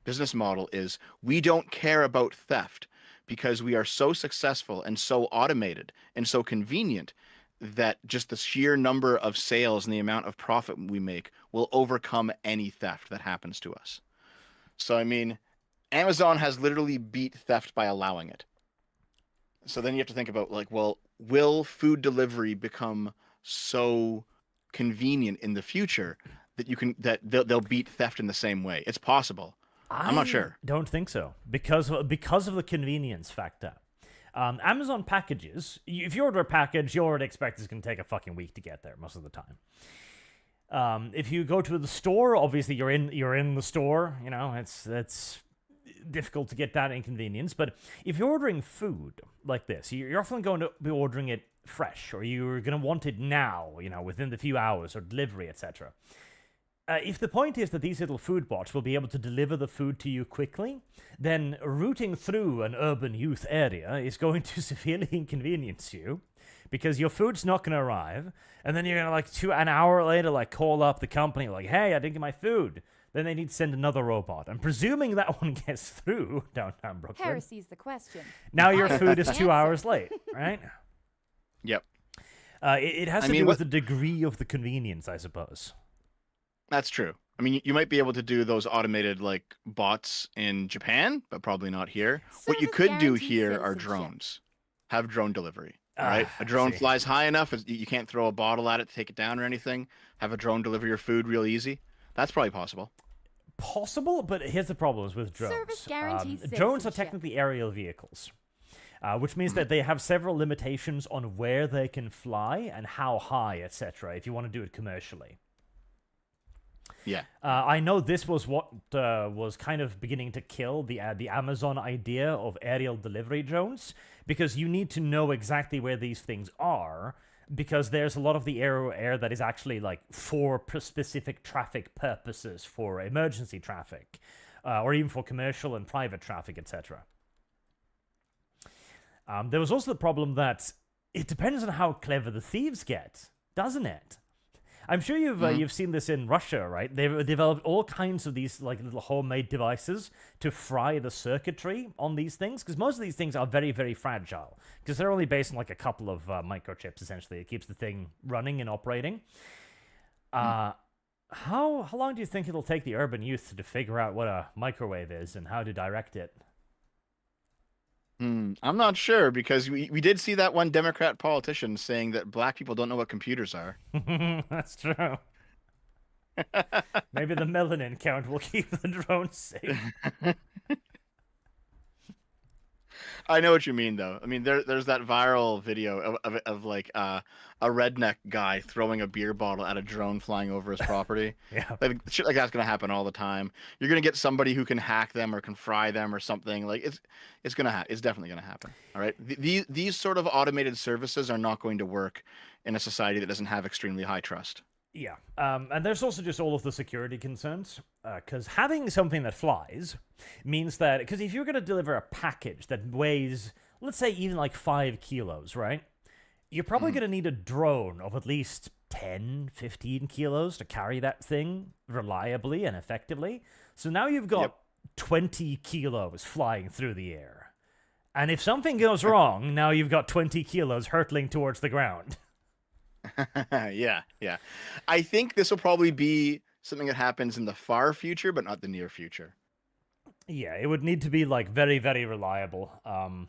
business model is, we don't care about theft because we are so successful and so automated and so convenient that just the sheer number of sales and the amount of profit we make will overcome any theft that happens to us. So, I mean, Amazon has literally beat theft by allowing it. So then you have to think about, like, well, will food delivery become so convenient in the future that they'll beat theft in the same way? It's possible. I'm not sure. Don't think so because of the convenience factor. Amazon packages, if you order a package, you already expect it's going to take a fucking week to get there most of the time. If you go to the store, obviously you're in the store. You know, it's difficult to get that inconvenience. But if you're ordering food like this, you're often going to be ordering it fresh, or you're going to want it now. You know, within the few hours or delivery, etc. If the point is that these little food bots will be able to deliver the food to you quickly, then routing through an urban youth area is going to severely inconvenience you, because your food's not going to arrive, and then you're going to, an hour later, call up the company, hey, I didn't get my food. Then they need to send another robot. I'm presuming that one gets through downtown Brooklyn. Heresy's the question. Now your food is 2 hours late, right? Yep. It has to do with the degree of the convenience, I suppose. That's true. I mean, you might be able to do those automated bots in Japan, but probably not here. What you could do here are drones. Have drone delivery. All right, a drone flies high enough, you can't throw a bottle at it to take it down or anything. Have a drone deliver your food real easy. That's probably possible. Possible, but here's the problems with drones. Service guarantees drones are technically aerial vehicles, which means that they have several limitations on where they can fly and how high, etc. If you want to do it commercially. Yeah. I know this was what was kind of beginning to kill the Amazon idea of aerial delivery drones, because you need to know exactly where these things are, because there's a lot of the air that is actually for specific traffic purposes, for emergency traffic, or even for commercial and private traffic, etc. There was also the problem that it depends on how clever the thieves get, doesn't it? I'm sure you've seen this in Russia, right? They've developed all kinds of these little homemade devices to fry the circuitry on these things, because most of these things are very, very fragile, because they're only based on a couple of microchips, essentially. It keeps the thing running and operating. How long do you think it'll take the urban youth to figure out what a microwave is and how to direct it? I'm not sure, because we did see that one Democrat politician saying that black people don't know what computers are. That's true. Maybe the melanin count will keep the drones safe. I know what you mean, though. I mean, there's that viral video of a redneck guy throwing a beer bottle at a drone flying over his property. Yeah. Shit like that's gonna happen all the time. You're gonna get somebody who can hack them or can fry them or something. It's definitely gonna happen. All right. These sort of automated services are not going to work in a society that doesn't have extremely high trust. Yeah, and there's also just all of the security concerns, because having something that flies means that, because if you're going to deliver a package that weighs, let's say, even 5 kilos, right? You're probably going to need a drone of at least 10, 15 kilos to carry that thing reliably and effectively. So now you've got 20 kilos flying through the air. And if something goes wrong, now you've got 20 kilos hurtling towards the ground. Yeah. I think this will probably be something that happens in the far future, but not the near future. Yeah, it would need to be very, very reliable. And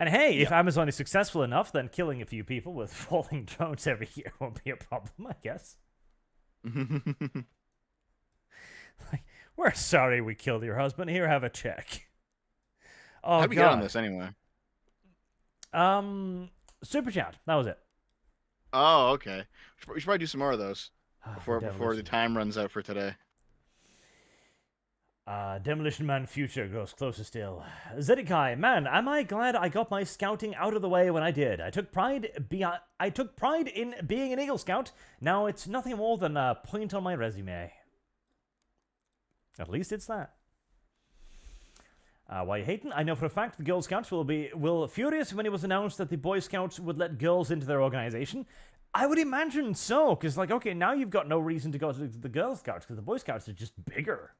hey, if Amazon is successful enough, then killing a few people with falling drones every year won't be a problem, I guess. We're sorry we killed your husband. Here, have a check. Oh, how'd we get on this anyway? Super chat. That was it. Oh, okay. We should probably do some more of those before the time runs out for today. Demolition Man Future grows closer still. Zedekai, man, am I glad I got my scouting out of the way when I did. I took pride in being an Eagle Scout. Now it's nothing more than a point on my resume. At least it's that. Why you hating? I know for a fact the Girl Scouts will furious when it was announced that the Boy Scouts would let girls into their organization. I would imagine so, because okay, now you've got no reason to go to the Girl Scouts, because the Boy Scouts are just bigger.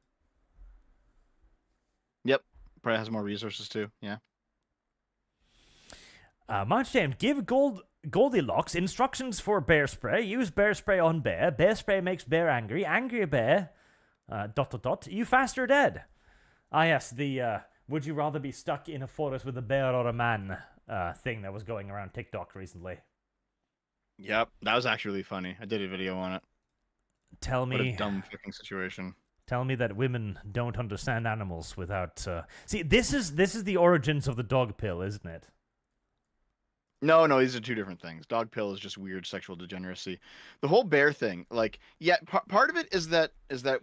Yep, probably has more resources too. Yeah. March James, give gold Goldilocks, instructions for bear spray. Use bear spray on bear. Bear spray makes bear angry. Angry bear, ... You fast or dead. Ah, yes, the would you rather be stuck in a forest with a bear or a man thing that was going around TikTok recently. Yep, that was actually really funny. I did a video on it. Tell What a me, dumb fucking situation. tell me that women don't understand animals without. See, this is the origins of the dog pill, isn't it? No, these are two different things. Dog pill is just weird sexual degeneracy. The whole bear thing, like, yeah, part of it is that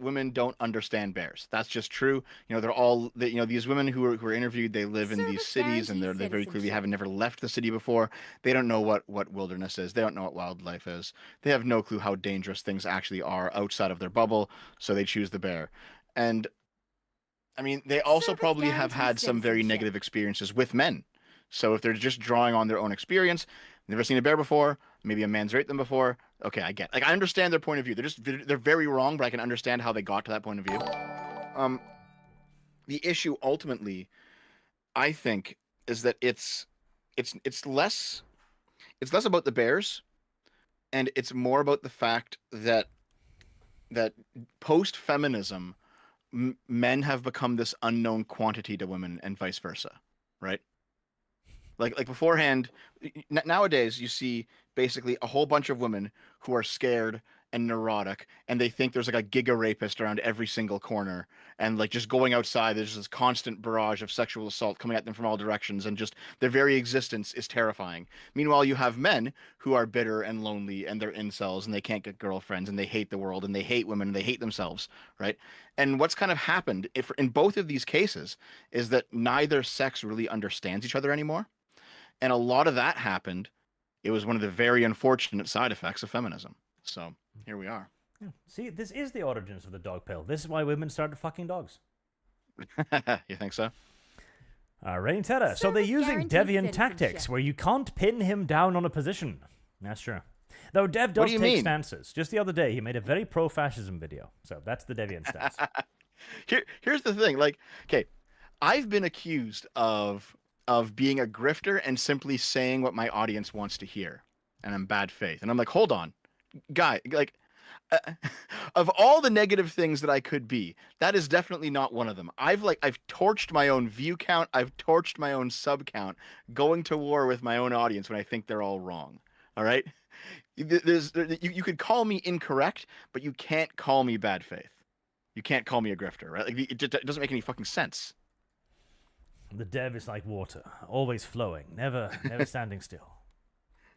women don't understand bears. That's just true. You know, these women who are interviewed, they live in these Service cities, and guaranteed they very clearly citizenship. haven't never left the city before. They don't know what wilderness is. They don't know what wildlife is. They have no clue how dangerous things actually are outside of their bubble. So they choose the bear, and I mean, they also Service probably have guaranteed had some very citizenship. negative experiences with men. So if they're just drawing on their own experience, never seen a bear before, maybe a man's raped them before. Okay, I understand their point of view. They're very wrong, but I can understand how they got to that point of view. The issue ultimately, I think, is that it's less about the bears, and it's more about the fact that post feminism, men have become this unknown quantity to women, and vice versa, right? Like beforehand, nowadays you see basically a whole bunch of women who are scared and neurotic, and they think there's like a giga rapist around every single corner, and like just going outside, there's this constant barrage of sexual assault coming at them from all directions, and just their very existence is terrifying. Meanwhile, you have men who are bitter and lonely, and they're incels, and they can't get girlfriends, and they hate the world, and they hate women, and they hate themselves, right? And what's kind of happened in both of these cases is that neither sex really understands each other anymore. And a lot of that happened. It was one of the very unfortunate side effects of feminism. So here we are. Yeah. See, this is the origins of the dog pill. This is why women started fucking dogs. You think so? Rainy Terror. So they're Service using guaranteed deviant tactics citizenship. where you can't pin him down on a position. That's true. Though Dev What does do you take mean? stances. Just the other day, he made a very pro-fascism video. So that's the deviant stance. Here's the thing. Like, okay, I've been accused of being a grifter and simply saying what my audience wants to hear, and I'm bad faith. And I'm like, hold on, guy, like, of all the negative things that I could be, that is definitely not one of them. I've torched my own view count, I've torched my own sub count, going to war with my own audience when I think they're all wrong. All right, you could call me incorrect, but you can't call me bad faith. You can't call me a grifter, right? Like, it doesn't make any fucking sense. The Dev is like water, always flowing, never standing still.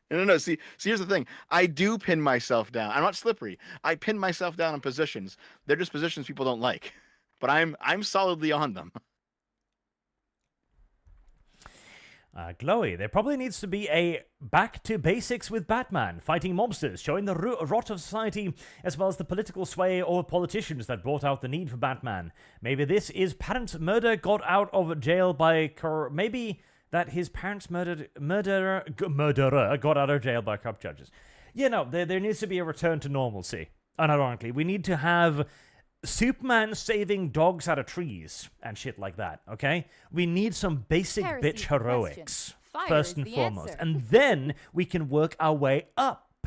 No. See, here's the thing. I do pin myself down. I'm not slippery. I pin myself down in positions. They're just positions people don't like, but I'm solidly on them. Glowy, there probably needs to be a back to basics with Batman, fighting mobsters, showing the rot of society, as well as the political sway or politicians that brought out the need for Batman. Maybe this is parents' murder got out of jail by maybe that his parents' murderer got out of jail by corrupt judges. You know, there needs to be a return to normalcy. Unironically, we need to have Superman saving dogs out of trees and shit like that, okay? We need some basic Heresy bitch is the heroics, question. Fire first is and the foremost. answer. And then we can work our way up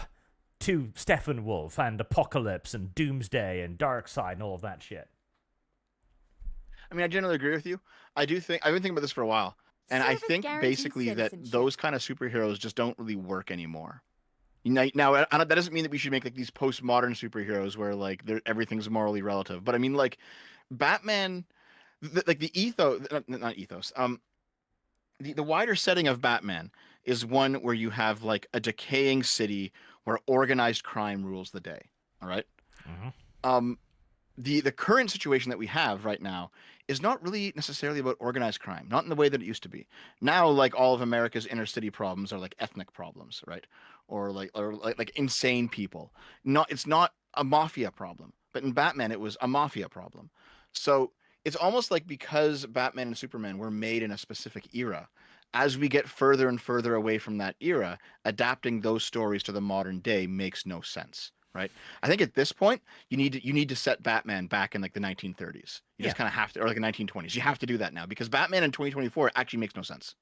to Steppenwolf and Apocalypse and Doomsday and Darkseid and all of that shit. I mean, I generally agree with you. I've been thinking about this for a while, and I Service think guaranteed basically that citizenship. those kind of superheroes just don't really work anymore. Now, that doesn't mean that we should make like these postmodern superheroes where like everything's morally relative. But I mean, like Batman, like the ethos, not ethos. The wider setting of Batman is one where you have like a decaying city where organized crime rules the day. All right. Mm-hmm. The current situation that we have right now is not really necessarily about organized crime, not in the way that it used to be. Now, like all of America's inner city problems are like ethnic problems, right? Or like insane people. It's not a mafia problem, but in Batman it was a mafia problem. So it's almost like because Batman and Superman were made in a specific era, as we get further and further away from that era, adapting those stories to the modern day makes no sense. Right. I think at this point you need to set Batman back in like the 1930s. You just kind of have to, or like the 1920s. You have to do that now because Batman in 2024 actually makes no sense.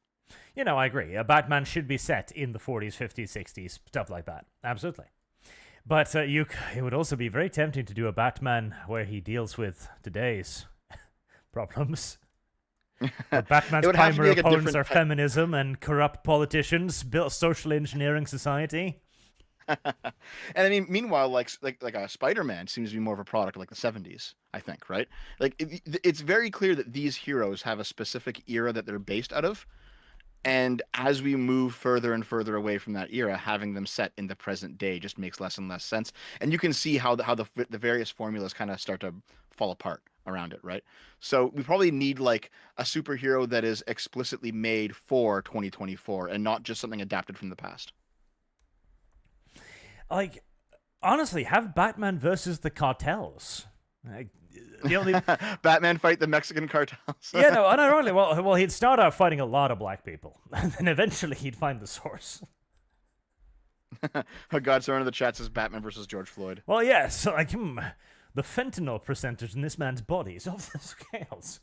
You know, I agree. Batman should be set in the 40s, 50s, 60s, stuff like that. Absolutely. But it would also be very tempting to do a Batman where he deals with today's problems. But Batman's primary opponents are feminism and corrupt politicians, built social engineering society. And I mean, meanwhile, like a Spider-Man seems to be more of a product of like the 70s, I think, right? Like it's very clear that these heroes have a specific era that they're based out of. And as we move further and further away from that era, having them set in the present day just makes less and less sense. And you can see how the various formulas kind of start to fall apart around it, right? So we probably need like a superhero that is explicitly made for 2024 and not just something adapted from the past. Like, honestly, have Batman versus the cartels. Like, the only Batman fight the Mexican cartels. Yeah, no, unironically, well, he'd start out fighting a lot of black people, and then eventually he'd find the source. Oh God, so one of the chats is Batman versus George Floyd. Well, yes, so like the fentanyl percentage in this man's body is off the scales.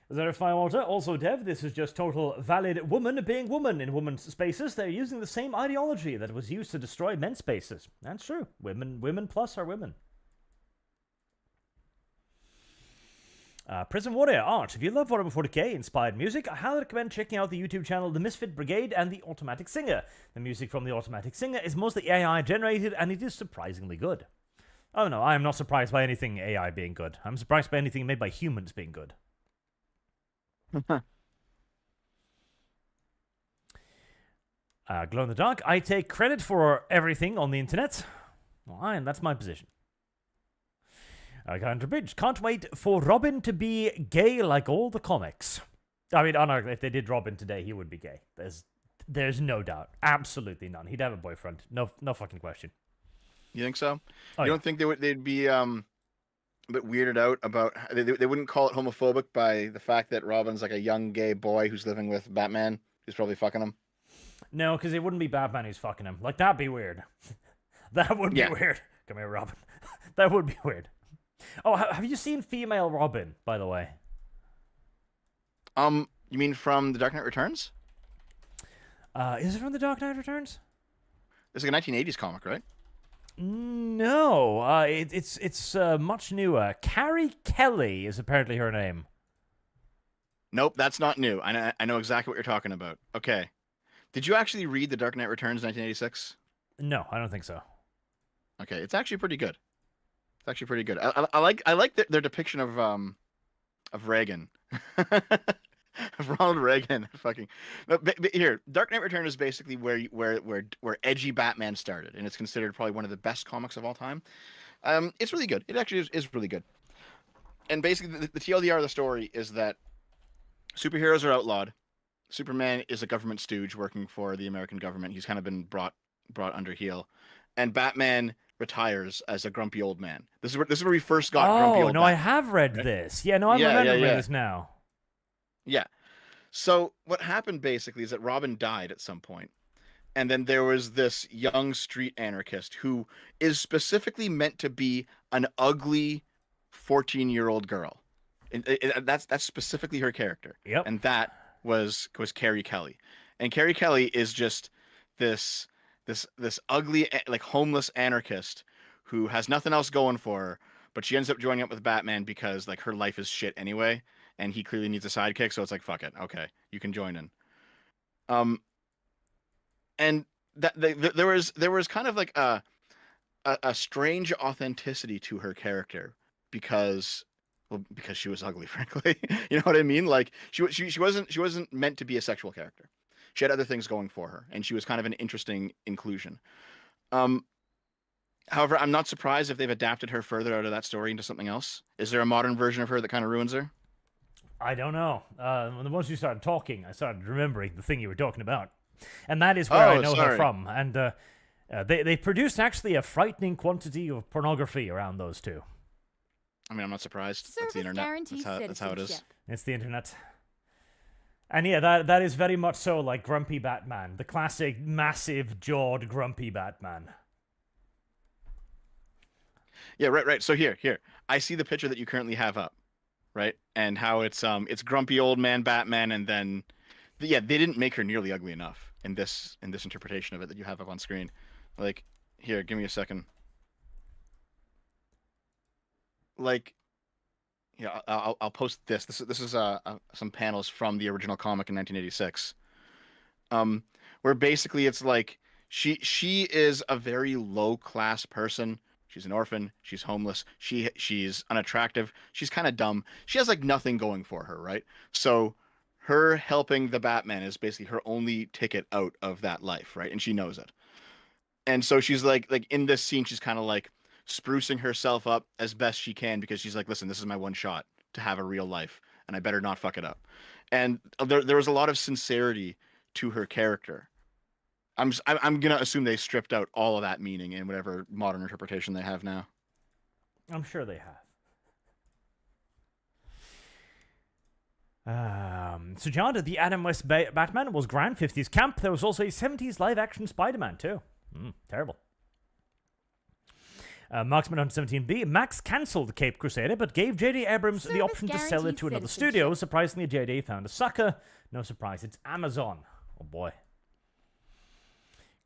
Is that a final order? Also, Dev, this is just total valid woman being woman in women's spaces. They're using the same ideology that was used to destroy men's spaces. That's true. Women plus are women. Prison Warrior Art. If you love Warhammer 40k inspired music, I highly recommend checking out the YouTube channel The Misfit Brigade and The Automatic Singer. The music from The Automatic Singer is mostly AI generated, and it is surprisingly good. Oh no, I am not surprised by anything AI being good. I'm surprised by anything made by humans being good. Glow in the dark. I take credit for everything on the internet. Well, and that's my position. Counter Bridge. Can't wait for Robin to be gay like all the comics. I mean, if they did Robin today, he would be gay. There's no doubt. Absolutely none. He'd have a boyfriend. No fucking question. You think so? Oh, you don't think they'd be a bit weirded out about they wouldn't call it homophobic by the fact that Robin's like a young gay boy who's living with Batman who's probably fucking him? No, because it wouldn't be Batman who's fucking him. Like, that'd be weird. That would be weird. Come here, Robin. That would be weird. Oh, have you seen female Robin, by the way? You mean from The Dark Knight Returns? Is it from The Dark Knight Returns? It's like a 1980s comic, right? No, it's much newer. Carrie Kelly is apparently her name. Nope, that's not new. I know exactly what you're talking about. Okay. Did you actually read The Dark Knight Returns 1986? No, I don't think so. Okay, it's actually pretty good. It's actually pretty good. I like their depiction of Reagan. Of Ronald Reagan. Fucking but here, Dark Knight Returns is basically where edgy Batman started, and it's considered probably one of the best comics of all time. It's really good. It actually is really good. And basically, the TLDR of the story is that superheroes are outlawed. Superman is a government stooge working for the American government. He's kind of been brought under heel, and Batman retires as a grumpy old man. This is where we first got grumpy old no, Batman. I have read this. Yeah, no, I'm remembering this now. Yeah. So what happened basically is that Robin died at some point. And then there was this young street anarchist who is specifically meant to be an ugly 14-year-old girl. And that's specifically her character. Yep. And that was Carrie Kelly. And Carrie Kelly is just this ugly, like, homeless anarchist who has nothing else going for her, but she ends up joining up with Batman because, like, her life is shit anyway, and he clearly needs a sidekick, so it's like, fuck it, okay, you can join in. And that there was kind of like a strange authenticity to her character because she was ugly, frankly. You know what I mean? Like, she wasn't meant to be a sexual character. She had other things going for her, and she was kind of an interesting inclusion. However, I'm not surprised if they've adapted her further out of that story into something else. Is there a modern version of her that kind of ruins her? I don't know. Once you started talking, I started remembering the thing you were talking about. And that is where I know her from. And they produced actually a frightening quantity of pornography around those two. I mean, I'm not surprised. That's the internet. That's how it is. It's the internet. And yeah, that is very much so like Grumpy Batman. The classic, massive-jawed Grumpy Batman. Yeah, right. So here. I see the picture that you currently have up. right? And how it's grumpy old man Batman, and then they didn't make her nearly ugly enough in this interpretation of it that you have up on screen. Like, here, give me a second. Like, yeah, I'll post this. This is some panels from the original comic in 1986. Where basically it's like she is a very low class person. She's an orphan. She's homeless. She's unattractive. She's kind of dumb. She has like nothing going for her, right? So her helping the Batman is basically her only ticket out of that life, right? And she knows it. And so she's like in this scene, she's kind of like sprucing herself up as best she can because she's like, listen, this is my one shot to have a real life, and I better not fuck it up. And there was a lot of sincerity to her character. I'm gonna assume they stripped out all of that meaning in whatever modern interpretation they have now. I'm sure they have. So John, the Adam West Batman was grand 50s camp. There was also a 70s live-action Spider-Man too. Terrible. Marksman 117B, Max cancelled Cape Crusader, but gave J.D. Abrams the option to sell it to another studio. Surprisingly, J.D. found a sucker. No surprise, it's Amazon. Oh boy.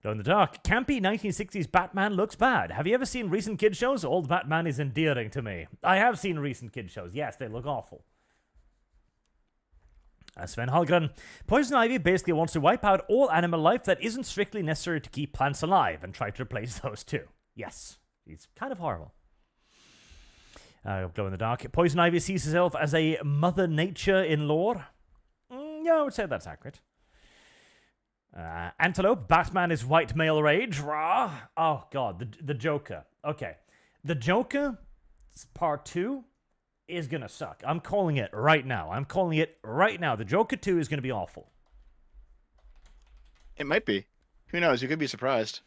Glow in the dark. Campy 1960s Batman looks bad. Have you ever seen recent kid shows? Old Batman is endearing to me. I have seen recent kid shows. Yes, they look awful. Sven Hallgren. Poison Ivy basically wants to wipe out all animal life that isn't strictly necessary to keep plants alive and try to replace those two. Yes, it's kind of horrible. Glow in the dark. Poison Ivy sees herself as a mother nature in lore. Yeah, I would say that's accurate. Antelope, Batman is white male rage. Rah. Oh, God, the Joker. Okay. The Joker, part 2, is going to suck. I'm calling it right now. The Joker 2 is going to be awful. It might be. Who knows? You could be surprised.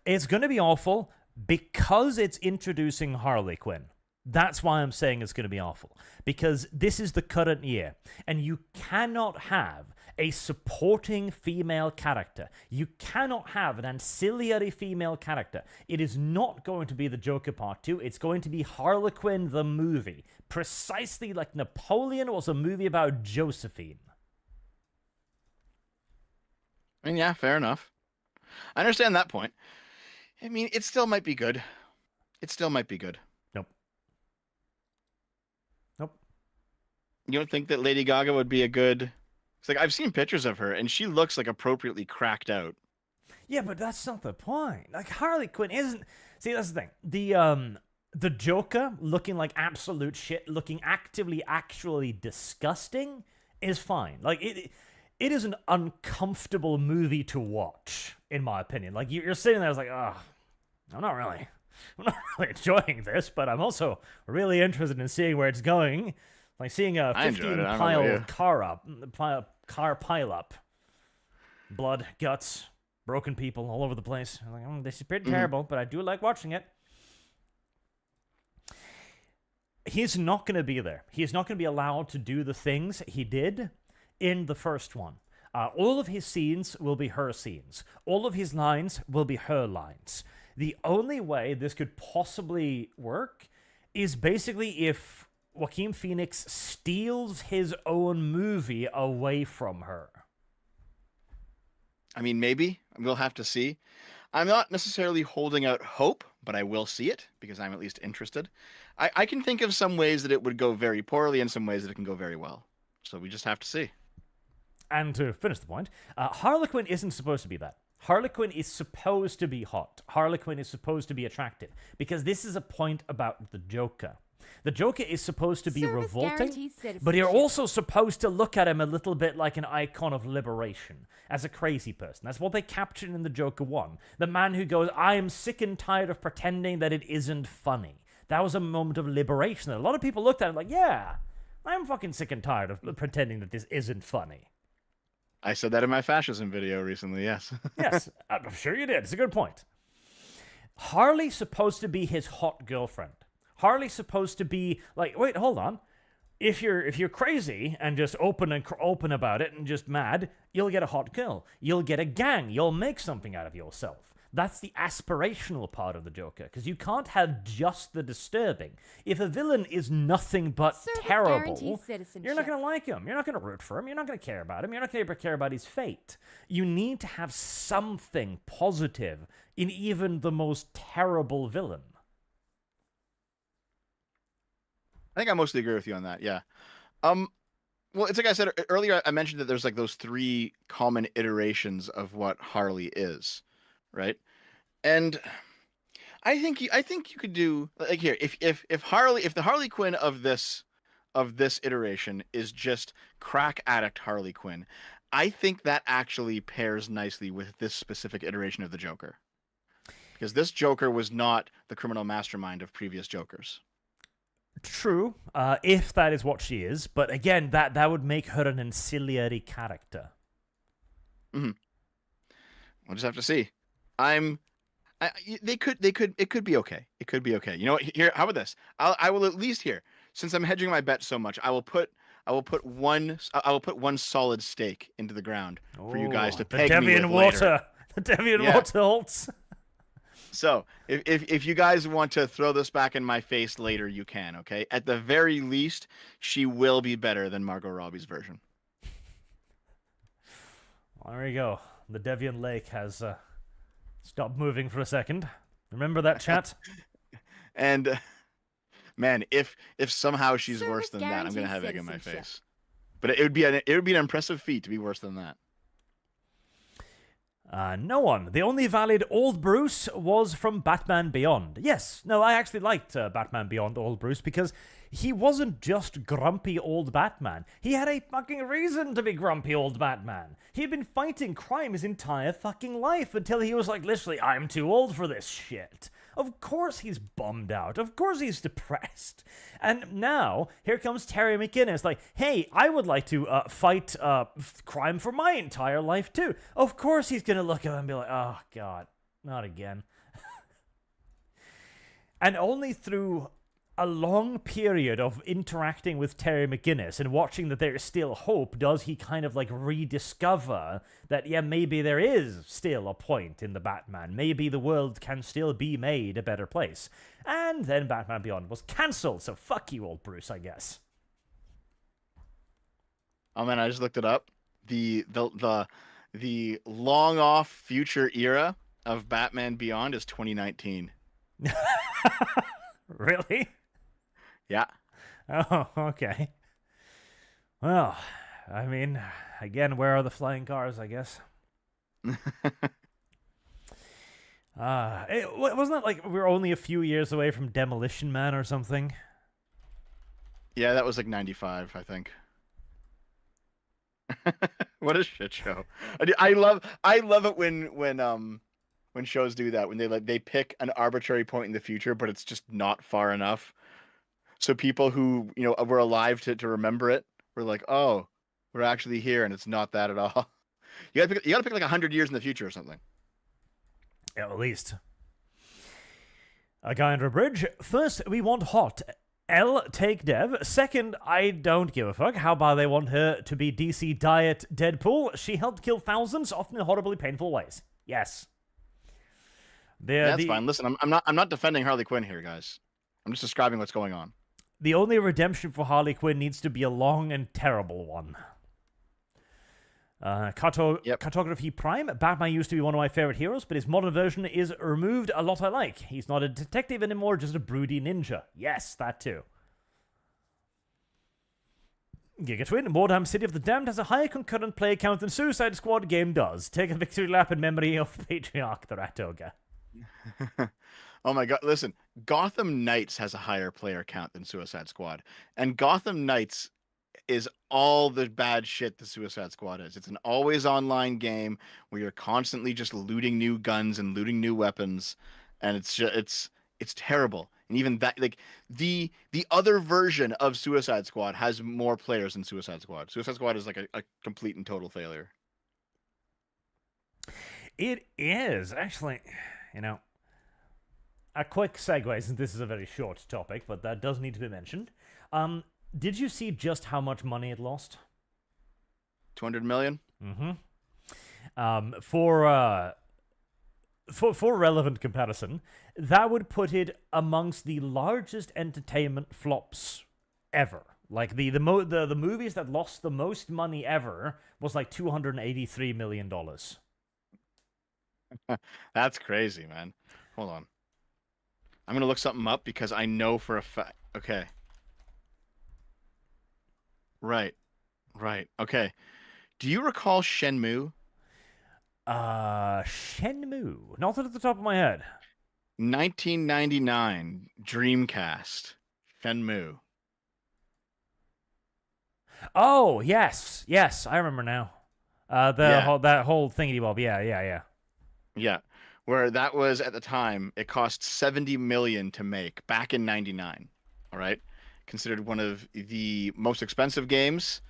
It's going to be awful because it's introducing Harley Quinn. That's why I'm saying it's going to be awful. Because this is the current year, and you cannot have a supporting female character. You cannot have an ancillary female character. It is not going to be the Joker Part 2. It's going to be Harley Quinn the movie. Precisely like Napoleon was a movie about Josephine. I mean, yeah, fair enough. I understand that point. I mean, it still might be good. Nope. You don't think that Lady Gaga would be a good... It's like, I've seen pictures of her, and she looks like appropriately cracked out. Yeah, but that's not the point. Like, Harley Quinn isn't... See, that's the thing. The Joker looking like absolute shit, looking actually disgusting, is fine. Like, it is an uncomfortable movie to watch, in my opinion. Like, you're sitting there, it's like, oh, I'm not really enjoying this, but I'm also really interested in seeing where it's going. Like seeing a 15-pile car pile up. Blood, guts, broken people all over the place. I'm like, this is pretty terrible, but I do like watching it. He's not going to be there. He's not going to be allowed to do the things he did in the first one. All of his scenes will be her scenes. All of his lines will be her lines. The only way this could possibly work is basically if Joaquin Phoenix steals his own movie away from her. I mean, maybe. We'll have to see. I'm not necessarily holding out hope, but I will see it because I'm at least interested. I can think of some ways that it would go very poorly and some ways that it can go very well. So we just have to see. And to finish the point, Harley Quinn isn't supposed to be that. Harley Quinn is supposed to be hot. Harley Quinn is supposed to be attractive. Because this is a point about the Joker. The Joker is supposed to be revolting, but you're also supposed to look at him a little bit like an icon of liberation, as a crazy person. That's what they captured in the Joker 1. The man who goes, I am sick and tired of pretending that it isn't funny. That was a moment of liberation. A lot of people looked at it like, yeah, I'm fucking sick and tired of pretending that this isn't funny. I said that in my fascism video recently, yes. Yes, I'm sure you did. It's a good point. Harley's supposed to be his hot girlfriend. Harley's supposed to be like, wait, hold on. If you're crazy and just open about it and just mad, you'll get a hot girl. You'll get a gang. You'll make something out of yourself. That's the aspirational part of the Joker, because you can't have just the disturbing. If a villain is nothing but Service terrible, guarantees citizenship. you're not going to like him. You're not going to root for him. You're not going to care about him. You're not going to care about his fate. You need to have something positive in even the most terrible villain. I think I mostly agree with you on that. Yeah. Well, it's like I said earlier. I mentioned that there's like those 3 common iterations of what Harley is, right? And I think you could do like here if the Harley Quinn of this iteration is just crack addict Harley Quinn, I think that actually pairs nicely with this specific iteration of the Joker, because this Joker was not the criminal mastermind of previous Jokers. True, if that is what she is, but again, that would make her an ancillary character. Mm-hmm. We'll just have to see. It could be okay. It could be okay. You know what? Here, how about this? I will at least here, since I'm hedging my bet so much, I will put one solid stake into the ground for you guys to peg me with later. The Deviant Water holds. So, if you guys want to throw this back in my face later, you can, okay? At the very least, she will be better than Margot Robbie's version. Well, there you go. The Deviant Lake has stopped moving for a second. Remember that, chat? And, man, if somehow she's Service worse than that, I'm going to have egg in my citizenship. face. But it would be an impressive feat to be worse than that. No one. The only valid old Bruce was from Batman Beyond. Yes, no, I actually liked Batman Beyond old Bruce because he wasn't just grumpy old Batman. He had a fucking reason to be grumpy old Batman. He had been fighting crime his entire fucking life until he was like, literally, I'm too old for this shit. Of course he's bummed out. Of course he's depressed. And now, here comes Terry McGinnis like, hey, I would like to fight crime for my entire life too. Of course he's going to look at him and be like, oh, God, not again. And only through a long period of interacting with Terry McGinnis and watching that there is still hope does he kind of like rediscover that, yeah, maybe there is still a point in the Batman. Maybe the world can still be made a better place. And then Batman Beyond was cancelled, so fuck you, old Bruce, I guess. Oh man, I just looked it up. The long off future era of Batman Beyond is 2019. Really? Yeah. Oh, okay. Well, I mean, again, where are the flying cars, I guess? Wasn't it like we're only a few years away from Demolition Man or something? Yeah, that was like 95, I think. What a shit show. I love it when shows do that, when they pick an arbitrary point in the future, but it's just not far enough. So people who, were alive to remember it were like, oh, we're actually here, and it's not that at all. You gotta pick like 100 years in the future or something. Yeah, at least. A guy under a bridge. First, we want hot. L, take Dev. Second, I don't give a fuck. How about they want her to be DC Diet Deadpool? She helped kill thousands, often in horribly painful ways. Yes. That's fine. Listen, I'm not defending Harley Quinn here, guys. I'm just describing what's going on. The only redemption for Harley Quinn needs to be a long and terrible one. Cartography Prime. Batman used to be one of my favorite heroes, but his modern version is removed a lot I like. He's not a detective anymore, just a broody ninja. Yes, that too. Gigatwin. Mordheim City of the Damned has a higher concurrent play count than Suicide Squad game does. Take a victory lap in memory of Patriarch the Rat Ogre. Oh my god, listen, Gotham Knights has a higher player count than Suicide Squad. And Gotham Knights is all the bad shit the Suicide Squad is. It's an always online game where you're constantly just looting new guns and looting new weapons, and it's terrible. And even that, like, the other version of Suicide Squad has more players than Suicide Squad. Suicide Squad is like a complete and total failure. It is actually, a quick segue, since this is a very short topic, but that does need to be mentioned. Did you see just how much money it lost? 200 million? Mm-hmm. For for relevant comparison, that would put it amongst the largest entertainment flops ever. Like the movies that lost the most money ever was like $283 million. That's crazy, man. Hold on. I'm gonna look something up because I know for a fact. Okay. Right. Right. Okay. Do you recall Shenmue? Shenmue. Not at the top of my head. 1999 Dreamcast. Shenmue. Oh, yes. Yes, I remember now. That whole thingy bob. Yeah. Yeah. Where that was at the time, it cost 70 million to make back in 99. All right. Considered one of the most expensive games,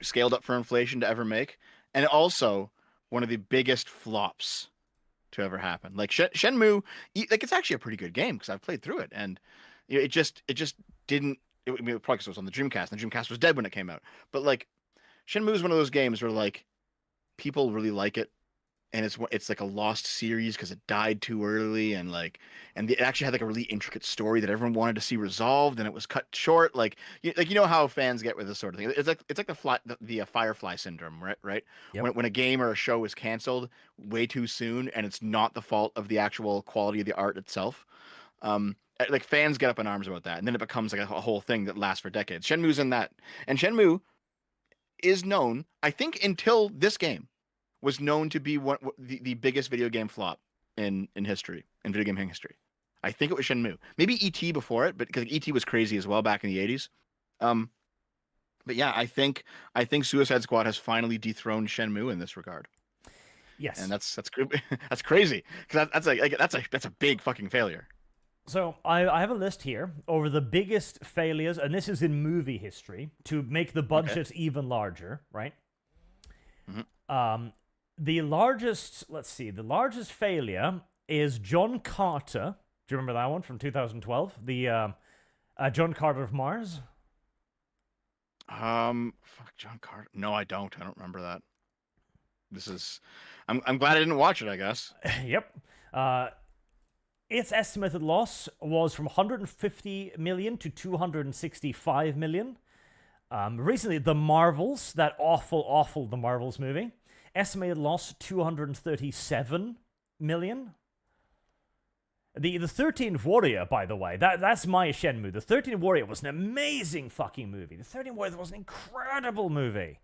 scaled up for inflation, to ever make. And also one of the biggest flops to ever happen. Like Shenmue, like it's actually a pretty good game because I've played through it, and it just didn't. I mean, probably because it was on the Dreamcast, and the Dreamcast was dead when it came out. But like, Shenmue is one of those games where like people really like it, and it's like a lost series because it died too early, and it actually had like a really intricate story that everyone wanted to see resolved, and it was cut short. Like you know how fans get with this sort of thing. It's like the Firefly syndrome, right? Yep. When a game or a show is canceled way too soon, and it's not the fault of the actual quality of the art itself. Like fans get up in arms about that, and then it becomes like a whole thing that lasts for decades. Shenmue's in that, and Shenmue is known, I think, until this game, was known to be the biggest video game flop in history, in video game history. I think it was Shenmue. Maybe E.T. before it, but because E.T. was crazy as well back in the 80s. But yeah, I think Suicide Squad has finally dethroned Shenmue in this regard. Yes. And that's that's crazy because that's a big fucking failure. So I have a list here over the biggest failures, and this is in movie history, to make the budget even larger, right? Mm-hmm. The largest failure is John Carter. Do you remember that one from 2012? The John Carter of Mars? Fuck, John Carter. No, I don't. I don't remember that. I'm glad I didn't watch it, I guess. Yep. Its estimated loss was from 150 million to 265 million. Recently, The Marvels, that awful The Marvels movie, estimated loss 237 million. The 13th Warrior, by the way, that's my Shenmue. The 13th Warrior was an amazing fucking movie. The 13th Warrior was an incredible movie.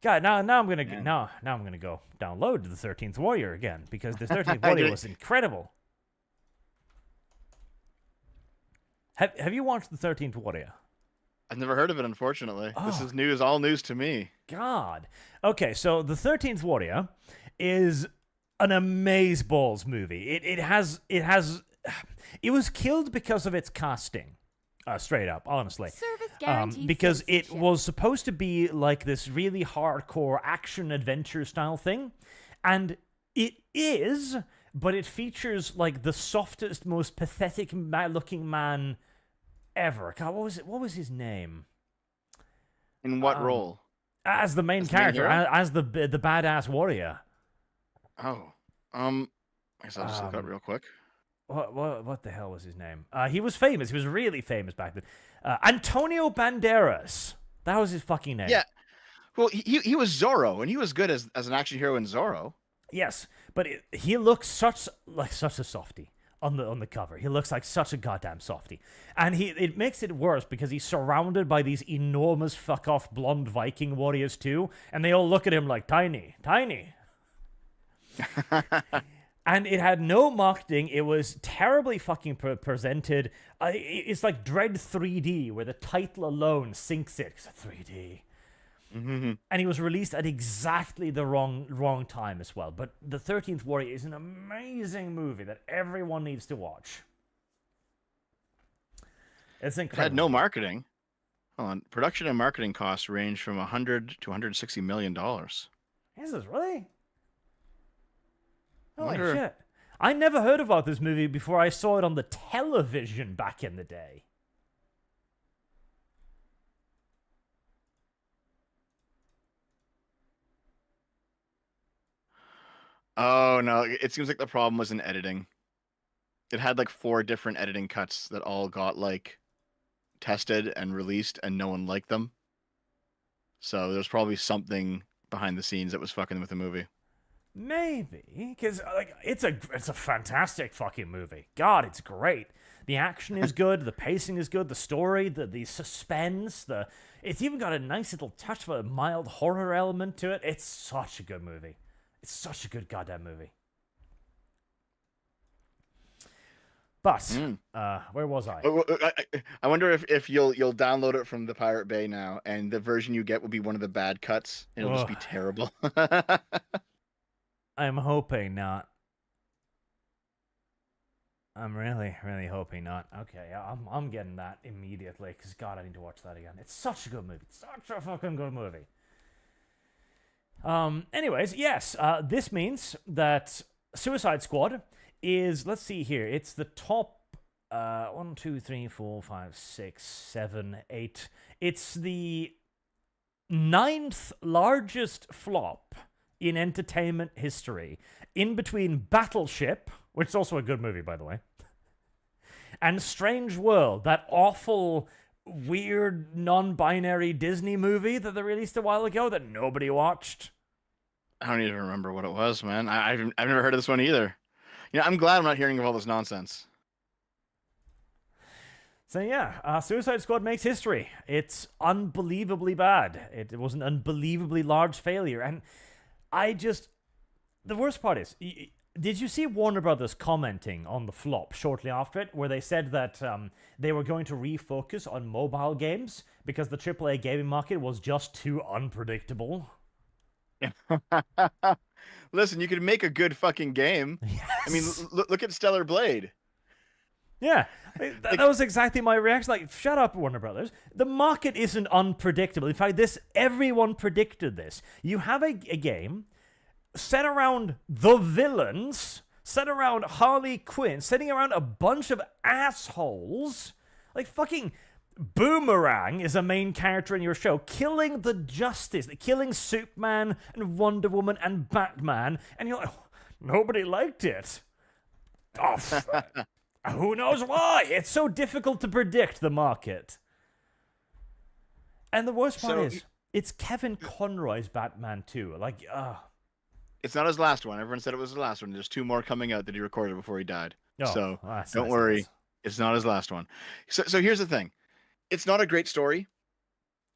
God, now I'm gonna go download the 13th Warrior again because the 13th Warrior was incredible. Have you watched the 13th Warrior? I've never heard of it, unfortunately. Oh. This is all news to me. God. Okay, so the 13th Warrior is an amazeballs movie. It was killed because of its casting. Straight up, honestly. Service guaranteed because it citizenship. was supposed to be like this really hardcore action adventure style thing, and it is, but it features like the softest, most pathetic looking man ever. God, what was his name? In what role? As the main As the main character, hero? as the badass warrior. Oh, I guess I'll just look it up real quick. What the hell was his name? He was famous. He was really famous back then. Antonio Banderas. That was his fucking name. Yeah. Well, he was Zorro, and he was good as an action hero in Zorro. Yes, but he looks such a softie on the cover. He looks like such a goddamn softie, and it makes it worse because he's surrounded by these enormous fuck off blonde Viking warriors too, and they all look at him like tiny. And it had no marketing. It was terribly fucking presented. It's like Dread 3D, where the title alone sinks it. It's 3D. Mm-hmm. And he was released at exactly the wrong time as well. But The 13th Warrior is an amazing movie that everyone needs to watch. It's incredible. It had no marketing. Hold on. Production and marketing costs range from $100 to $160 million. Is this really? Holy Wonder- shit. I never heard about this movie before I saw it on the television back in the day. Oh no, it seems like the problem was in editing. It had like 4 different editing cuts that all got like tested and released, and no one liked them. So there's probably something behind the scenes that was fucking with the movie. Maybe, because like it's a fantastic fucking movie. God, it's great. The action is good, the pacing is good, the story, the suspense, it's even got a nice little touch of a mild horror element to it. It's such a good movie. It's such a good goddamn movie. But where was I? I wonder if you'll download it from the Pirate Bay now, and the version you get will be one of the bad cuts, and it'll just be terrible. I'm hoping not. I'm really, really hoping not. Okay, I'm getting that immediately, because God, I need to watch that again. It's such a good movie. Such a fucking good movie. Anyways, yes, this means that Suicide Squad is, let's see here, it's the top 1, 2, 3, 4, 5, 6, 7, 8. It's the 9th largest flop in entertainment history, in between Battleship, which is also a good movie, by the way, and Strange World, that awful, weird, non-binary Disney movie that they released a while ago that nobody watched. I don't even remember what it was, man. I've never heard of this one either. You know, I'm glad I'm not hearing of all this nonsense. So yeah, Suicide Squad makes history. It's unbelievably bad. It was an unbelievably large failure, and the worst part is, did you see Warner Brothers commenting on the flop shortly after it, where they said that they were going to refocus on mobile games because the AAA gaming market was just too unpredictable? Listen, you could make a good fucking game. Yes. I mean, look at Stellar Blade. Yeah, that was exactly my reaction. Like, shut up, Warner Brothers. The market isn't unpredictable. In fact, everyone predicted this. You have a game set around the villains, set around Harley Quinn, setting around a bunch of assholes. Like, fucking Boomerang is a main character in your show, killing the Justice, killing Superman and Wonder Woman and Batman, and you're like, oh, nobody liked it. Oh, who knows why? It's so difficult to predict the market. And the worst part is, it's Kevin Conroy's Batman too. Like, It's not his last one. Everyone said it was his last one. There's 2 more coming out that he recorded before he died. Oh, so that's don't nice. worry. It's not his last one. So here's the thing. It's not a great story,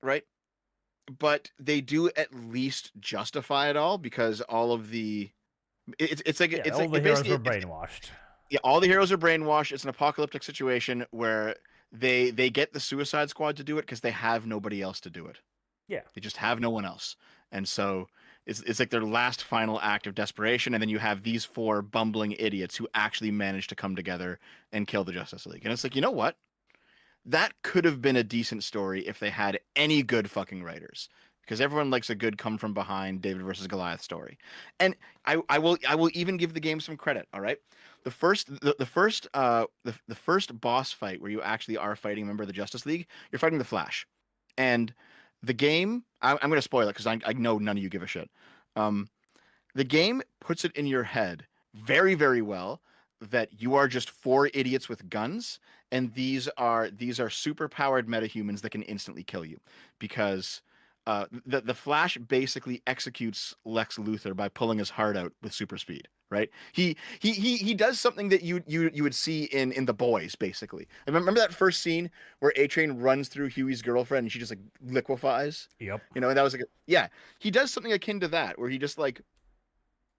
right? But they do at least justify it all, because all of the it's like all the heroes were brainwashed. Yeah, all the heroes are brainwashed. It's an apocalyptic situation where they get the Suicide Squad to do it because they have nobody else to do it. Yeah. They just have no one else. And so it's like their last final act of desperation, and then you have these 4 bumbling idiots who actually manage to come together and kill the Justice League. And it's like, you know what? That could have been a decent story if they had any good fucking writers, because everyone likes a good come from behind David versus Goliath story. And I will even give the game some credit. All right, the first boss fight where you actually are fighting a member of the Justice League, you're fighting the Flash, and the game, I'm going to spoil it because I know none of you give a shit. The game puts it in your head very, very well that you are just 4 idiots with guns, and these are super powered metahumans that can instantly kill you, because the Flash basically executes Lex Luthor by pulling his heart out with super speed. Right? He does something that you would see in The Boys, basically. I remember that first scene where A-Train runs through Huey's girlfriend and she just like liquefies. Yep. You know, and that was like he does something akin to that, where he just like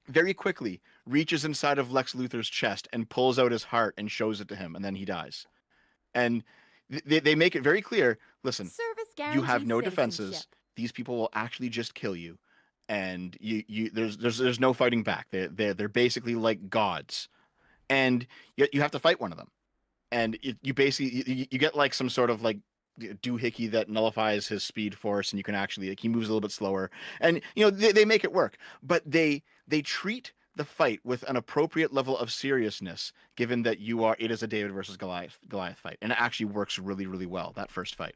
very quickly reaches inside of Lex Luthor's chest and pulls out his heart and shows it to him, and then he dies. And they make it very clear, listen, you have no defenses. These people will actually just kill you. And there's no fighting back. They're basically like gods, and you have to fight one of them. And you basically you get like some sort of like doohickey that nullifies his speed force, and you can actually, like, he moves a little bit slower. And you know they make it work, but they treat the fight with an appropriate level of seriousness, given that it is a David versus Goliath fight, and it actually works really, really well, that first fight.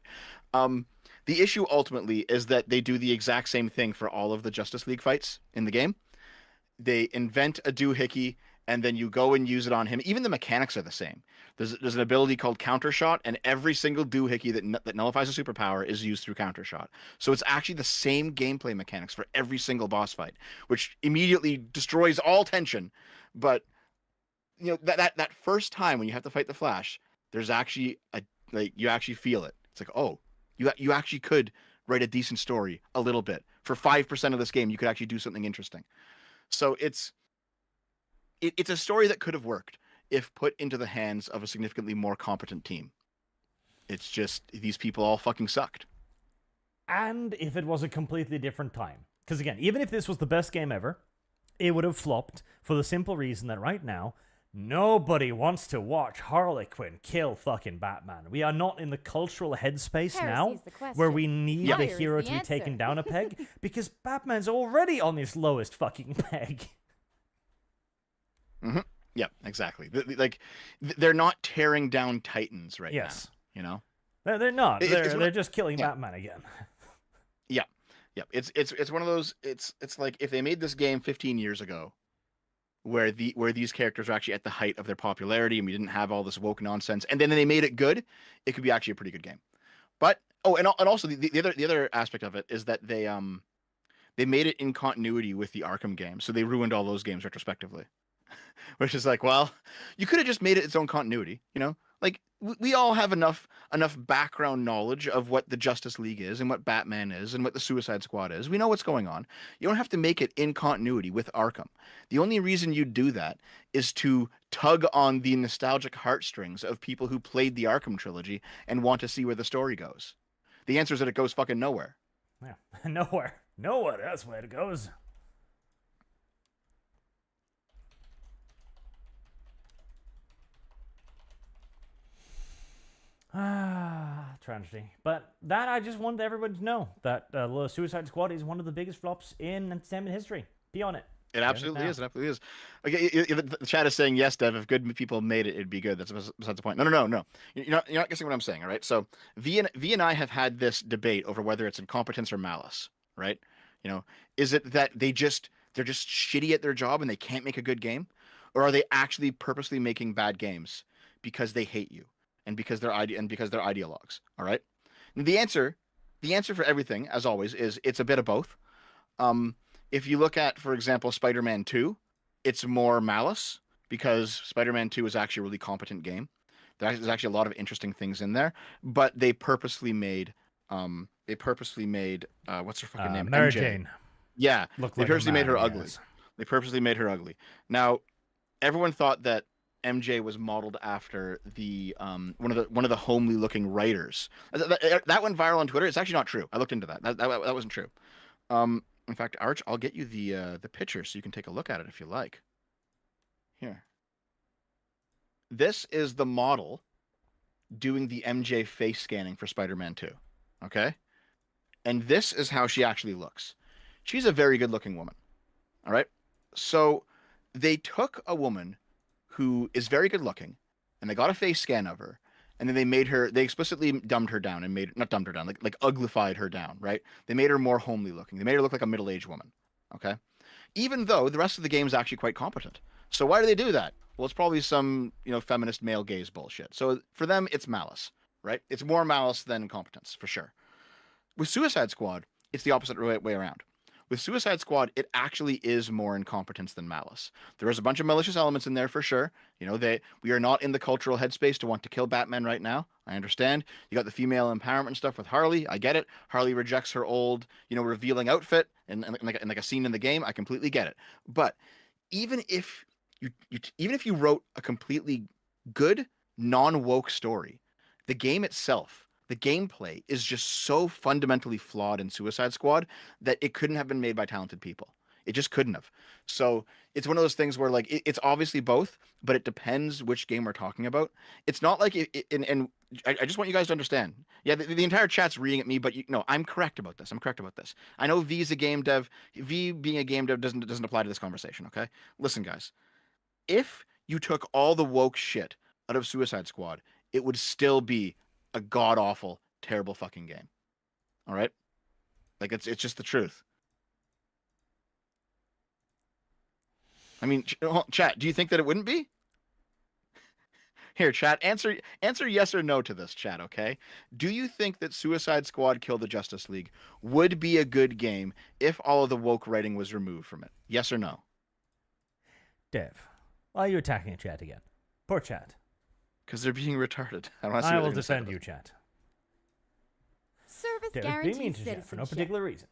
The issue ultimately is that they do the exact same thing for all of the Justice League fights in the game. they invent a doohickey, and then you go and use it on him. Even the mechanics are the same. There's an ability called countershot, and every single doohickey that nullifies a superpower is used through countershot. So it's actually the same gameplay mechanics for every single boss fight, which immediately destroys all tension. But you know that first time when you have to fight the Flash, there's actually you actually feel it. It's like, oh, you actually could write a decent story a little bit. For 5% of this game, you could actually do something interesting. So it's a story that could have worked if put into the hands of a significantly more competent team. It's just these people all fucking sucked. And if it was a completely different time. Because again, even if this was the best game ever, it would have flopped for the simple reason that right now, nobody wants to watch Harley Quinn kill fucking Batman. We are not in the cultural headspace now Heresy's the question. where we need Fire a is hero the to be taken answer. down a peg because Batman's already on his lowest fucking peg. Mm-hmm. Yeah, exactly. They're not tearing down Titans right Yes. now. You know, They're not. It's They're just killing yeah. Batman again. Yeah. It's one of those. It's like if they made this game 15 years ago, where these characters are actually at the height of their popularity, and we didn't have all this woke nonsense, and then they made it good, it could be actually a pretty good game. But and also the other aspect of it is that they made it in continuity with the Arkham games, so they ruined all those games retrospectively. Which is like, well, you could have just made it its own continuity, you know? Like we all have enough background knowledge of what the Justice League is and what Batman is and what the Suicide Squad is. We know what's going on. You don't have to make it in continuity with Arkham. The only reason you do that is to tug on the nostalgic heartstrings of people who played the Arkham trilogy and want to see where the story goes. The answer is that it goes fucking nowhere. Yeah, nowhere. Nowhere. That's where it goes. Tragedy. But that I just wanted everybody to know that Suicide Squad is one of the biggest flops in entertainment history. Be on it. It absolutely is. It absolutely is. Okay, the chat is saying yes, Dev. If good people made it, it'd be good. That's besides the point. No. You're not guessing what I'm saying. All right. So V and I have had this debate over whether it's incompetence or malice. Right. You know, is it that they're just shitty at their job and they can't make a good game, or are they actually purposely making bad games because they hate you and because they're ideologues? All right. And the answer for everything, as always, is it's a bit of both. If you look at, for example, Spider-Man 2, it's more malice because Spider-Man 2 is actually a really competent game. There's actually a lot of interesting things in there, but they purposely made what's her fucking name? Mary MJ. Jane. Yeah, Looked they like a purposely made her man, ugly. yes. They purposely made her ugly. Now, everyone thought that MJ was modeled after the one of the homely looking writers. That went viral on Twitter. It's actually not true. I looked into that. That wasn't true. In fact, Arch, I'll get you the picture so you can take a look at it if you like. Here. This is the model doing the MJ face scanning for Spider-Man 2. Okay? And this is how she actually looks. She's a very good looking woman. All right? So they took a woman who is very good looking and they got a face scan of her, and then they explicitly dumbed her down and not dumbed her down, like uglified her down, right? They made her more homely looking. They made her look like a middle-aged woman. Okay? Even though the rest of the game is actually quite competent. So why do they do that? Well, it's probably some, feminist male gaze bullshit. So for them, it's malice, right? It's more malice than incompetence, for sure. With Suicide Squad, it's the opposite way around. With Suicide Squad, it actually is more incompetence than malice. There is a bunch of malicious elements in there for sure. We are not in the cultural headspace to want to kill Batman right now. I understand. You got the female empowerment stuff with Harley. I get it. Harley rejects her old, revealing outfit and like a scene in the game. I completely get it. But even if you wrote a completely good, non-woke story, the game itself, the gameplay is just so fundamentally flawed in Suicide Squad that it couldn't have been made by talented people. It just couldn't have. So it's one of those things where it's obviously both, but it depends which game we're talking about. It's not like and I just want you guys to understand. Yeah, the entire chat's reading at me, but I'm correct about this. I know V's a game dev. V being a game dev doesn't apply to this conversation. Okay, listen, guys. If you took all the woke shit out of Suicide Squad, it would still be a god-awful, terrible fucking game. All right? It's just the truth. I mean, chat, do you think that it wouldn't be? Here, chat, answer yes or no to this, chat, okay? Do you think that Suicide Squad Kill the Justice League would be a good game if all of the woke writing was removed from it? Yes or no? Dev, why are you attacking chat again? Poor chat. Because they're being retarded. I don't see I what will they're gonna say defend about you, it. chat. Service Dev is being guarantees mean to chat for no citizenship. particular reason.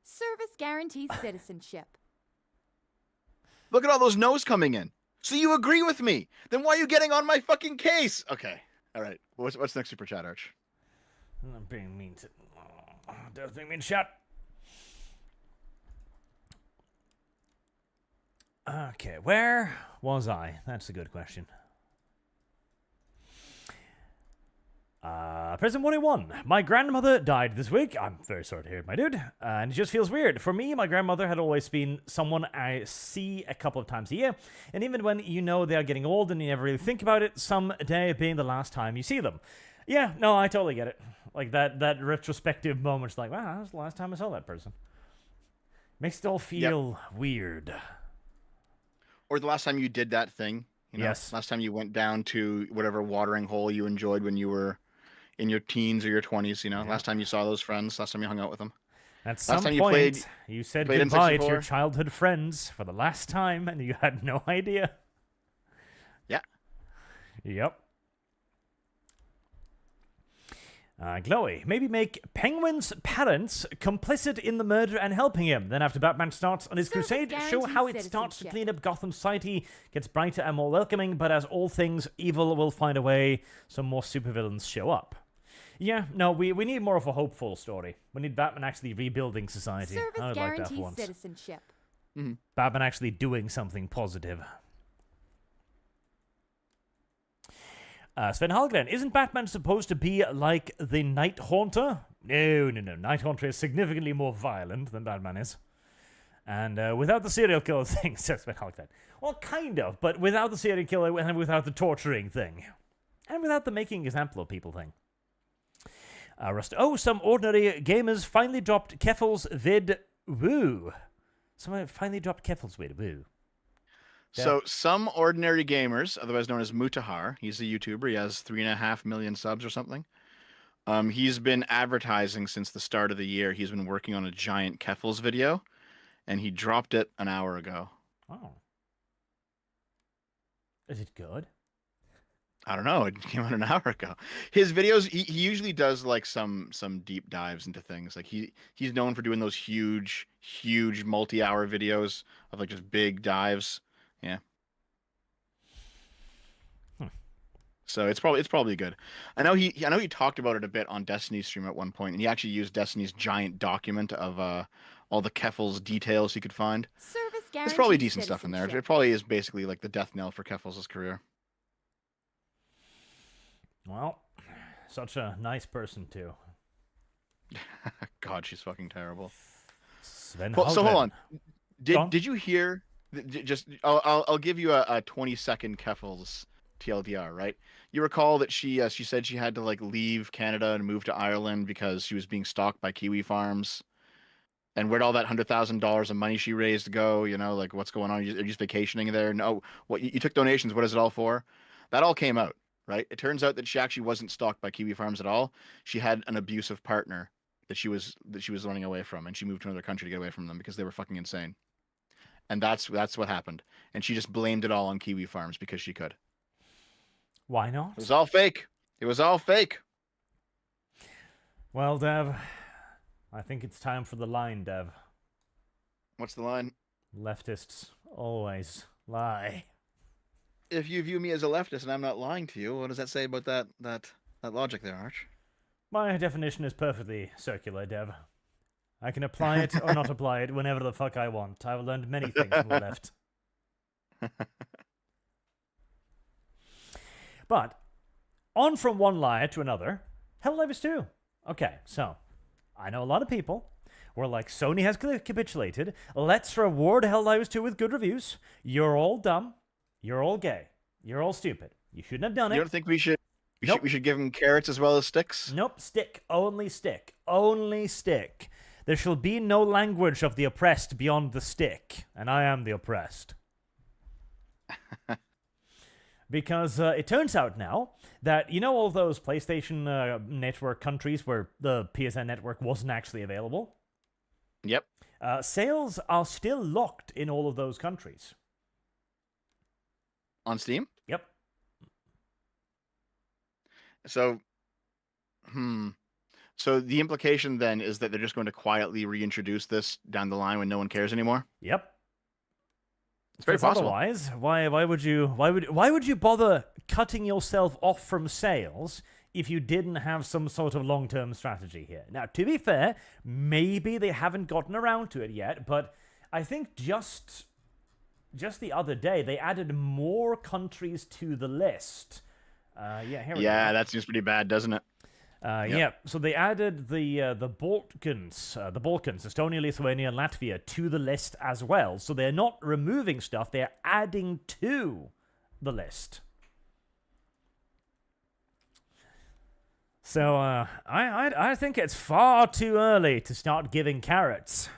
Service guarantees citizenship. Look at all those no's coming in. So you agree with me? Then why are you getting on my fucking case? Okay. All right. What's next super chat, Arch? I'm being mean to... Dev's being mean to chat. Okay, where was I? That's a good question. President 181. My grandmother died this week. I'm very sorry to hear it, my dude. And it just feels weird. For me, my grandmother had always been someone I see a couple of times a year. And even when you know they are getting old and you never really think about it, someday being the last time you see them. Yeah, no, I totally get it. Like that retrospective moment's like, wow, that was the last time I saw that person. Makes it all feel weird. Or the last time you did that thing. You know, Yes. last time you went down to whatever watering hole you enjoyed when you were in your teens or your 20s, you know. Last time you saw those friends, last time you hung out with them. At some time point, you you said played goodbye to N64? your childhood friends for the last time, and you had no idea. Yeah. Yep. Chloe, maybe make Penguin's parents complicit in the murder and helping him. Then after Batman starts on his Service crusade, show how it guarantees starts to citizenship. clean up Gotham Society, gets brighter and more welcoming, but as all things, evil will find a way, so more supervillains show up. Yeah, no, we need more of a hopeful story. We need Batman actually rebuilding society. Service I would like that for guarantees once. citizenship. Batman actually doing something positive. Sven Hallgren, isn't Batman supposed to be like the Night Haunter? No. Night Haunter is significantly more violent than Batman is. And without the serial killer thing, says Sven Hallgren. Well, kind of, but without the serial killer and without the torturing thing. And without the making example of people thing. Rust. Oh, some ordinary gamers finally dropped Keffel's vid. Woo. Someone finally dropped Keffel's vid. Woo. So some ordinary gamers, otherwise known as Mutahar, he's a YouTuber. He has 3.5 million subs or something. He's been advertising since the start of the year. He's been working on a giant Keffels video, and he dropped it an hour ago. Oh. Is it good? I don't know. It came out an hour ago. His videos, he usually does like some deep dives into things. Like he's known for doing those huge multi-hour videos of like just big dives. Yeah. So it's probably good. I know he talked about it a bit on Destiny's stream at one point, and he actually used Destiny's giant document of all the Keffels details he could find. Service There's guarantees probably decent stuff in there. citizenship. It probably is basically like the death knell for Keffels' career. Well, such a nice person, too. God, she's fucking terrible. Sven Well, so Hallgren. hold Go on. on. Did you hear? Just I'll give you a 20-second Keffels TLDR. Right? You recall that she said she had to like leave Canada and move to Ireland because she was being stalked by Kiwi farms. And where'd all that $100,000 of money she raised go? You know, like what's going on? Are you just vacationing there? No. What you took donations? What is it all for? That all came out. Right? It turns out that she actually wasn't stalked by Kiwi farms at all. She had an abusive partner that she was running away from, and she moved to another country to get away from them because they were fucking insane. And that's what happened. And she just blamed it all on Kiwi farms because she could. Why not? It was all fake. It was all fake. Well, Dev, I think it's time for the line, Dev. What's the line? Leftists always lie. If you view me as a leftist and I'm not lying to you, what does that say about that logic there, Arch? My definition is perfectly circular, Dev. I can apply it or not apply it whenever the fuck I want. I've learned many things from the left. But, on from one liar to another, Helldivers 2. Okay, so, I know a lot of people were like, Sony has capitulated, let's reward Helldivers 2 with good reviews. You're all dumb. You're all gay. You're all stupid. You shouldn't have done it. You don't think we should Nope. We should give him carrots as well as sticks. Nope, stick. Only stick. Only stick. There shall be no language of the oppressed beyond the stick, and I am the oppressed. Because it turns out now that, you know, all those PlayStation Network countries where the PSN network wasn't actually available? Yep. Sales are still locked in all of those countries. On Steam? Yep. So, So the implication then is that they're just going to quietly reintroduce this down the line when no one cares anymore? Yep. It's very possible. Otherwise, why would you bother cutting yourself off from sales if you didn't have some sort of long-term strategy here? Now, to be fair, maybe they haven't gotten around to it yet, but I think just the other day they added more countries to the list. Here we go. Yeah, that seems pretty bad, doesn't it? Yeah, so they added the Balkans, Estonia, Lithuania, and Latvia to the list as well. So they're not removing stuff; they're adding to the list. So I think it's far too early to start giving carrots.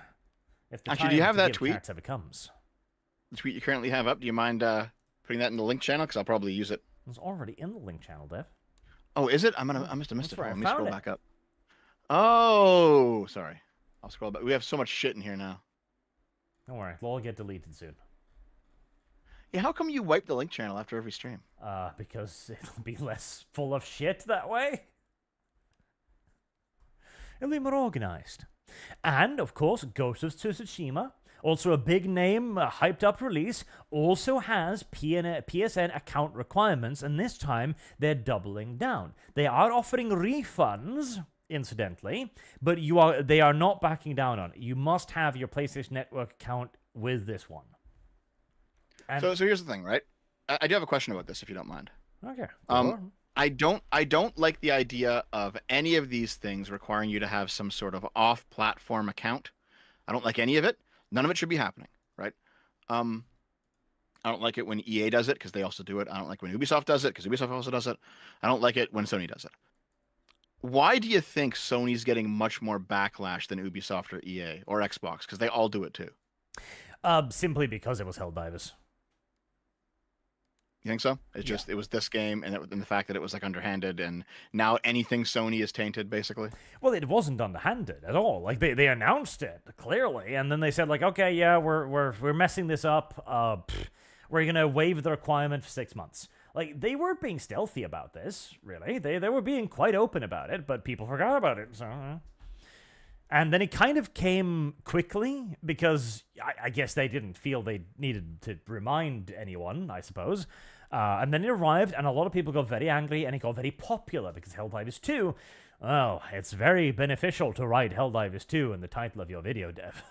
If the Actually, do you time have to that give tweet? Carrots ever comes. The tweet you currently have up, do you mind putting that in the link channel? Because I'll probably use it. It's already in the link channel, Dev. Oh, is it? I must have missed it. That's where I Let me found scroll it. back up. Oh, sorry. I'll scroll back. We have so much shit in here now. Don't worry, it'll all get deleted soon. Yeah, how come you wipe the link channel after every stream? Because it'll be less full of shit that way. It'll be more organized. And, of course, Ghost of Tsushima, also a big name, hyped up release, also has PSN account requirements, and this time they're doubling down. They are offering refunds, incidentally, but they are not backing down on it. You must have your PlayStation Network account with this one. And So here's the thing, right? I do have a question about this, if you don't mind. okay. I don't like the idea of any of these things requiring you to have some sort of off-platform account. I don't like any of it. None of it should be happening, right? I don't like it when EA does it because they also do it. I don't like when Ubisoft does it because Ubisoft also does it. I don't like it when Sony does it. Why do you think Sony's getting much more backlash than Ubisoft or EA or Xbox? Because they all do it too. Simply because it was Helldivers. You think so? It's just it was this game and the fact that it was like underhanded, and now anything Sony is tainted basically. Well, it wasn't underhanded at all. Like they announced it clearly, and then they said like, okay, yeah, we're messing this up. We're gonna waive the requirement for 6 months. Like they weren't being stealthy about this, really. They were being quite open about it, but people forgot about it. So, and then it kind of came quickly because I guess they didn't feel they needed to remind anyone, I suppose. And then it arrived, and a lot of people got very angry, and it got very popular because Helldivers 2, well, it's very beneficial to write Helldivers 2 in the title of your video, Dev.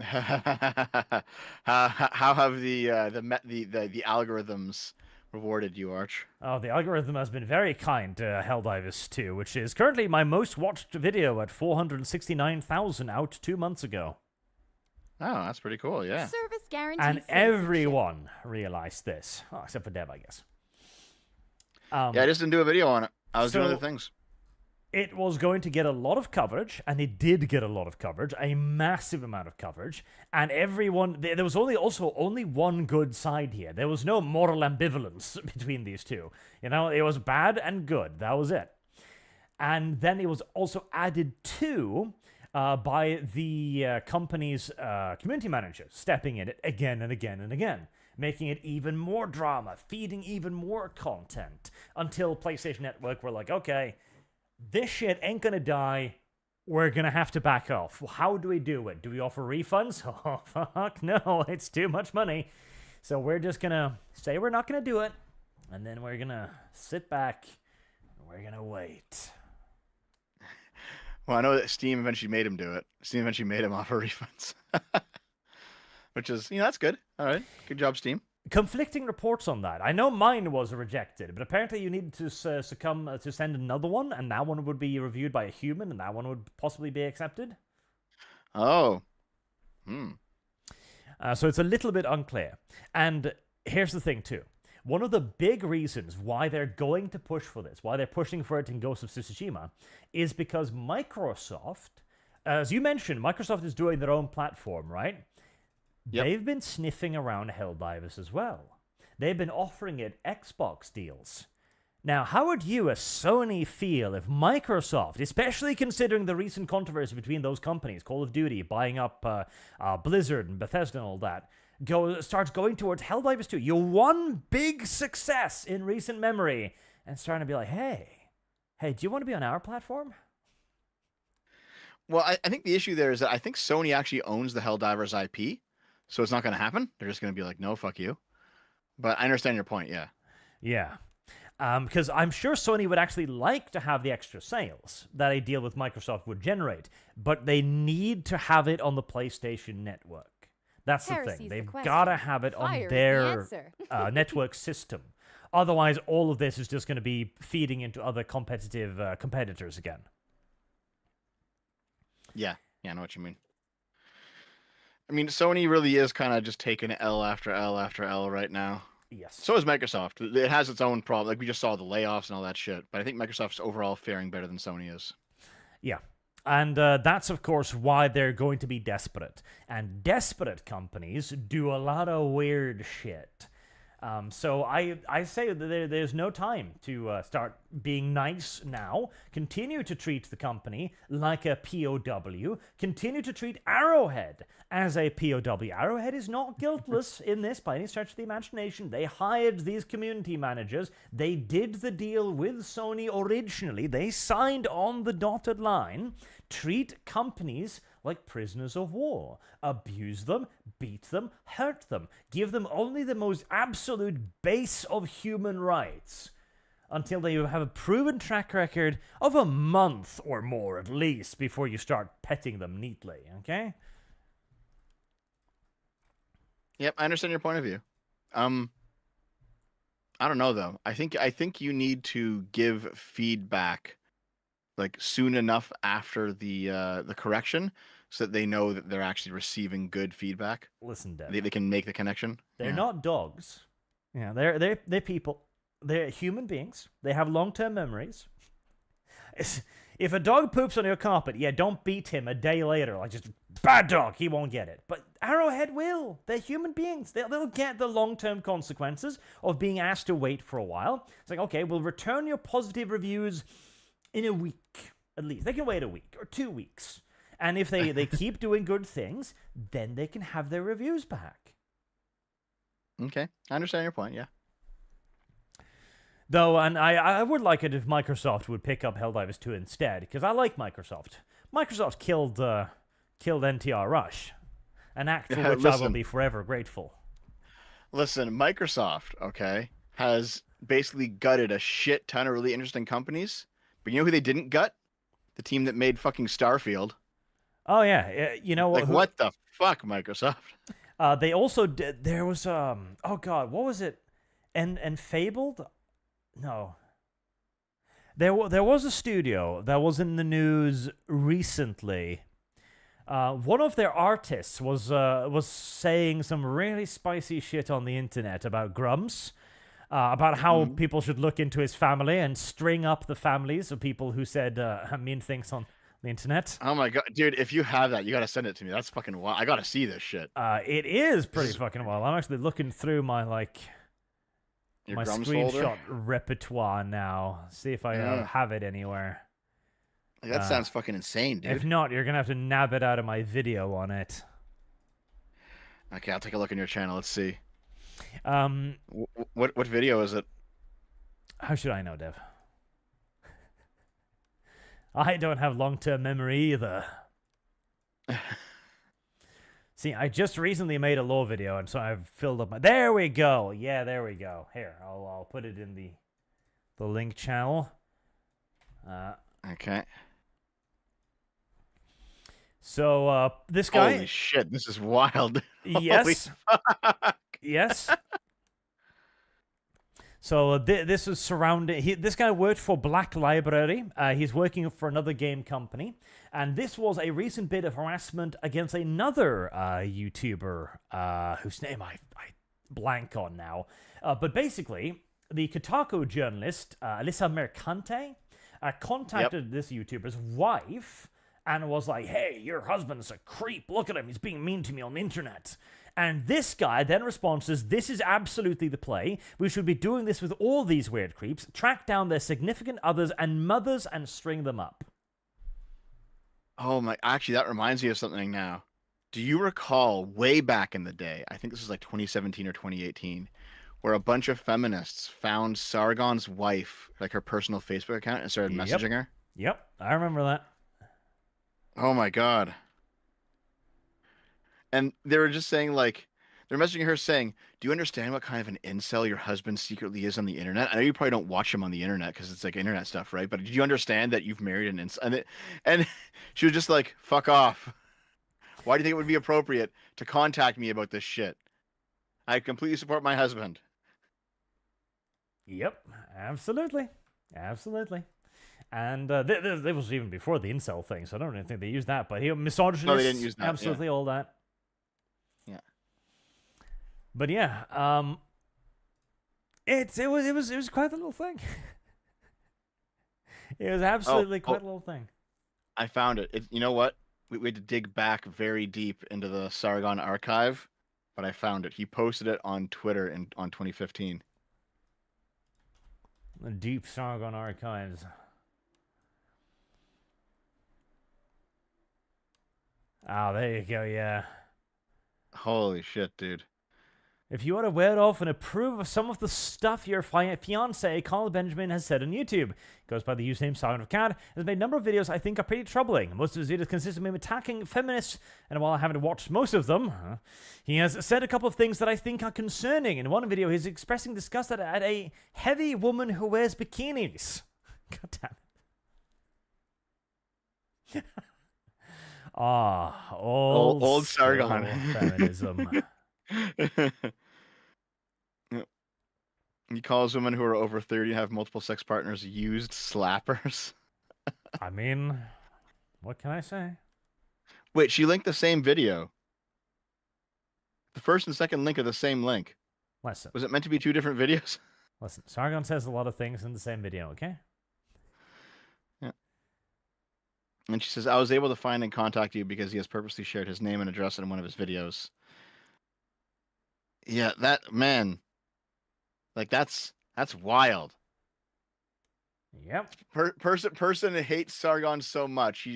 How have the algorithms rewarded you, Arch? Oh, the algorithm has been very kind to Helldivers 2, which is currently my most watched video at 469,000 out 2 months ago. Oh, that's pretty cool, yeah. Service guarantee. And citizenship. everyone realized this. Oh, except for Dev, I guess. Yeah, I just didn't do a video on it. I was doing so- other things. It was going to get a lot of coverage, and it did get a lot of coverage, a massive amount of coverage, and everyone, there was only one good side here. There was no moral ambivalence between these two. You know, it was bad and good. That was it. And then it was also added to by the company's community managers, stepping in it again and again and again, making it even more drama, feeding even more content, until PlayStation Network were like, okay, this shit ain't gonna die. We're gonna have to back off. How do we do it? Do we offer refunds? Oh, fuck no. It's too much money. So we're just gonna say we're not gonna do it. And then we're gonna sit back. And we're gonna wait. Well, I know that Steam eventually made him do it. Steam eventually made him offer refunds. Which is, that's good. All right. Good job, Steam. Conflicting reports on that. I know mine was rejected, but apparently you needed to send another one, and that one would be reviewed by a human, and that one would possibly be accepted. Oh. So it's a little bit unclear. And here's the thing, too. one of the big reasons why they're going to push for this, why they're pushing for it in Ghost of Tsushima, is because Microsoft, as you mentioned, Microsoft is doing their own platform, right? Yep. They've been sniffing around Helldivers as well. They've been offering it Xbox deals. Now, how would you, as Sony, feel if Microsoft, especially considering the recent controversy between those companies, Call of Duty, buying up Blizzard and Bethesda and all that, starts going towards Helldivers 2, your one big success in recent memory, and starting to be like, hey, do you want to be on our platform? Well, I think the issue there is that I think Sony actually owns the Helldivers IP, so it's not going to happen. They're just going to be like, no, fuck you. But I understand your point, yeah. Yeah. Because I'm sure Sony would actually like to have the extra sales that a deal with Microsoft would generate, but they need to have it on the PlayStation Network. That's the thing. They've got to have it on their network system. Otherwise, all of this is just going to be feeding into other competitors again. Yeah, I know what you mean. I mean, Sony really is kind of just taking L after L after L right now. Yes. So is Microsoft. It has its own problem. Like, we just saw the layoffs and all that shit. But I think Microsoft's overall faring better than Sony is. Yeah. And that's, of course, why they're going to be desperate. And desperate companies do a lot of weird shit. So I say that there's no time to start being nice now. Continue to treat the company like a POW. Continue to treat Arrowhead as a POW. Arrowhead is not guiltless in this by any stretch of the imagination. They hired these community managers. They did the deal with Sony originally. They signed on the dotted line. Treat companies like prisoners of war. Abuse them, beat them, hurt them. Give them only the most absolute base of human rights until they have a proven track record of a month or more at least before you start petting them neatly, okay? Yep, I understand your point of view. I don't know though. I think you need to give feedback like soon enough after the correction, so that they know that they're actually receiving good feedback. Listen, Dev. They can make the connection. They're not dogs. Yeah, they're people. They're human beings. They have long-term memories. If a dog poops on your carpet, yeah, don't beat him a day later. Like, just, bad dog, he won't get it. But Arrowhead will. They're human beings. They'll get the long-term consequences of being asked to wait for a while. It's like, okay, we'll return your positive reviews in a week, at least. They can wait a week or 2 weeks. And if they keep doing good things, then they can have their reviews back. Okay, I understand your point, yeah. Though, and I would like it if Microsoft would pick up Helldivers 2 instead, because I like Microsoft. Microsoft killed NTR Rush, an act for which I will be forever grateful. Listen, Microsoft, okay, has basically gutted a shit ton of really interesting companies, but you know who they didn't gut? The team that made fucking Starfield. Oh, yeah. You know what? Like, what the fuck, Microsoft? They also did. There was, oh god, what was it? And Fabled? No. There was a studio that was in the news recently. One of their artists was saying some really spicy shit on the internet about Grumps. About how people should look into his family and string up the families of people who said mean things on the internet. Oh my god, dude, if you have that, you gotta send it to me. That's fucking wild. I gotta see this shit. It is pretty fucking wild. I'm actually looking through my my screenshot folder? repertoire now. See if I have it anywhere. Like, that sounds fucking insane, dude. If not, you're gonna have to nab it out of my video on it. Okay, I'll take a look on your channel. Let's see. What video is it? How should I know, Dev? I don't have long-term memory either. See, I just recently made a lore video, and so I've filled up my... There we go! Yeah, there we go. Here, I'll put it in the link channel. Okay. So, this guy... Holy shit, this is wild. Yes. Yes. So this was surrounding... This guy worked for Black Library. He's working for another game company. And this was a recent bit of harassment against another YouTuber whose name I blank on now. But basically, the Kotaku journalist, Alyssa Mercante, contacted this YouTuber's wife and was like, hey, your husband's a creep. Look at him. He's being mean to me on the internet. And this guy then responds, says, this is absolutely the play. We should be doing this with all these weird creeps. Track down their significant others and mothers and string them up. Oh my, actually, that reminds me of something now. Do you recall way back in the day, I think this was like 2017 or 2018, where a bunch of feminists found Sargon's wife, like her personal Facebook account, and started messaging her? Yep, I remember that. Oh my God. And they were just saying, like, they're messaging her saying, do you understand what kind of an incel your husband secretly is on the internet? I know you probably don't watch him on the internet because it's like internet stuff, right? But do you understand that you've married an incel? And she was just like, fuck off. Why do you think it would be appropriate to contact me about this shit? I completely support my husband. Yep, absolutely. Absolutely. And it was even before the incel thing, so I don't even think they used that. But misogynist, no, they didn't use that. Absolutely, all that. Yeah. But yeah, it was quite a little thing. It was absolutely quite a little thing. I found it. You know what? We had to dig back very deep into the Sargon archive, but I found it. He posted it on Twitter on 2015. The deep Sargon archives. Oh, there you go, yeah. Holy shit, dude. If you want to wear off and approve of some of the stuff your fiancé, Carl Benjamin, has said on YouTube, goes by the username Sargon of Cad, has made a number of videos I think are pretty troubling. Most of his videos consist of him attacking feminists, and while I haven't watched most of them, he has said a couple of things that I think are concerning. In one video, he's expressing disgust at a heavy woman who wears bikinis. God damn it. Old Sargon feminism. He calls women who are over 30 and have multiple sex partners used slappers. I mean, what can I say? Wait, she linked the same video. The first and second link are the same link. Listen. Was it meant to be two different videos? Listen, Sargon says a lot of things in the same video, okay? Yeah. And she says, I was able to find and contact you because he has purposely shared his name and address in one of his videos. Yeah, that, man. Like, that's wild. Yep. Person that hates Sargon so much,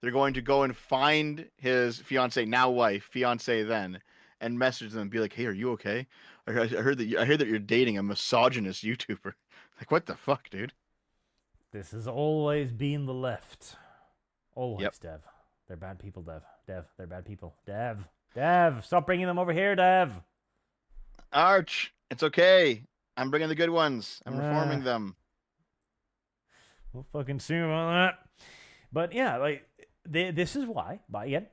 they're going to go and find his fiance, now wife, fiance then, and message them and be like, "Hey, are you okay? I heard that you're dating a misogynist YouTuber." Like, what the fuck, dude? This has always been the left. Always, yep. Dev. They're bad people, Dev. They're bad people. Dev, stop bringing them over here, Dev. Arch, it's okay. I'm bringing the good ones. I'm reforming them. We'll fucking see about that. But yeah, like, this is why, again,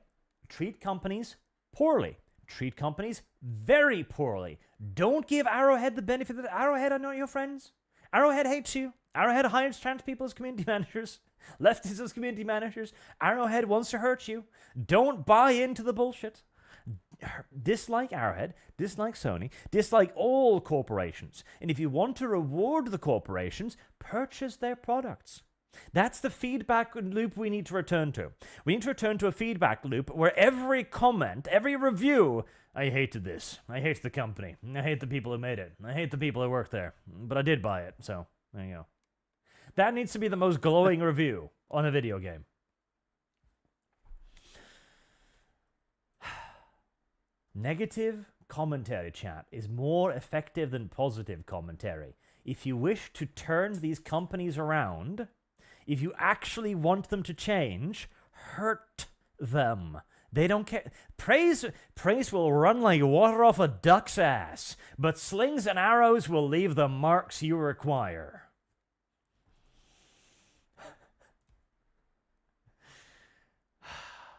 treat companies poorly. Treat companies very poorly. Don't give Arrowhead the benefit that Arrowhead are not your friends. Arrowhead hates you. Arrowhead hires trans people as community managers. Leftists as community managers. Arrowhead wants to hurt you. Don't buy into the bullshit. Dislike Arrowhead, dislike Sony, dislike all corporations. And if you want to reward the corporations, purchase their products. That's the feedback loop we need to return to. We need to return to a feedback loop where every comment, every review, I hated this. I hate the company. I hate the people who made it. I hate the people who work there. But I did buy it, so there you go. That needs to be the most glowing review on a video game. Negative commentary, chat, is more effective than positive commentary. If you wish to turn these companies around, if you actually want them to change, hurt them. They don't care. Praise will run like water off a duck's ass, but slings and arrows will leave the marks you require.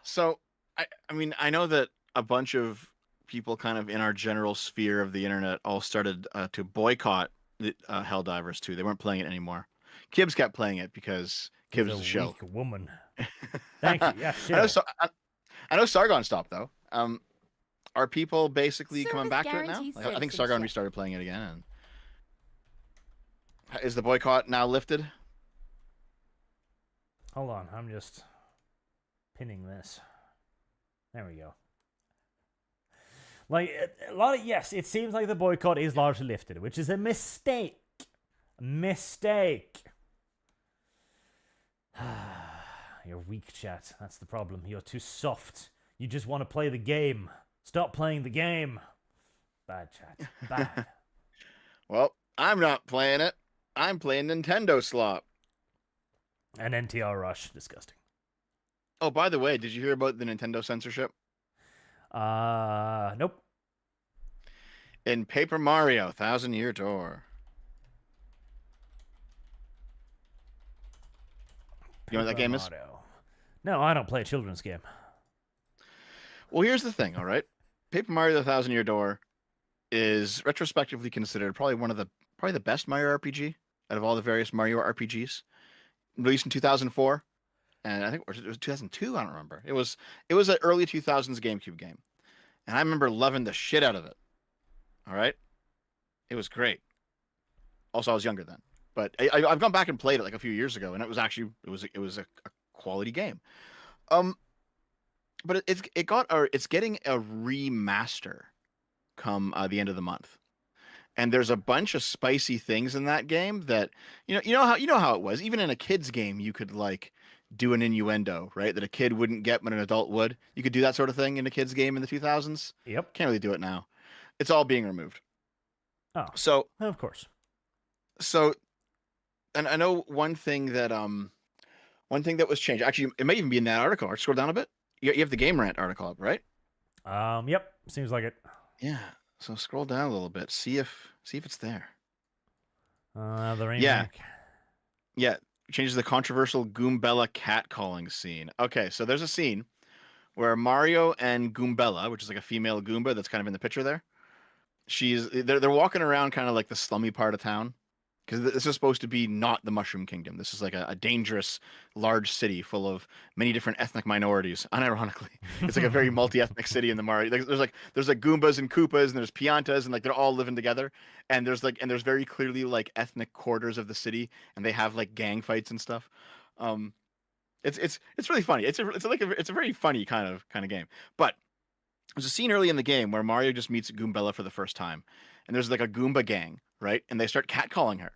So, I mean, I know that a bunch of people kind of in our general sphere of the internet all started to boycott Helldivers too. They weren't playing it anymore. Kibbs kept playing it because Kibbs is a show. Weak woman. Thank you. Yeah, sure. I know Sargon stopped though. Are people basically Service coming back to it now? guarantees I think Sargon restarted playing it again. And Is the boycott now lifted? Hold on, I'm just pinning this. There we go. Like, a lot of, yes, it seems like the boycott is largely lifted, which is a mistake. Mistake. You're weak, chat. That's the problem. You're too soft. You just want to play the game. Stop playing the game. Bad, chat. Bad. Well, I'm not playing it. I'm playing Nintendo slop. And NTR Rush. Disgusting. Oh, by the way, did you hear about the Nintendo censorship? Nope. In Paper Mario, Thousand Year Door. You know what that game is? No, I don't play a children's game. Well, here's the thing, all right? Paper Mario, the Thousand Year Door is retrospectively considered probably the best Mario RPG out of all the various Mario RPGs. Released in 2004. And I think it was 2002. I don't remember. It was an early 2000s GameCube game, and I remember loving the shit out of it. All right, it was great. Also, I was younger then, but I've gone back and played it like a few years ago, and it was a quality game. But it's getting a remaster come the end of the month, and there's a bunch of spicy things in that game that you know how it was. Even in a kid's game, you could like do an innuendo, right? That a kid wouldn't get but an adult would. You could do that sort of thing in a kid's game in the 2000s. Yep. Can't really do it now. It's all being removed. Oh. So of course. So, and I know one thing that was changed. Actually, it may even be in that article. Scroll down a bit. You have the Game Rant article up, right? Yep. Seems like it. Yeah. So scroll down a little bit. See if it's there. The remake. Yeah. Changes the controversial Goombella catcalling scene. Okay, so there's a scene where Mario and Goombella, which is like a female Goomba that's kind of in the picture there, they're walking around kind of like the slummy part of town, because this is supposed to be not the Mushroom Kingdom. This is like a dangerous, large city full of many different ethnic minorities. Unironically, it's like a very multi-ethnic city in the Mario. There's like Goombas and Koopas, and there's Piantas, and like they're all living together. And there's very clearly like ethnic quarters of the city, and they have like gang fights and stuff. It's really funny. It's a very funny kind of game. But there's a scene early in the game where Mario just meets Goombella for the first time, and there's like a Goomba gang, right? And they start catcalling her.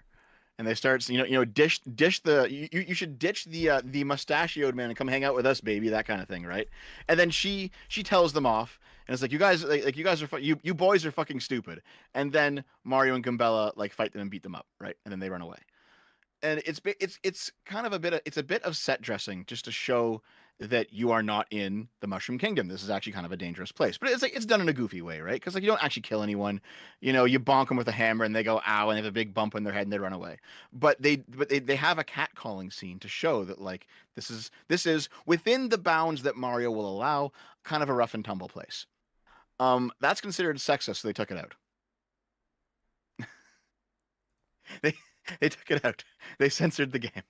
And they start, ditch the you should ditch the mustachioed man and come hang out with us, baby, that kind of thing, right? And then she tells them off, and it's like, you guys are you boys are fucking stupid. And then Mario and Goombella like fight them and beat them up, right? And then they run away. And it's kind of a bit of set dressing just to show that you are not in the Mushroom Kingdom. This is actually kind of a dangerous place, but it's done in a goofy way, right? Because like you don't actually kill anyone, you bonk them with a hammer and they go ow and they have a big bump on their head and they run away. But they have a catcalling scene to show that like this is within the bounds that Mario will allow, kind of a rough and tumble place. That's considered sexist, so they took it out. They took it out. They censored the game.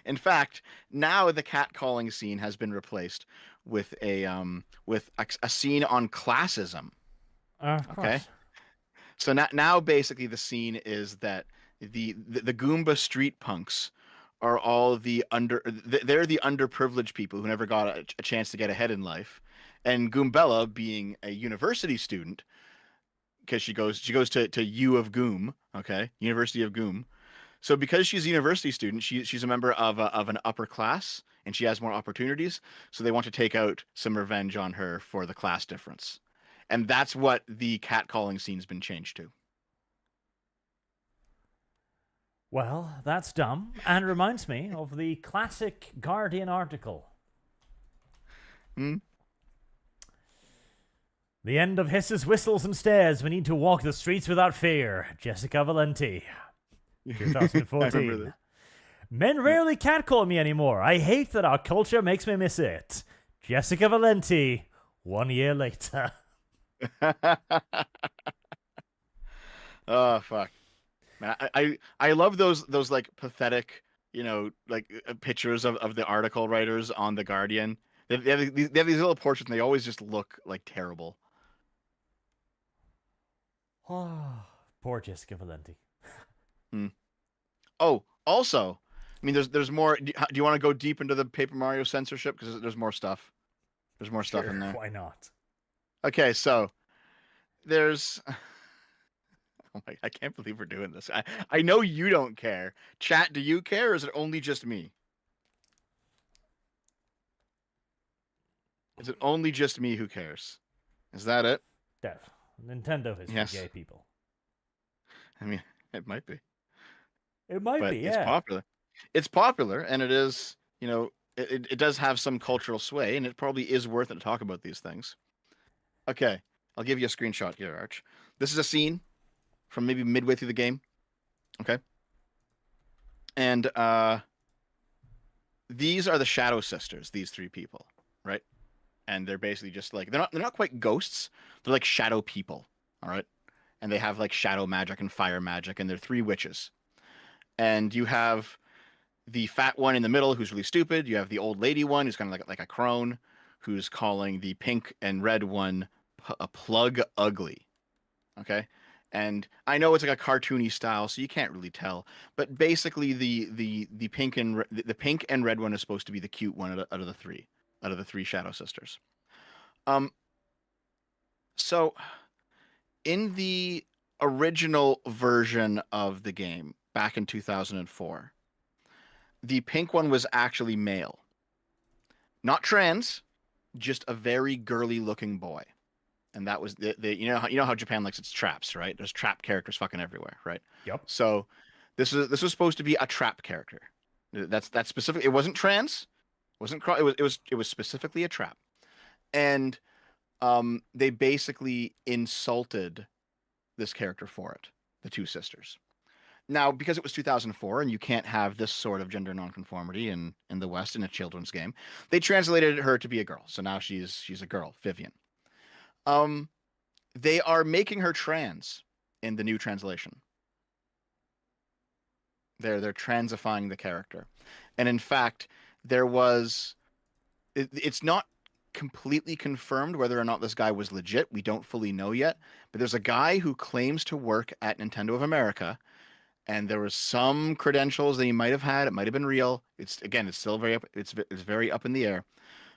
In fact, now the catcalling scene has been replaced with a scene on classism. Okay. So now basically the scene is that the Goomba street punks are all they're the underprivileged people who never got a chance to get ahead in life, and Goombella, being a university student, because she goes to U of Goom, okay, University of Goom. So because she's a university student, she's a member of an upper class, and she has more opportunities. So they want to take out some revenge on her for the class difference, and that's what the catcalling scene's been changed to. Well, that's dumb, and reminds me of the classic Guardian article. The end of hisses, whistles, and stares. We need to walk the streets without fear. Jessica Valenti. 2014. Men rarely catcall me anymore. I hate that our culture makes me miss it. Jessica Valenti. 1 year later. Oh fuck, man! I love those like pathetic, pictures of the article writers on the Guardian. They have these little portraits, and they always just look like terrible. Oh, poor Jessica Valenti. Oh, also, I mean, there's more. Do you want to go deep into the Paper Mario censorship? Because there's more stuff. There's more stuff in there. Why not? Okay, so there's. Oh my! I can't believe we're doing this. I know you don't care. Chat, do you care, or is it only just me? Is it only just me who cares? Is that it? Dev. Nintendo is Yes. for gay people. I mean, it might be. It might But be, yeah. it's popular. It's popular, and it is, it does have some cultural sway, and it probably is worth it to talk about these things. Okay, I'll give you a screenshot here, Arch. This is a scene from maybe midway through the game. Okay. And these are the Shadow Sisters, these three people, right? And they're basically just like they're not quite ghosts, they're like shadow people, all right? And they have like shadow magic and fire magic, and they're three witches. And you have the fat one in the middle who's really stupid. You have the old lady one who's kind of like a crone, who's calling the pink and red one a plug ugly. Okay? And I know it's like a cartoony style, so you can't really tell. But basically, the pink and red one is supposed to be the cute one out of the three Shadow Sisters. So in the original version of the game back in 2004, the pink one was actually male, not trans, just a very girly looking boy. And that was you know how Japan likes its traps, right? There's trap characters fucking everywhere, right? Yep. So this was supposed to be a trap character. That's specific. It wasn't trans. It was specifically a trap. And they basically insulted this character for it, the two sisters. Now, because it was 2004 and you can't have this sort of gender nonconformity in the West in a children's game, they translated her to be a girl. So now she's a girl, Vivian. They are making her trans in the new translation. They're transifying the character. And in fact, it's not completely confirmed whether or not this guy was legit. We don't fully know yet, but there's a guy who claims to work at Nintendo of America, and there was some credentials that he might have had. It might have been real. It's still it's very up in the air,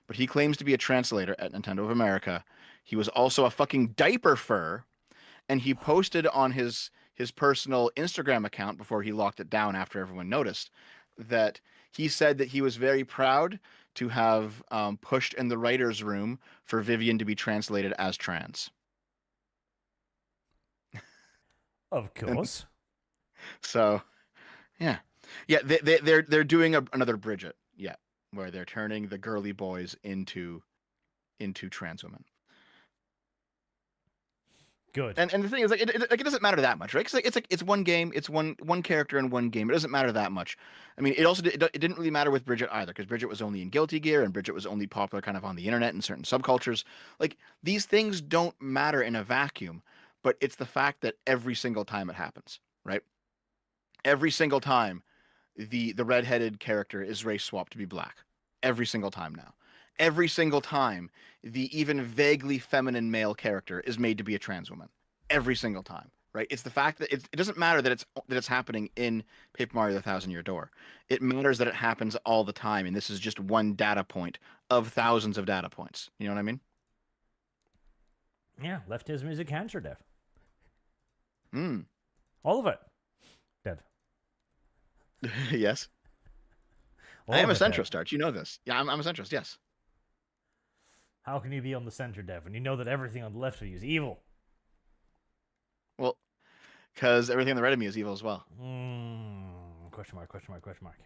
but he claims to be a translator at Nintendo of America. He was also a fucking diaper fur, and he posted on his personal Instagram account before he locked it down after everyone noticed that he said that he was very proud to have pushed in the writer's room for Vivian to be translated as trans. Of course. So, yeah. They're doing another Bridget, where they're turning the girly boys into trans women. Good. And the thing is, it doesn't matter that much, right? Because it's one game, it's one character in one game. It doesn't matter that much. I mean, it didn't really matter with Bridget either, because Bridget was only in Guilty Gear, and Bridget was only popular kind of on the internet and certain subcultures. Like, these things don't matter in a vacuum, but it's the fact that every single time it happens, right? Every single time, the redheaded character is race swapped to be black. Every single time now. Every single time, the even vaguely feminine male character is made to be a trans woman. Every single time, right? It's the fact that it doesn't matter that it's happening in Paper Mario: The Thousand-Year Door. It matters that it happens all the time, and this is just one data point of thousands of data points. You know what I mean? Yeah, left his music cancer, Dev. Hmm. All of it, Dev. Yes. I am a centrist, Arch. You know this. Yeah, I'm a centrist, yes. How can you be on the center, Dev, when you know that everything on the left of you is evil? Well, because everything on the right of me is evil as well. Question mark, question mark, question mark.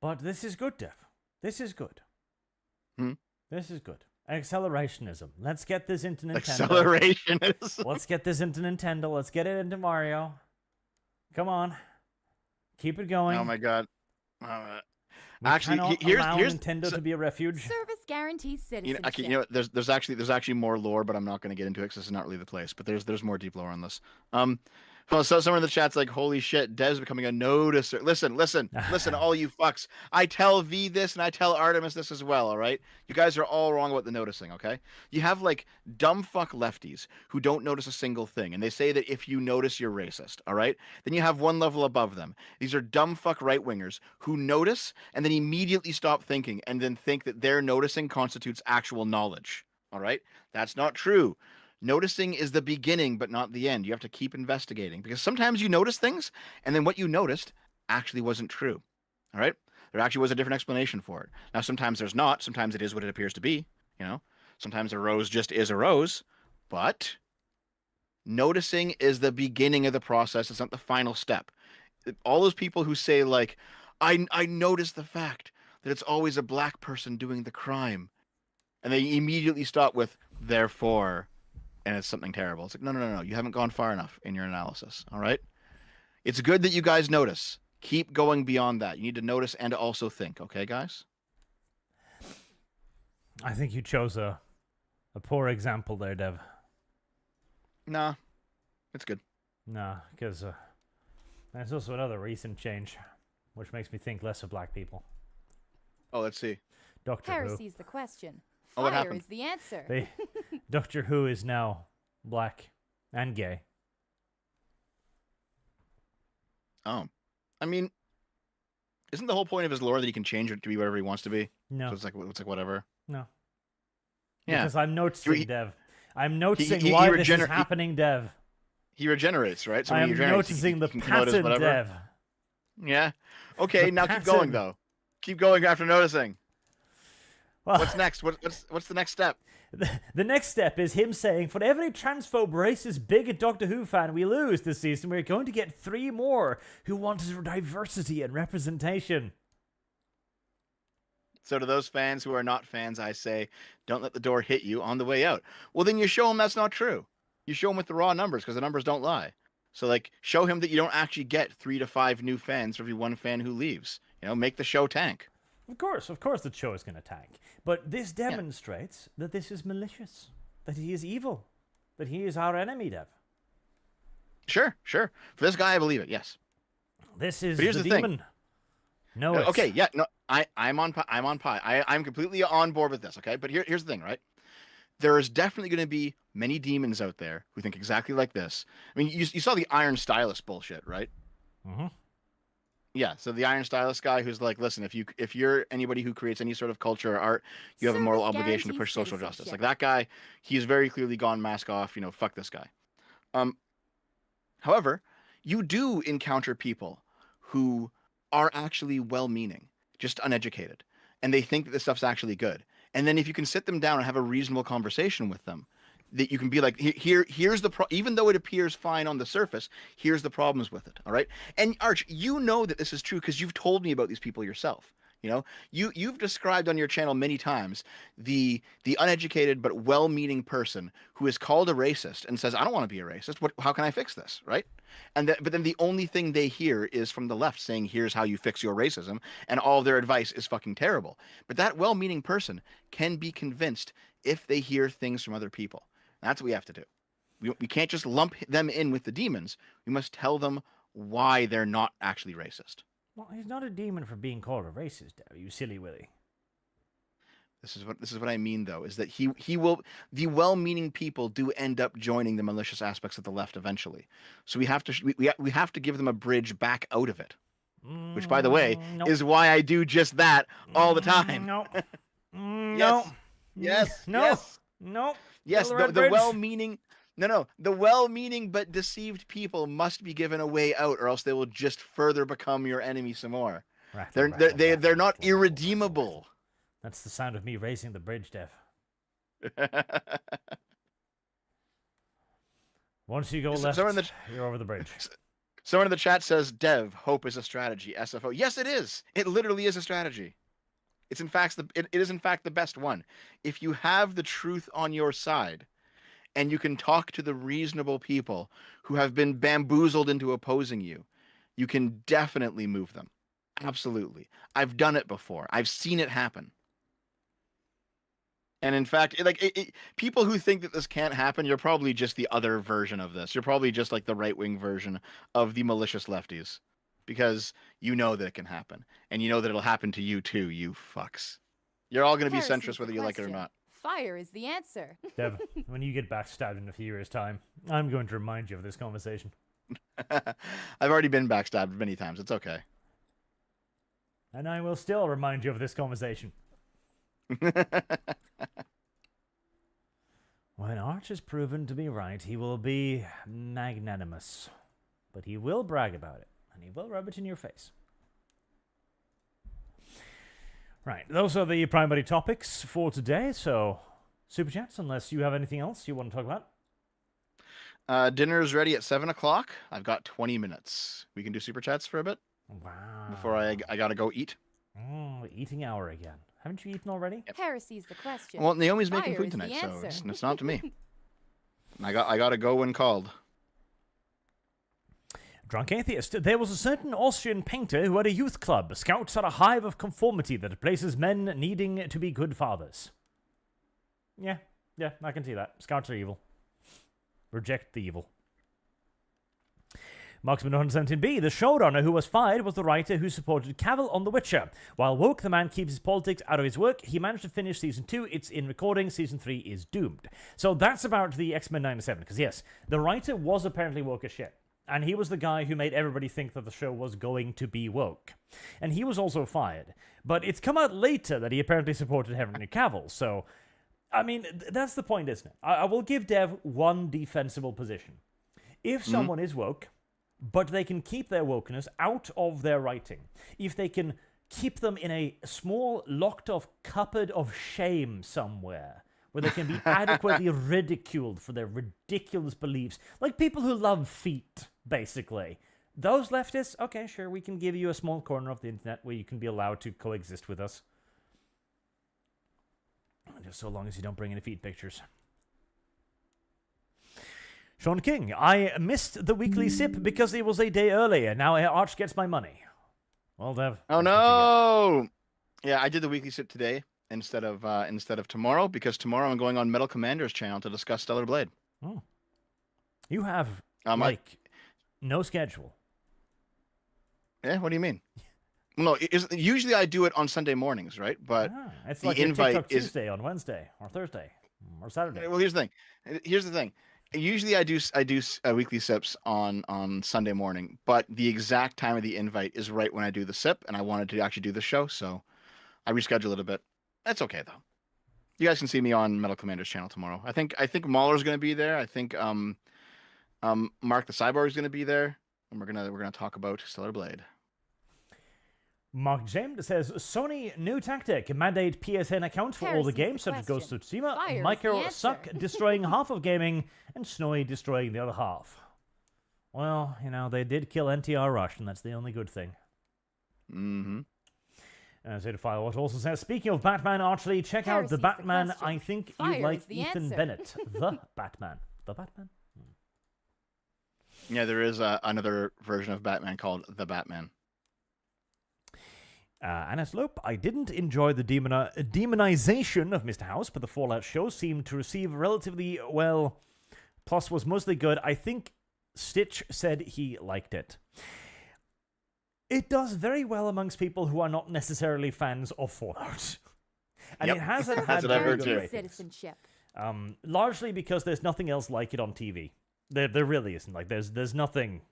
But this is good, Dev. This is good. This is good. Accelerationism. Let's get this into Nintendo. Accelerationism. Let's get this into Nintendo. Let's get it into Mario. Come on. Keep it going. Oh my god. Actually, here's Nintendo to be a refuge. Service guarantees citizenship. There's actually more lore, but I'm not going to get into it because this is not really the place. But there's more deep lore on this. Oh, so someone in the chat's like, holy shit, Dev's becoming a noticer. Listen, all you fucks. I tell V this and I tell Artemis this as well, all right? You guys are all wrong about the noticing, okay? You have like dumb fuck lefties who don't notice a single thing, and they say that if you notice, you're racist, all right? Then you have one level above them. These are dumb fuck right-wingers who notice and then immediately stop thinking and then think that their noticing constitutes actual knowledge, all right? That's not true. Noticing is the beginning, but not the end. You have to keep investigating because sometimes you notice things and then what you noticed actually wasn't true. All right. There actually was a different explanation for it. Now, sometimes there's not. Sometimes it is what it appears to be. You know, sometimes a rose just is a rose, but noticing is the beginning of the process. It's not the final step. All those people who say like, I noticed the fact that it's always a black person doing the crime. And they immediately stop with, therefore, and it's something terrible. It's like, no. You haven't gone far enough in your analysis. All right. It's good that you guys notice. Keep going beyond that. You need to notice and also think. Okay, guys? I think you chose a poor example there, Dev. Nah, it's good. Nah, because there's also another recent change, which makes me think less of black people. Oh, let's see. Doctor Who. Heresy's the question. Oh, what Fire happened? is the answer. Doctor Who is now black and gay. Oh. I mean, isn't the whole point of his lore that he can change it to be whatever he wants to be? No. So it's like whatever. No. Yeah. Because I'm noticing, Dev. I'm noticing he why this is happening, Dev. He regenerates, right? So I when am he regenerates, noticing the he can notice pattern, whatever. Dev. Yeah. Okay, The now pattern. keep going, though. Keep going after noticing. Well, What's next? What's the next step? the next step is him saying, for every transphobe, racist, bigot Doctor Who fan we lose this season, we're going to get 3 more who want diversity and representation. So to those fans who are not fans, I say, don't let the door hit you on the way out. Well, then you show them that's not true. You show them with the raw numbers because the numbers don't lie. So, like, show him that you don't actually get 3 to 5 new fans for every one fan who leaves. You know, make the show tank. Of course the show is going to tank. But this demonstrates that this is malicious, that he is evil, that he is our enemy, Dev. Sure. For this guy, I believe it, yes. This is But here's the the demon. thing. No, Okay, yeah, no, I'm on pie. I'm completely on board with this, okay? But here's the thing, right? There is definitely going to be many demons out there who think exactly like this. I mean, you saw the Iron Stylist bullshit, right? Mm-hmm. Yeah, so the Iron Stylist guy who's like, listen, if you're anybody who creates any sort of culture or art, you have a moral Service obligation to guarantees push social justice. citizenship. Like that guy, he's very clearly gone mask off, you know, fuck this guy. However, you do encounter people who are actually well-meaning, just uneducated, and they think that this stuff's actually good. And then if you can sit them down and have a reasonable conversation with them, that you can be like, here's the even though it appears fine on the surface, here's the problems with it. All right. And Arch, you know that this is true because you've told me about these people yourself. You know, you've described on your channel many times the uneducated but well-meaning person who is called a racist and says, I don't want to be a racist. How can I fix this? Right. But then the only thing they hear is from the left saying, here's how you fix your racism. And all their advice is fucking terrible. But that well-meaning person can be convinced if they hear things from other people. That's what we have to do. We can't just lump them in with the demons. We must tell them why they're not actually racist. Well, he's not a demon for being called a racist, Dev, you silly Willy. This is what I mean, though, is that he will. The well-meaning people do end up joining the malicious aspects of the left eventually. So we have to give them a bridge back out of it. Which, by the way, Nope. is why I do just that all the time. No. Yes. No. Yes. No. Yes. Build a red The bridge. well-meaning. No. The well-meaning but deceived people must be given a way out, or else they will just further become your enemy some more. Rattle, They're not rattle, irredeemable. That's the sound of me raising the bridge, Dev. Once you go left, you're over the bridge. Someone in the chat says, Dev, hope is a strategy. SFO. Yes, it is. It literally is a strategy. It's in fact it is in fact the best one. If you have the truth on your side and you can talk to the reasonable people who have been bamboozled into opposing you, you can definitely move them. Absolutely. I've done it before. I've seen it happen. And in fact, people who think that this can't happen, you're probably just the other version of this. You're probably just like the right-wing version of the malicious lefties, because you know that it can happen, and you know that it'll happen to you too. You fucks. You're all going to be centrist whether you like it or not. Fire is the answer. Dev, when you get backstabbed in a few years' time, I'm going to remind you of this conversation. I've already been backstabbed many times. It's okay. And I will still remind you of this conversation. When Arch is proven to be right, he will be magnanimous. But he will brag about it, and he will rub it in your face. Right, those are the primary topics for today, so Super Chats, unless you have anything else you want to talk about. Dinner's ready at 7 o'clock. I've got 20 minutes. We can do Super Chats for a bit. Wow. Before I gotta go eat. Oh, eating hour again. Haven't you eaten already? Yep. Heresy's the question. Well, Naomi's making food tonight, so it's not to me. I gotta go when called. Drunk Atheist. There was a certain Austrian painter who had a youth club. Scouts are a hive of conformity that places men needing to be good fathers. Yeah, I can see that. Scouts are evil. Reject the evil. Marksman 117B. The showrunner who was fired was the writer who supported Cavill on The Witcher. While woke, the man keeps his politics out of his work. He managed to finish Season 2. It's in recording. Season 3 is doomed. So that's about the X-Men 97. Because yes, the writer was apparently woke as shit. And he was the guy who made everybody think that the show was going to be woke. And he was also fired. But it's come out later that he apparently supported Henry Cavill. So, I mean, that's the point, isn't it? I will give Dev one defensible position. If someone is woke, but they can keep their wokeness out of their writing, if they can keep them in a small, locked-off cupboard of shame somewhere, where they can be adequately ridiculed for their ridiculous beliefs, like people who love feet, basically. Those leftists, okay, sure, we can give you a small corner of the internet where you can be allowed to coexist with us. Just so long as you don't bring any feet pictures. Sean King, I missed the weekly sip because it was a day earlier. Now Arch gets my money. Well, Dev. Oh no! Yeah, I did the weekly sip today instead of tomorrow, because tomorrow I'm going on Metal Commander's channel to discuss Stellar Blade. Oh. You have no schedule. Yeah, what do you mean? Well, no, usually I do it on Sunday mornings, right? But it's the like invite TikTok Tuesday on Wednesday or Thursday or Saturday. Well, here's the thing. Usually I do weekly sips on Sunday morning, but the exact time of the invite is right when I do the sip, and I wanted to actually do the show, so I reschedule it a bit. That's okay though. You guys can see me on Metal Commander's channel tomorrow. I think Mauler's going to be there. I think Mark the Cyborg is going to be there, and we're gonna talk about Stellar Blade. Mark James says, Sony new tactic, mandate PSN accounts for all the games such as Ghost of Tsushima, Micro suck destroying half of gaming, and Snowy destroying the other half. Well, they did kill NTR Rush, and that's the only good thing. Mm-hmm. Zetaphile also says, speaking of Batman, Archly, check out The Batman. I think you like Ethan Bennett. The Batman. The Batman? Yeah, there is another version of Batman called The Batman. Anna Slope, I didn't enjoy the demonization of Mr. House, but the Fallout show seemed to receive relatively well. Plus was mostly good. I think Stitch said he liked it. It does very well amongst people who are not necessarily fans of Fallout. And it hasn't had very good ratings. Largely because there's nothing else like it on TV. There really isn't. Like there's nothing.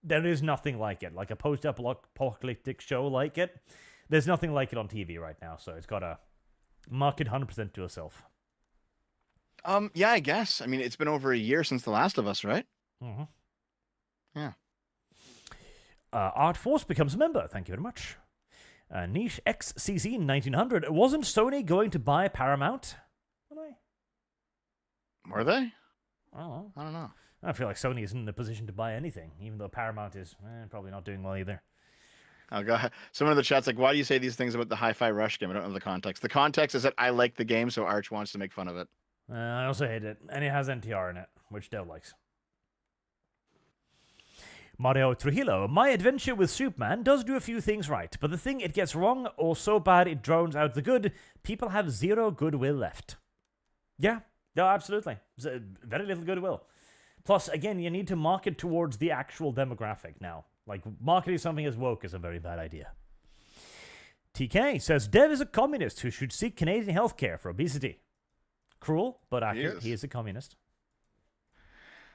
There is nothing like it. Like a post-apocalyptic show like it. There's nothing like it on TV right now, so it's got to mark it 100% to itself. Yeah, I guess. I mean, it's been over a year since The Last of Us, right? Mm-hmm. Yeah. Art Force becomes a member. Thank you very much. Niche XCC 1900. Wasn't Sony going to buy Paramount? Were they? I don't know. I feel like Sony isn't in a position to buy anything, even though Paramount is probably not doing well either. Oh, God. Someone in the chat's like, why do you say these things about the Hi-Fi Rush game? I don't know the context. The context is that I like the game, so Arch wants to make fun of it. I also hate it, and it has NTR in it, which Dev likes. Mario Trujillo, my adventure with Superman does do a few things right, but the thing it gets wrong, or so bad it drowns out the good, people have zero goodwill left. Yeah, no, absolutely. Very little goodwill. Plus, again, you need to market towards the actual demographic now. Like, marketing something as woke is a very bad idea. TK says, Dev is a communist who should seek Canadian healthcare for obesity. Cruel, but accurate. He is a communist.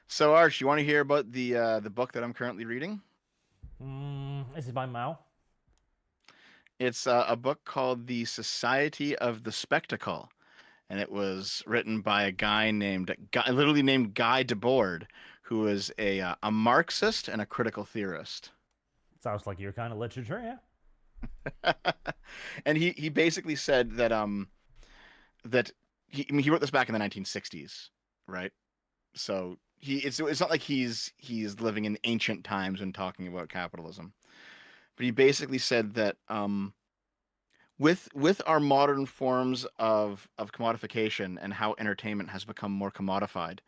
So, Arch, you want to hear about the book that I'm currently reading? Is it by Mao? It's a book called The Society of the Spectacle, and it was written by a guy named literally named Guy Debord, who is a Marxist and a critical theorist. Sounds like your kind of literature, yeah. And he basically said that that he wrote this back in the 1960s, right? So it's not like he's living in ancient times and talking about capitalism, but he basically said that with our modern forms of commodification and how entertainment has become more commodified,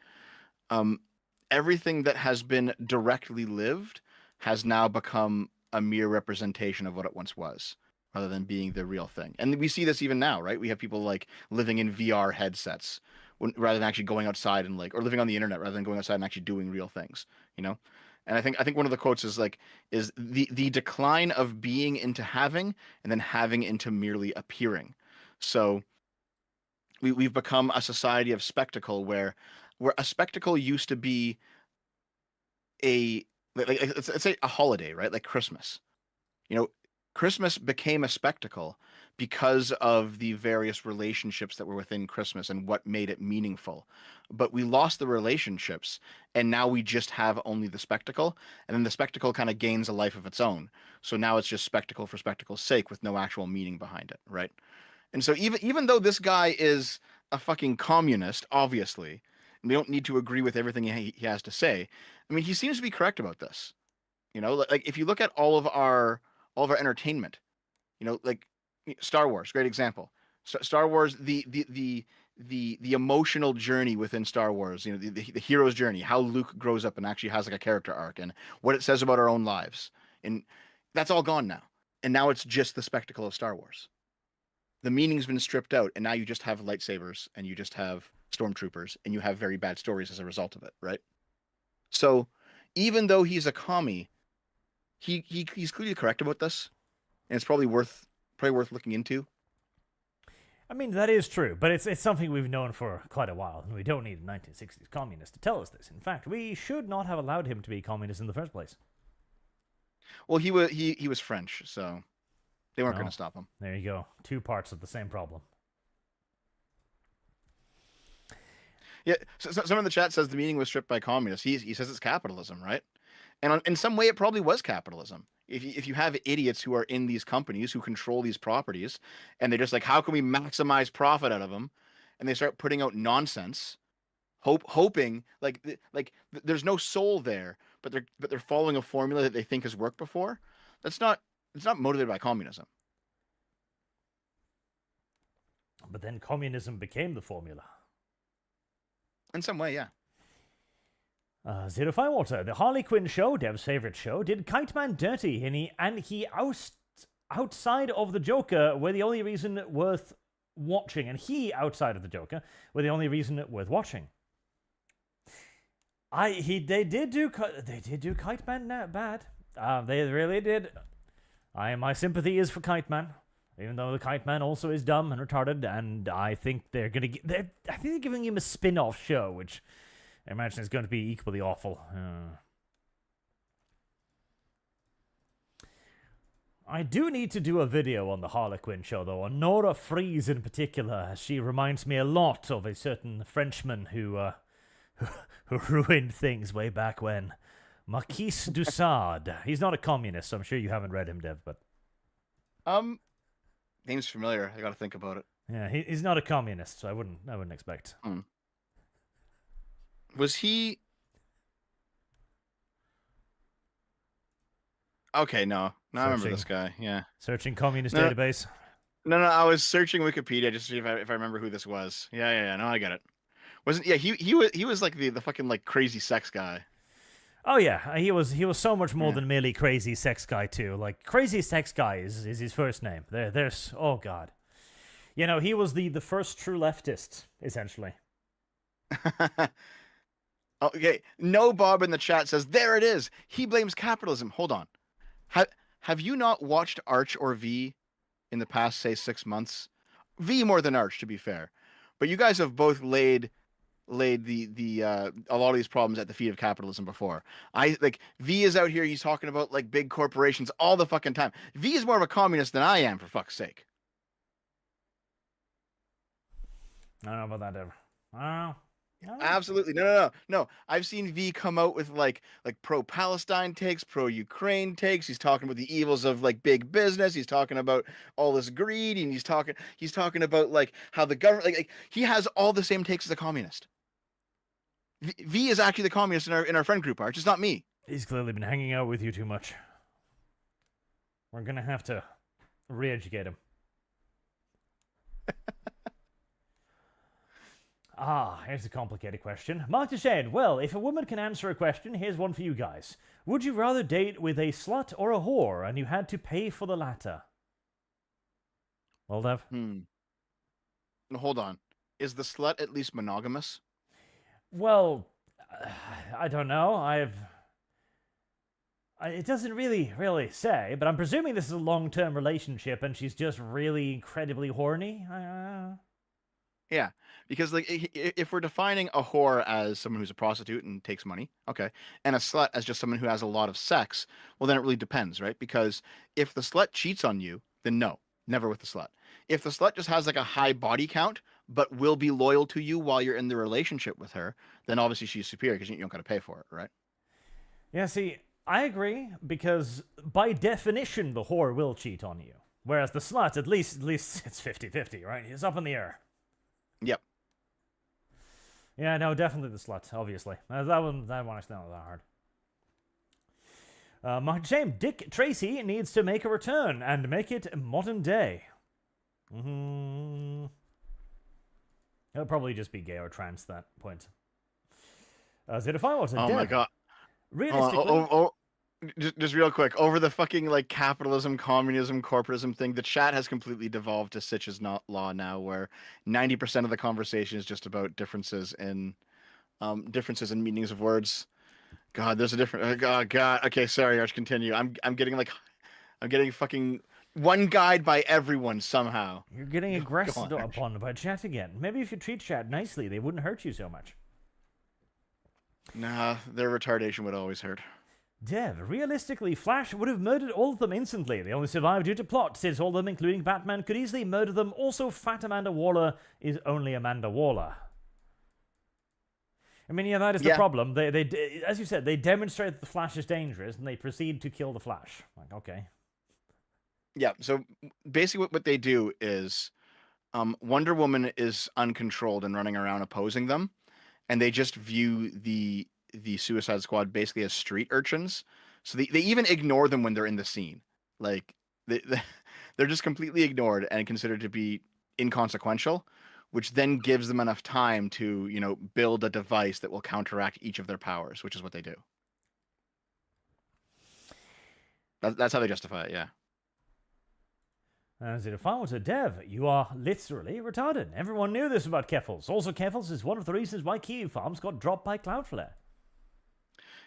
everything that has been directly lived has now become a mere representation of what it once was, rather than being the real thing. And we see this even now, right? We have people like living in VR headsets rather than actually going outside and or living on the internet rather than going outside and actually doing real things, you know? And I think one of the quotes is the decline of being into having and then having into merely appearing. So we've become a society of spectacle where a spectacle used to be let's say a holiday, right? Like Christmas. You know, Christmas became a spectacle because of the various relationships that were within Christmas and what made it meaningful. But we lost the relationships, and now we just have only the spectacle, and then the spectacle kind of gains a life of its own. So now it's just spectacle for spectacle's sake with no actual meaning behind it, right? And so even though this guy is a fucking communist, obviously, and we don't need to agree with everything he has to say, I mean, he seems to be correct about this. You know, like if you look at all of our entertainment, you know, like Star Wars, great example. Star Wars, the emotional journey within Star Wars, you know, the hero's journey, how Luke grows up and actually has like a character arc, and what it says about our own lives, and that's all gone now. And now it's just the spectacle of Star Wars. The meaning's been stripped out, and now you just have lightsabers, and you just have stormtroopers, and you have very bad stories as a result of it, right? So, even though he's a commie, he's clearly correct about this, and it's probably worth looking into. I mean, that is true, but it's something we've known for quite a while, and we don't need a 1960s communist to tell us this. In fact, we should not have allowed him to be communist in the first place. Well, he was French, so they weren't going to stop him. There you go. Two parts of the same problem. Yeah, so someone in the chat says the meaning was stripped by communists. He says it's capitalism, right? And in some way, it probably was capitalism. If you have idiots who are in these companies who control these properties, and they're just like, how can we maximize profit out of them? And they start putting out nonsense, hoping like there's no soul there, but they're following a formula that they think has worked before. It's not motivated by communism. But then communism became the formula. In some way, yeah. Zero Firewater, the Harley Quinn show, Dev's favorite show, did Kite Man dirty, and he outside of the Joker were the only reason worth watching, and he outside of the Joker were the only reason worth watching. They did do Kite Man bad. They really did. My sympathy is for Kite Man, even though the Kite Man also is dumb and retarded, and I think they're giving him a spin-off show, which I imagine is going to be equally awful. I do need to do a video on the Harley Quinn show, though, on Nora Fries in particular. She reminds me a lot of a certain Frenchman who ruined things way back when. Marquis Dussard. He's not a communist, so I'm sure you haven't read him, Dev, but... Name's familiar. I gotta think about it. Yeah, he's not a communist, so I wouldn't expect. Was he... Okay, no. I remember this guy, yeah. Searching communist database. No, I was searching Wikipedia just to see if I remember who this was. Yeah, no, I get it. He was like the fucking like crazy sex guy. Oh yeah, he was so much more Yeah. than merely crazy sex guy too. Like crazy sex guy is his first name. There's oh god. You know, he was the first true leftist, essentially. Okay, no Bob in the chat says there it is. He blames capitalism. Hold on. Have you not watched Arch or V in the past, say, 6 months? V more than Arch, to be fair, but you guys have both laid the a lot of these problems at the feet of capitalism before. I like V is out here. He's talking about like big corporations all the fucking time. V is more of a communist than I am, for fuck's sake. I don't know about that ever. I don't know. Absolutely. No. I've seen V come out with like pro-Palestine takes, pro-Ukraine takes. He's talking about the evils of like big business. He's talking about all this greed, and he's talking about like how the government like he has all the same takes as a communist. V is actually the communist in our friend group, Arch. It's not me. He's clearly been hanging out with you too much. We're gonna have to re-educate him. Here's a complicated question. Mark Deshane, well, if a woman can answer a question, here's one for you guys. Would you rather date with a slut or a whore, and you had to pay for the latter? Well, Dev? Hold on. Is the slut at least monogamous? Well, I don't know. It doesn't really say, but I'm presuming this is a long-term relationship, and she's just really incredibly horny. Yeah, because like if we're defining a whore as someone who's a prostitute and takes money, okay, and a slut as just someone who has a lot of sex, well then it really depends, right? Because if the slut cheats on you, then no, never with the slut. If the slut just has like a high body count but will be loyal to you while you're in the relationship with her, then obviously she's superior because you don't got to pay for it, right? Yeah, see, I agree, because by definition the whore will cheat on you, whereas the slut, at least it's 50-50, right? It's up in the air. Yep. Yeah, no, definitely the slut, obviously. That one actually not that hard. My shame, Dick Tracy needs to make a return and make it modern day. It'll probably just be gay or trans at that point. Zedify was a Oh my god. Realistically, Just real quick, over the fucking like capitalism, communism, corporatism thing, the chat has completely devolved to Sitch's law now, where 90% of the conversation is just about differences in meanings of words. God, there's a different. God. Okay, sorry, Arch. Continue. I'm getting fucking one guide by everyone somehow. you're getting aggressed upon by chat again. Maybe if you treat chat nicely, they wouldn't hurt you so much. Nah, their retardation would always hurt. Dev, realistically, Flash would have murdered all of them instantly. They only survived due to plot, since all of them, including Batman, could easily murder them. Also, Fat Amanda Waller is only Amanda Waller. I mean, yeah, that is the problem. They, as you said, they demonstrate that the Flash is dangerous, and they proceed to kill the Flash. Like, okay. Yeah, so basically what they do is Wonder Woman is uncontrolled and running around opposing them, and they just view the Suicide Squad basically as street urchins. So they even ignore them when they're in the scene. Like they're just completely ignored and considered to be inconsequential, which then gives them enough time to, build a device that will counteract each of their powers, which is what they do. That's how they justify it, yeah. As it final to Dev, you are literally retarded. Everyone knew this about Keffels. Also, Keffels is one of the reasons why Kiwi Farms got dropped by Cloudflare.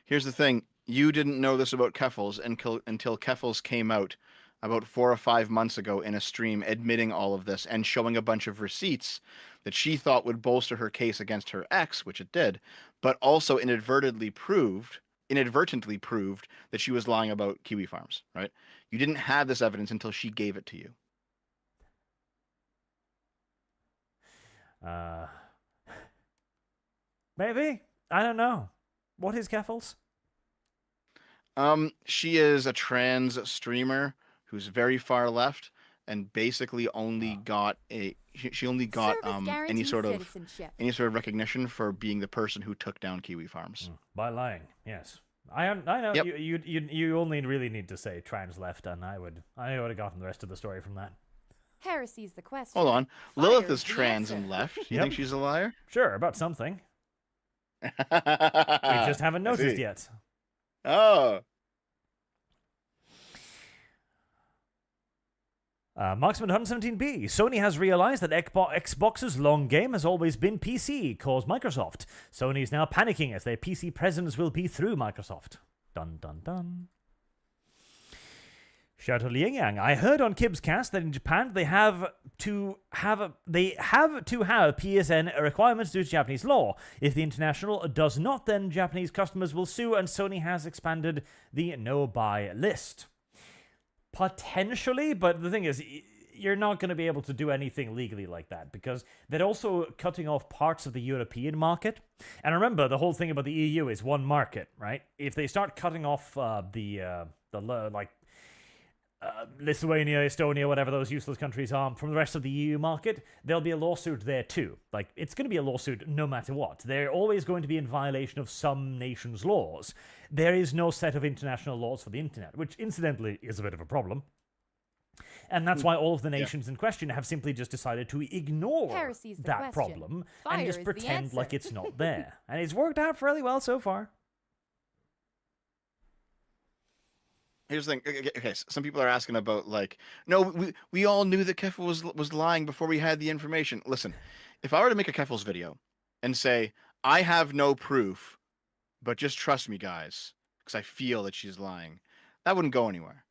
Here's the thing. You didn't know this about Keffels until Keffels came out about 4 or 5 months ago in a stream admitting all of this and showing a bunch of receipts that she thought would bolster her case against her ex, which it did, but also inadvertently proved that she was lying about Kiwi Farms, right? You didn't have this evidence until she gave it to you. Maybe? I don't know. What is Keffels? She is a trans streamer who's very far left and basically only got she only got any sort of recognition for being the person who took down Kiwi Farms. By lying, yes. I know. Yep. You only really need to say trans left, and I would have gotten the rest of the story from that. Heresy's the question. Hold on. Fire Lilith is the trans answer. and left. You think she's a liar? Sure, about something. We just haven't noticed yet. Oh. Marksman 117B. Sony has realized that Xbox's long game has always been PC, calls Microsoft. Sony is now panicking as their PC presence will be through Microsoft. Dun dun dun. Shadow Liang Yang. I heard on Kib's cast that in Japan they have to have PSN requirements due to Japanese law. If the international does not, then Japanese customers will sue, and Sony has expanded the no-buy list. Potentially, but the thing is, you're not going to be able to do anything legally like that because they're also cutting off parts of the European market. And remember, the whole thing about the EU is one market, right? If they start cutting off Lithuania, Estonia, whatever those useless countries are, from the rest of the EU market, there'll be a lawsuit there too. Like, it's going to be a lawsuit no matter what. They're always going to be in violation of some nation's laws. There is no set of international laws for the internet, which incidentally is a bit of a problem. And that's why all of the nations in question have simply just decided to ignore that problem and just pretend like it's not there. And it's worked out fairly well so far. Here's the thing. Okay, so some people are asking about, like, no, we all knew that Keffel was lying before we had the information. Listen, if I were to make a Keffel's video and say, I have no proof, but just trust me, guys, because I feel that she's lying, that wouldn't go anywhere.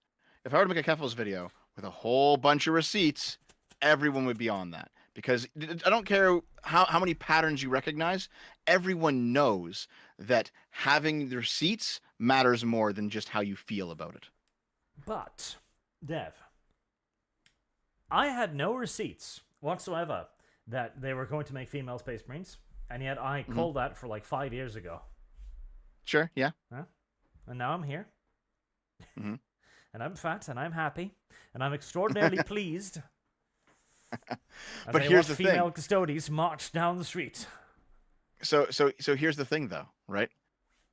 If I were to make a Keffel's video with a whole bunch of receipts, everyone would be on that. Because I don't care how many patterns you recognize, everyone knows that having the receipts matters more than just how you feel about it. But, Dev, I had no receipts whatsoever that they were going to make female Space Marines, and yet I called that for like 5 years ago. Sure, yeah. And now I'm here. And I'm fat, and I'm happy, and I'm extraordinarily pleased. But here's the female thing. custodies march down the street. So here's the thing, though, right?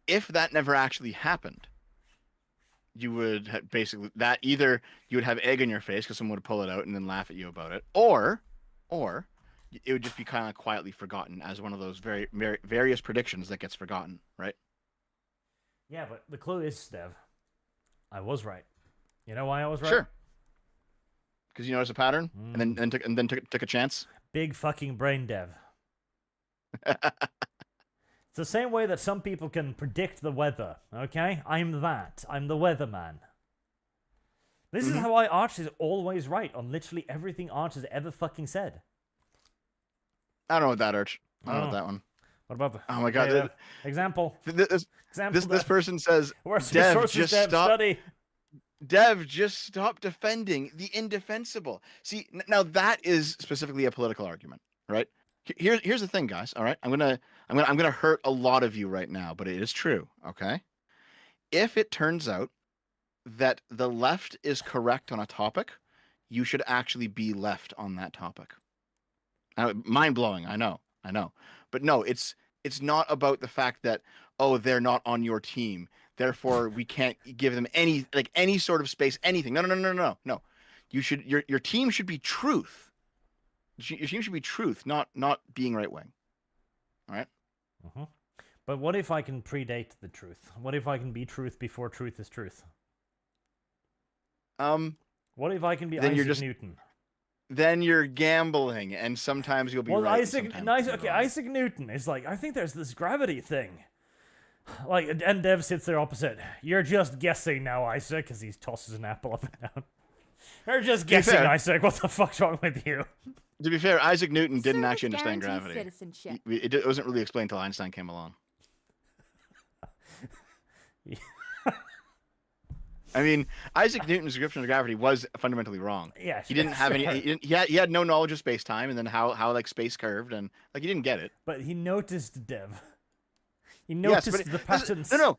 If that never actually happened, you would basically that either you would have egg in your face because someone would pull it out and then laugh at you about it, or it would just be kind of quietly forgotten as one of those various predictions that gets forgotten, right? Yeah, but the clue is, Dev, I was right. You know why I was right? Sure. Because you noticed a pattern and then took a chance. Big fucking brain, Dev. It's the same way that some people can predict the weather, okay? I'm that. I'm the weatherman. This is how Arch is always right on literally everything Arch has ever fucking said. I don't know what that, Arch. I don't know what that one. What about the... Oh my god. Example. This person says, Dev, just stop defending the indefensible. See, now that is specifically a political argument, right? Here's the thing, guys. All right, I'm gonna hurt a lot of you right now, but it is true. Okay, if it turns out that the left is correct on a topic, you should actually be left on that topic. Mind blowing, I know, but no, it's not about the fact that they're not on your team, therefore we can't give them any sort of space, anything. No. Your team should be truth. Your team should be truth, not being right wing. All right. But what if I can predate the truth? What if I can be truth before truth is truth? What if I can be Isaac Newton? Then you're gambling, and sometimes you'll be right. Isaac Newton is like, I think there's this gravity thing. Like, and Dev sits there opposite. You're just guessing now, Isaac, as he tosses an apple up and down. You're just guessing, Isaac. What the fuck's wrong with you? To be fair, Isaac Newton didn't actually understand gravity. It wasn't really explained until Einstein came along. I mean, Isaac Newton's description of gravity was fundamentally wrong. Yeah, he didn't have any. He had no knowledge of space time, and then how like space curved, and like he didn't get it. But he noticed, Dev. He noticed the patterns. No.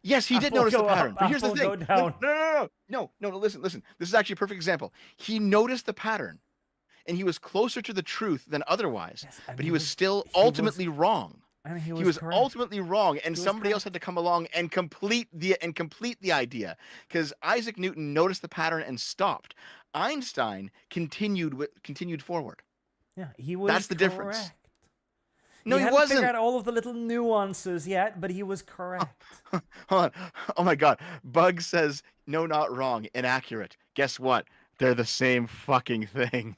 Yes, he did notice the pattern. But here's the thing. No. Listen. This is actually a perfect example. He noticed the pattern, and he was closer to the truth than otherwise. Yes, but he was still ultimately wrong. And he was ultimately wrong, and somebody else had to come along and complete the idea, because Isaac Newton noticed the pattern and stopped. Einstein continued forward. Yeah, he was. That's the difference. No, he hadn't wasn't. figured out all of the little nuances yet, but he was correct. Hold on. Oh my God. Bug says, no, not wrong. Inaccurate. Guess what? They're the same fucking thing.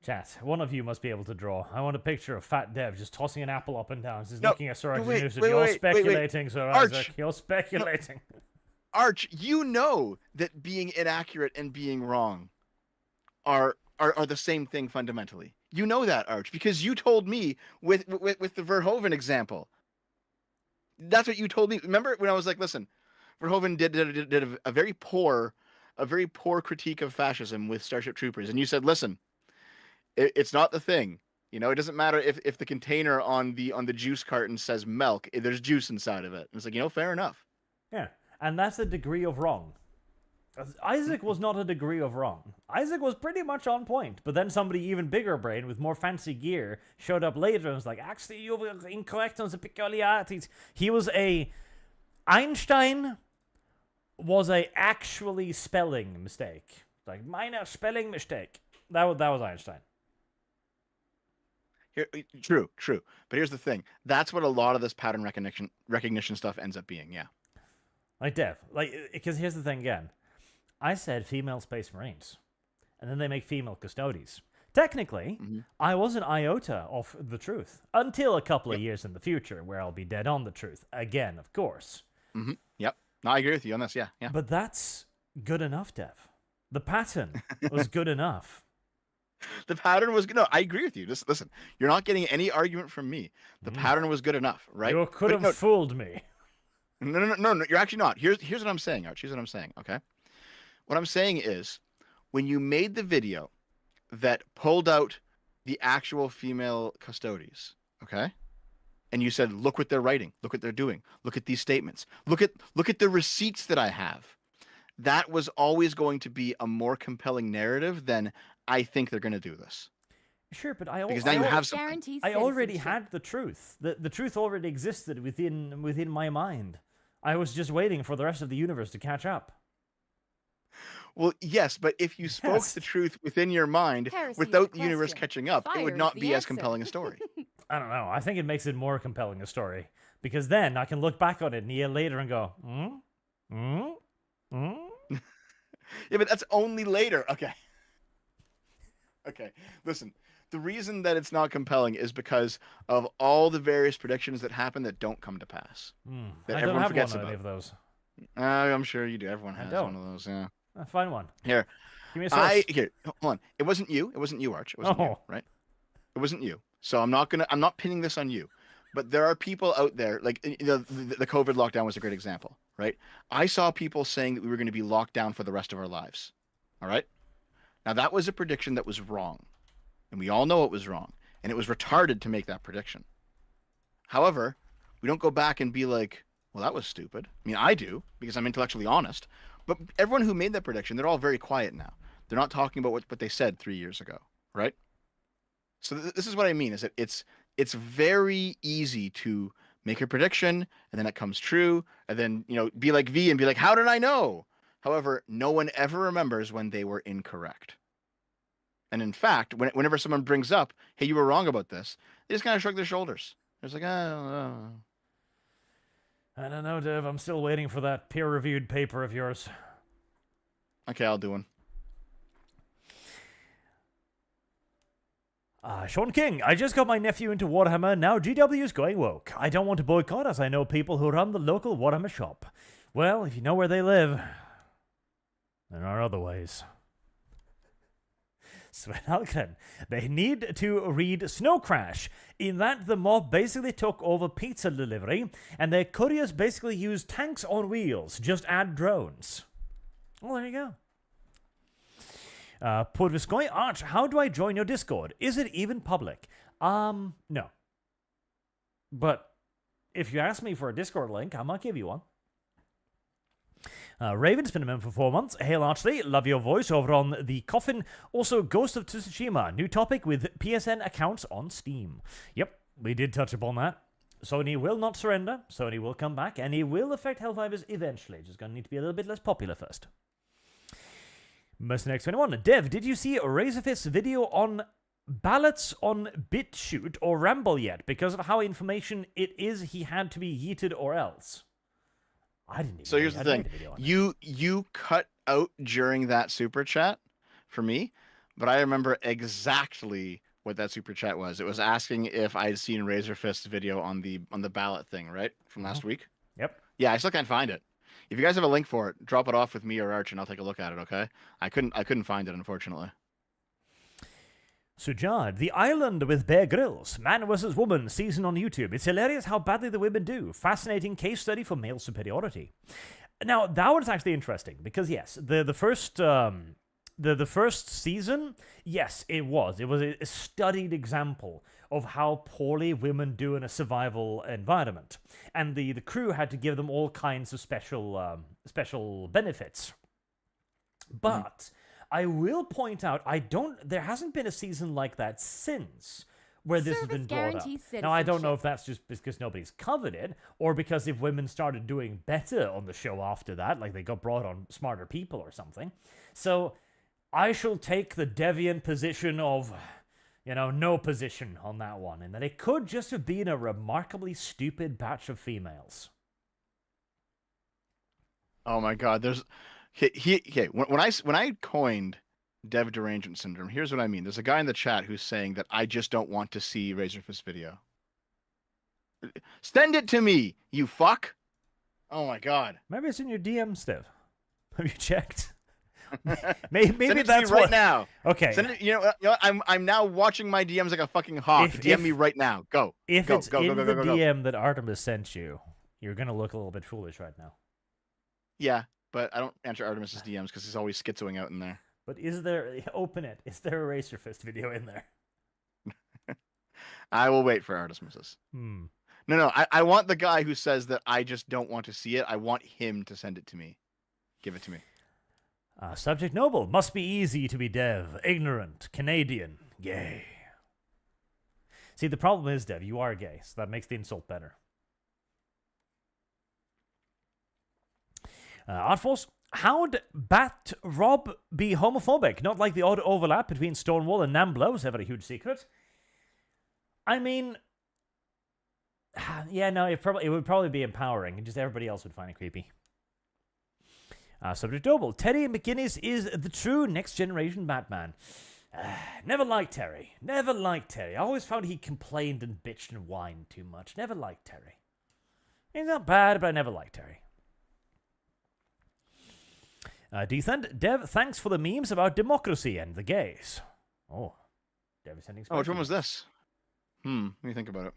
Chat, one of you must be able to draw. I want a picture of Fat Dev just tossing an apple up and down. He's No, looking at Sir Isaac wait, Newton. wait, You're wait, speculating, Sir Arch. Isaac. You're speculating. Arch, you know that being inaccurate and being wrong are the same thing fundamentally. You know that, Arch, because you told me with the Verhoeven example. That's what you told me. Remember when I was like, listen, Verhoeven did a very poor critique of fascism with Starship Troopers, and you said, listen, it's not the thing. You know, it doesn't matter if the container on the juice carton says milk, there's juice inside of it. And it's like, fair enough. Yeah, and that's a degree of wrong. Isaac was not a degree of wrong. Isaac was pretty much on point, but then somebody even bigger brain with more fancy gear showed up later and was like, actually, you were incorrect on the peculiarities. Einstein was a actually spelling mistake. Like, minor spelling mistake. That was Einstein. True. But here's the thing. That's what a lot of this pattern recognition stuff ends up being, yeah. Like, Dev, because here's the thing again. I said female space marines, and then they make female custodies. Technically, I was an iota of the truth until a couple of years in the future, where I'll be dead on the truth again, of course. Yep. No, I agree with you on this. Yeah. But that's good enough, Dev. The pattern was good enough. The pattern was good. No, I agree with you. Just listen. You're not getting any argument from me. The pattern was good enough, right? You could have fooled me. No. You're actually not. Here's what I'm saying, Arch. Here's what I'm saying. Okay. What I'm saying is, when you made the video that pulled out the actual female custodies, okay, and you said, look what they're writing, look what they're doing, look at these statements, look at the receipts that I have, that was always going to be a more compelling narrative than I think they're going to do this. Sure, but because now you have something. I already had the truth. The truth already existed within my mind. I was just waiting for the rest of the universe to catch up. Well, yes, but if you spoke the truth within your mind without the universe catching up, it would not be as compelling a story. I don't know. I think it makes it more compelling a story. Because then I can look back on it a year later and go, Yeah, but that's only later. Okay. Listen, the reason that it's not compelling is because of all the various predictions that happen that don't come to pass. That I everyone don't have forgets one of about. any of those. I'm sure you do. Everyone has one of those, yeah. Find one. Here. Give me a source. Here, hold on. It wasn't you, Arch. It wasn't you, right? It wasn't you. So I'm not pinning this on you. But there are people out there, like the COVID lockdown was a great example, right? I saw people saying that we were going to be locked down for the rest of our lives. All right? Now that was a prediction that was wrong. And we all know it was wrong. And it was retarded to make that prediction. However, we don't go back and be like, well, that was stupid. I mean, I do, because I'm intellectually honest. But everyone who made that prediction, they're all very quiet now. They're not talking about what they said 3 years ago, right? So this is what I mean, is that it's very easy to make a prediction, and then it comes true, and then, be like V and be like, how did I know? However, no one ever remembers when they were incorrect. And in fact, whenever someone brings up, hey, you were wrong about this, they just kind of shrug their shoulders. They're just like, oh. I don't know, Dev. I'm still waiting for that peer-reviewed paper of yours. Okay, I'll do one. Sean King, I just got my nephew into Warhammer, now GW's going woke. I don't want to boycott, as I know people who run the local Warhammer shop. Well, if you know where they live, there are other ways. Sven Algren, they need to read Snow Crash, in that the mob basically took over pizza delivery, and their couriers basically use tanks on wheels, just add drones. Well, there you go. Podviskoy, Arch, how do I join your Discord? Is it even public? No. But if you ask me for a Discord link, I might give you one. Raven's been a member for 4 months. Hail Archley, love your voice over on the coffin. Also, Ghost of Tsushima, new topic with PSN accounts on Steam. Yep, we did touch upon that. Sony will not surrender. Sony will come back, and it will affect Helldivers eventually. Just gonna need to be a little bit less popular first. Mercenaries 21, Dev, did you see Razorfist's video on ballots on BitChute or Ramble yet because of how information it is he had to be yeeted or else. I didn't even So here's the thing. video on it. You cut out during that super chat for me, but I remember exactly what that super chat was. It was asking if I'd seen Razorfist's video on the ballot thing, right? From last week. Yep. Yeah, I still can't find it. If you guys have a link for it, drop it off with me or Arch and I'll take a look at it, okay? I couldn't find it, unfortunately. Sujad, The Island with Bear Grylls, Man vs. Woman season on YouTube. It's hilarious how badly the women do. Fascinating case study for male superiority. Now, that one's actually interesting because, yes, the first season, yes, it was. It was a studied example of how poorly women do in a survival environment. And the crew had to give them all kinds of special benefits. But I will point out, there hasn't been a season like that since where this has been brought up. Now, I don't know if that's just because nobody's covered it, or because if women started doing better on the show after that, like they got brought on smarter people or something. So I shall take the deviant position of, no position on that one, and that it could just have been a remarkably stupid batch of females. Oh my God, there's when I coined dev derangement syndrome, here's what I mean. There's a guy in the chat who's saying that I just don't want to see Razorfist video. Send it to me, you fuck. Oh my God. Maybe it's in your DM, Steve. Have you checked? maybe Send it that's to me right now. Okay. Send it, you know, I'm now watching my DMs like a fucking hawk. DM me right now. Go. If go, it's go, in go, the go, go, DM that Artemis sent you, you're gonna look a little bit foolish right now. Yeah, but I don't answer Artemis's DMs because he's always schizoing out in there. But open it. Is there a Razorfist video in there? I will wait for Artemis's. No, I want the guy who says that I just don't want to see it. I want him to send it to me. Give it to me. Subject Noble, must be easy to be dev, ignorant, Canadian, gay. See, the problem is, Dev, you are gay, so that makes the insult better. Artforce, how'd Bat Rob be homophobic? Not like the odd overlap between Stonewall and Namblo was ever a huge secret. I mean, yeah, no, it would probably be empowering, and just everybody else would find it creepy. Subject Noble, Terry McGinnis is the true next generation Batman. Never liked Terry. Never liked Terry. I always found he complained and bitched and whined too much. Never liked Terry. He's not bad, but I never liked Terry. Decent. Dev, thanks for the memes about democracy and the gays. Oh, Dev is sending. Oh, which one was this? Let me think about it.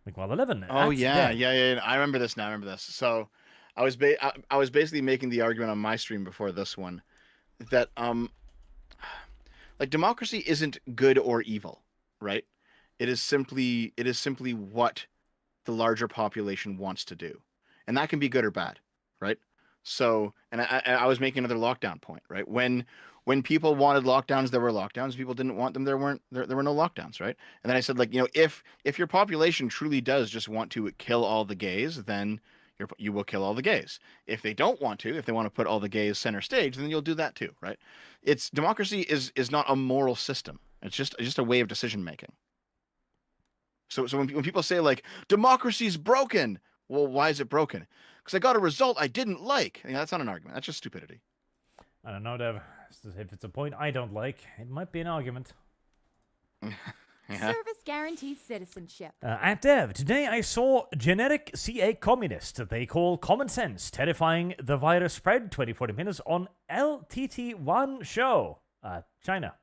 McWall 11. Oh yeah. I remember this now. So, I was basically making the argument on my stream before this one that like democracy isn't good or evil, right? It is simply what the larger population wants to do, and that can be good or bad, right? So, and I was making another lockdown point, right? When people wanted lockdowns, there were lockdowns. People didn't want them, there were no lockdowns, right? And then I said, like, if your population truly does just want to kill all the gays, then you will kill all the gays. If they don't want to, if they want to put all the gays center stage, then you'll do that too, right? Democracy is not a moral system. It's just a way of decision making. So when people say like democracy's broken, well, why is it broken? Because I got a result I didn't like. That's not an argument. That's just stupidity. I don't know, Dev. If it's a point I don't like, it might be an argument. Yeah. Service guarantees citizenship. At Dev, today I saw generic CA communist that they call common sense, terrifying the virus spread 20-40 minutes on LTT1 show. China.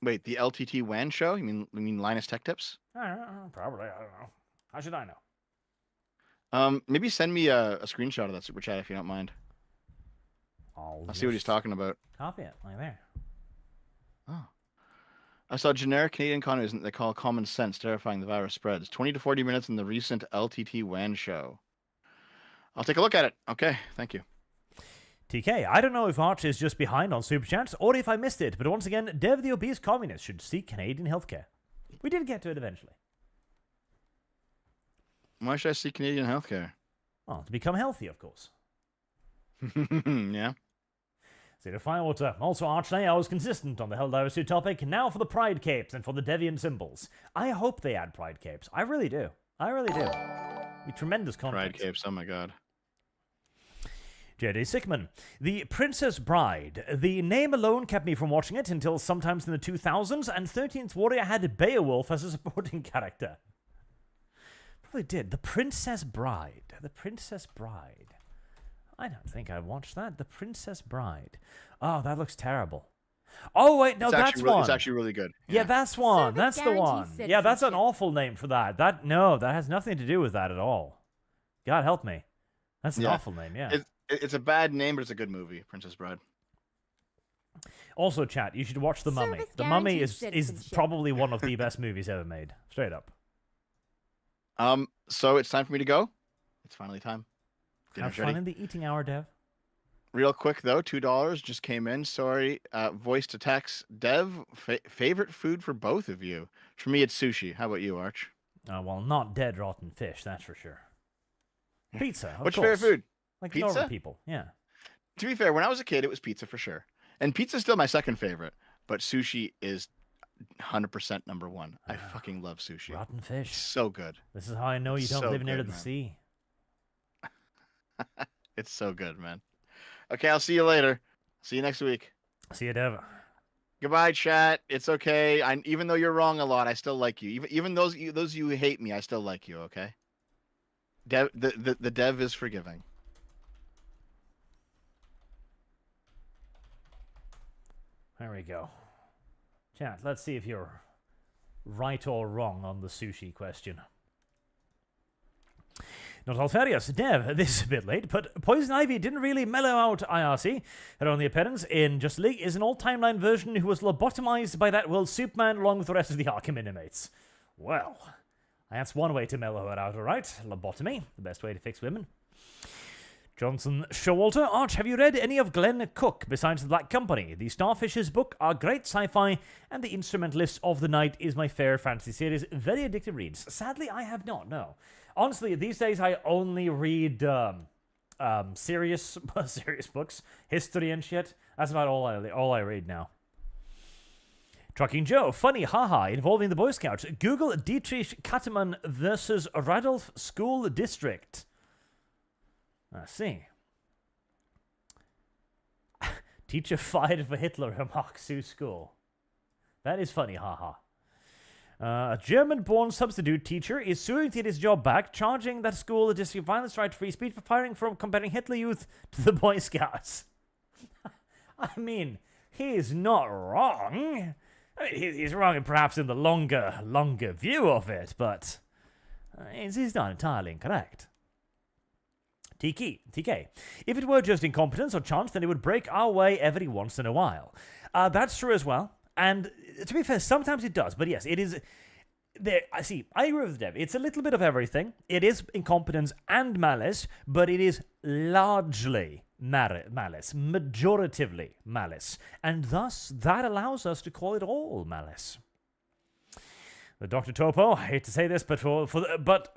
Wait, the LTT WAN show? You mean Linus Tech Tips? Probably. I don't know. How should I know? Maybe send me a screenshot of that super chat if you don't mind. I'll see what he's talking about. Copy it, like there. Oh. I saw generic Canadian communism they call common sense, terrifying the virus spreads. 20 to 40 minutes in the recent LTT WAN show. I'll take a look at it. Okay, thank you. TK, I don't know if Arch is just behind on Super Chats or if I missed it, but once again, Dev the obese communist should seek Canadian healthcare. We did get to it eventually. Why should I seek Canadian healthcare? Well, to become healthy, of course. Yeah. Zero Firewater. Also, Arch and I was consistent on the Helldivers 2 topic. Now for the Pride Capes and for the Deviant symbols. I hope they add Pride Capes. I really do. I really do. Be tremendous content. Pride capes, oh my god. J.D. Sickman. The Princess Bride. The name alone kept me from watching it until sometimes in the 2000s, and 13th Warrior had Beowulf as a supporting character. Probably did. The Princess Bride. The Princess Bride. I don't think I watched that. The Princess Bride. Oh, that looks terrible. Oh, wait, no, that's one. It's actually really good. Yeah, that's one. Service That's the one. guarantees Yeah, that's an citizenship. awful name for that. No, that has nothing to do with that at all. God help me. That's an Yeah. awful name, yeah. It's a bad name, but it's a good movie, Princess Bride. Also, chat, you should watch The Mummy. Service The Mummy guarantees is citizenship. probably one of the best movies ever made. Straight up. So it's time for me to go. It's finally time. Have Dinner's fun ready. in the eating hour, Dev. Real quick though, $2 just came in. Sorry, voice to text. Dev, favorite food for both of you? For me, it's sushi. How about you, Arch? Well, not dead rotten fish, that's for sure. Pizza, of What's course. your favorite food? Like Pizza? normal people, yeah. To be fair, when I was a kid, it was pizza for sure, and pizza's still my second favorite. But sushi is 100% number one. I fucking love sushi. Rotten It's fish. so good. This is how I know you It's don't so live near good, the man. sea. It's so good, man. Okay, I'll see you later. See you next week. See you, Dev. Goodbye, chat. It's okay. Even though you're wrong a lot, I still like you. Even those of you who hate me, I still like you. Okay. The dev is forgiving. There we go. Chat, let's see if you're right or wrong on the sushi question. Not Alfarius, Dev, this is a bit late, but Poison Ivy didn't really mellow out IRC. Her only appearance in Just League is an old timeline version who was lobotomized by that world Superman along with the rest of the Arkham inmates. Well, that's one way to mellow her out, alright? Lobotomy, the best way to fix women. Johnson Showalter, Arch, have you read any of Glenn Cook besides The Black Company? The Starfish's book are great sci-fi, and The Instrumentalists of the Night is my favorite fantasy series. Very addictive reads. Sadly, I have not, no. Honestly, these days I only read serious books, history and shit. That's about all I read now. Trucking Joe, funny, haha, involving the Boy Scouts. Google Dietrich Kattemann versus Radolf School District. I see. Teacher fired for Hitler at Mark Sue School. That is funny, haha. A German-born substitute teacher is suing to get his job back, charging that school district violence right free speech for firing from comparing Hitler Youth to the Boy Scouts. I mean, he's not wrong. I mean, he's wrong perhaps in the longer view of it, but he's not entirely incorrect. TK. If it were just incompetence or chance, then it would break our way every once in a while. That's true as well. And to be fair, sometimes it does. But yes, it is. There, I agree with Dev. It's a little bit of everything. It is incompetence and malice, but it is largely malice, majoritively malice. And thus, that allows us to call it all malice. The Dr. Topo, I hate to say this, but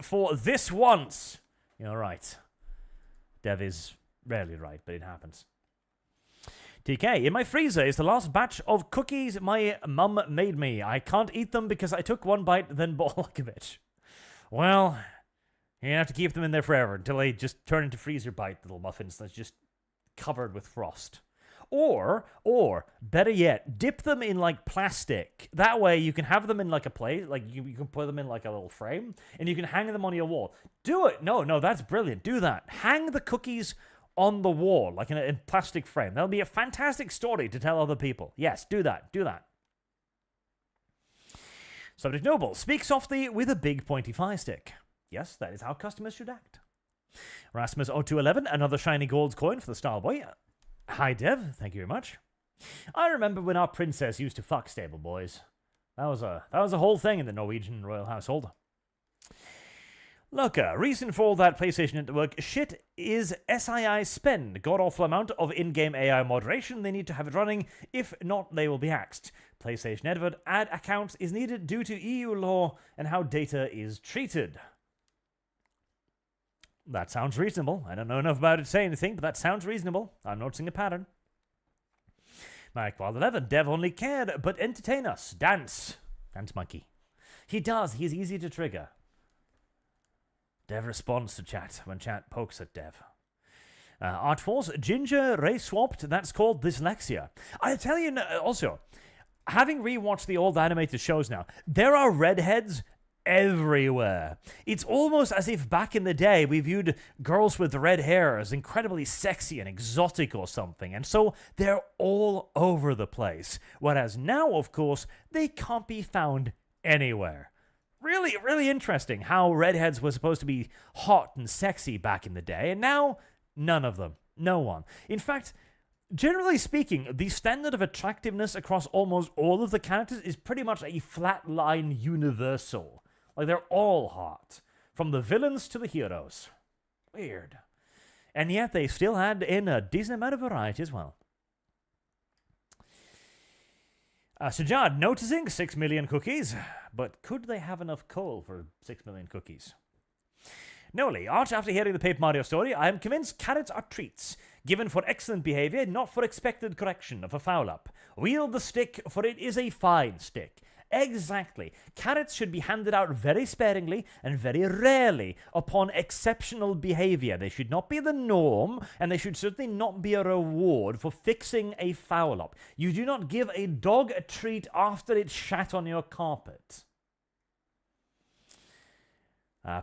for this once, you're right. Dev is rarely right, but it happens. TK, in my freezer is the last batch of cookies my mum made me. I can't eat them because I took one bite, then bought like a bitch. Well, you have to keep them in there forever until they just turn into freezer bite little muffins that's just covered with frost. Or, better yet, dip them in like plastic. That way you can have them in like a plate, like you can put them in like a little frame, and you can hang them on your wall. Do it! No, that's brilliant. Do that. Hang the cookies on the wall, like in a plastic frame. That'll be a fantastic story to tell other people. Yes, do that. Subject Noble, speak softly with a big pointy fire stick. Yes, that is how customers should act. Rasmus 0211, another shiny gold coin for the Starboy. Hi, Dev. Thank you very much. I remember when our princess used to fuck stable boys. That was a whole thing in the Norwegian royal household. Look, reason for all that PlayStation Network shit is SII spend. God-awful amount of in-game AI moderation. They need to have it running. If not, they will be axed. PlayStation Network ad accounts is needed due to EU law and how data is treated. That sounds reasonable. I don't know enough about it to say anything, but that sounds reasonable. I'm noticing a pattern. Mike Wild 11, Dev only cared, but entertain us. Dance. Dance monkey. He does. He's easy to trigger. Dev responds to chat when chat pokes at Dev. Artforce, ginger race swapped, that's called dyslexia. I tell you also, having rewatched the old animated shows now, there are redheads everywhere. It's almost as if back in the day we viewed girls with red hair as incredibly sexy and exotic or something, and so they're all over the place. Whereas now, of course, they can't be found anywhere. Really, really interesting how redheads were supposed to be hot and sexy back in the day, and now none of them. No one. In fact, generally speaking, the standard of attractiveness across almost all of the characters is pretty much a flat line universal. Like, they're all hot. From the villains to the heroes. Weird. And yet they still had in a decent amount of variety as well. Sajad noticing 6 million cookies, but could they have enough coal for 6 million cookies? Noli, Arch, after hearing the Paper Mario story, I am convinced carrots are treats, given for excellent behavior, not for expected correction of a foul-up. Wield the stick, for it is a fine stick. Exactly. Carrots should be handed out very sparingly and very rarely upon exceptional behavior. They should not be the norm, and they should certainly not be a reward for fixing a foul-up. You do not give a dog a treat after it shat on your carpet.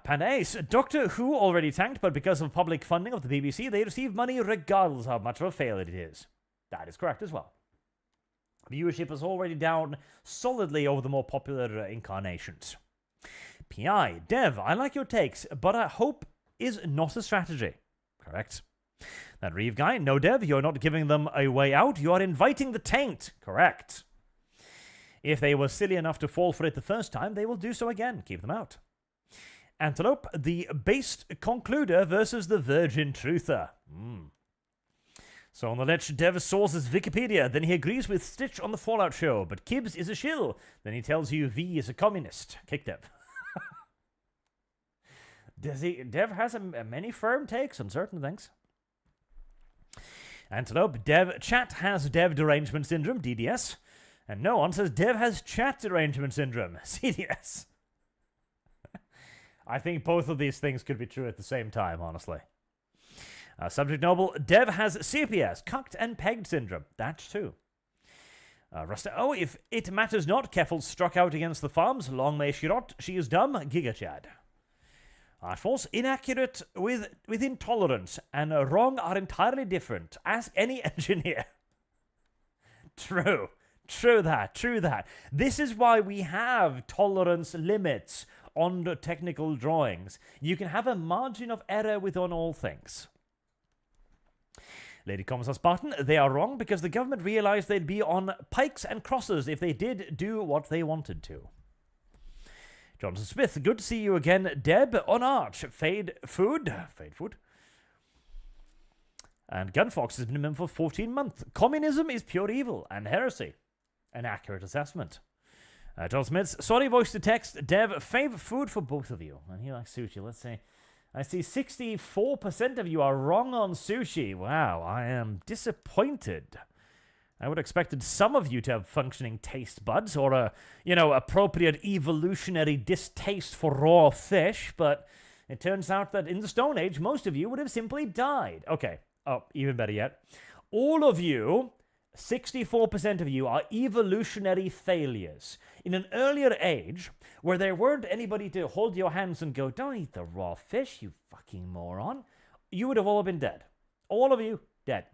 Panda Ace, Doctor Who already tanked, but because of public funding of the BBC, they receive money regardless of how much of a failure it is. That is correct as well. Viewership is already down solidly over the more popular incarnations. PI, Dev, I like your takes, but hope is not a strategy. Correct. That Reeve guy, no Dev, you're not giving them a way out, you are inviting the taint. Correct. If they were silly enough to fall for it the first time, they will do so again. Keep them out. Antelope, the based concluder versus the virgin truther. So on the ledge, Dev sources Wikipedia, then he agrees with Stitch on the Fallout show, but Kibbs is a shill. Then he tells you V is a communist. Kick Dev. Dev has many firm takes on certain things. Antelope, chat has Dev derangement syndrome, DDS. And no one says Dev has chat derangement syndrome, CDS. I think both of these things could be true at the same time, honestly. Subject Noble, Dev has CPS, cucked and pegged syndrome. That's true. Rusta, oh, if it matters not, Keffel struck out against the farms. Long may she rot. She is dumb. Giga Chad. False, inaccurate with intolerance, and wrong are entirely different. Ask any engineer. True. True that. This is why we have tolerance limits on the technical drawings. You can have a margin of error within all things. Lady Commissar Spartan, they are wrong because the government realized they'd be on pikes and crosses if they did do what they wanted to. Johnson Smith, good to see you again. Deb on Arch. Fade food. And Gunfox has been a member for 14 months. Communism is pure evil and heresy. An accurate assessment. John Smith, sorry voice to text. Dev, fave food for both of you. And he likes sushi. Let's see. I see 64% of you are wrong on sushi. Wow, I am disappointed. I would have expected some of you to have functioning taste buds or a, appropriate evolutionary distaste for raw fish, but it turns out that in the Stone Age, most of you would have simply died. Okay, even better yet. All of you, 64% of you, are evolutionary failures. In an earlier age, where there weren't anybody to hold your hands and go, don't eat the raw fish, you fucking moron, you would have all been dead. All of you, dead.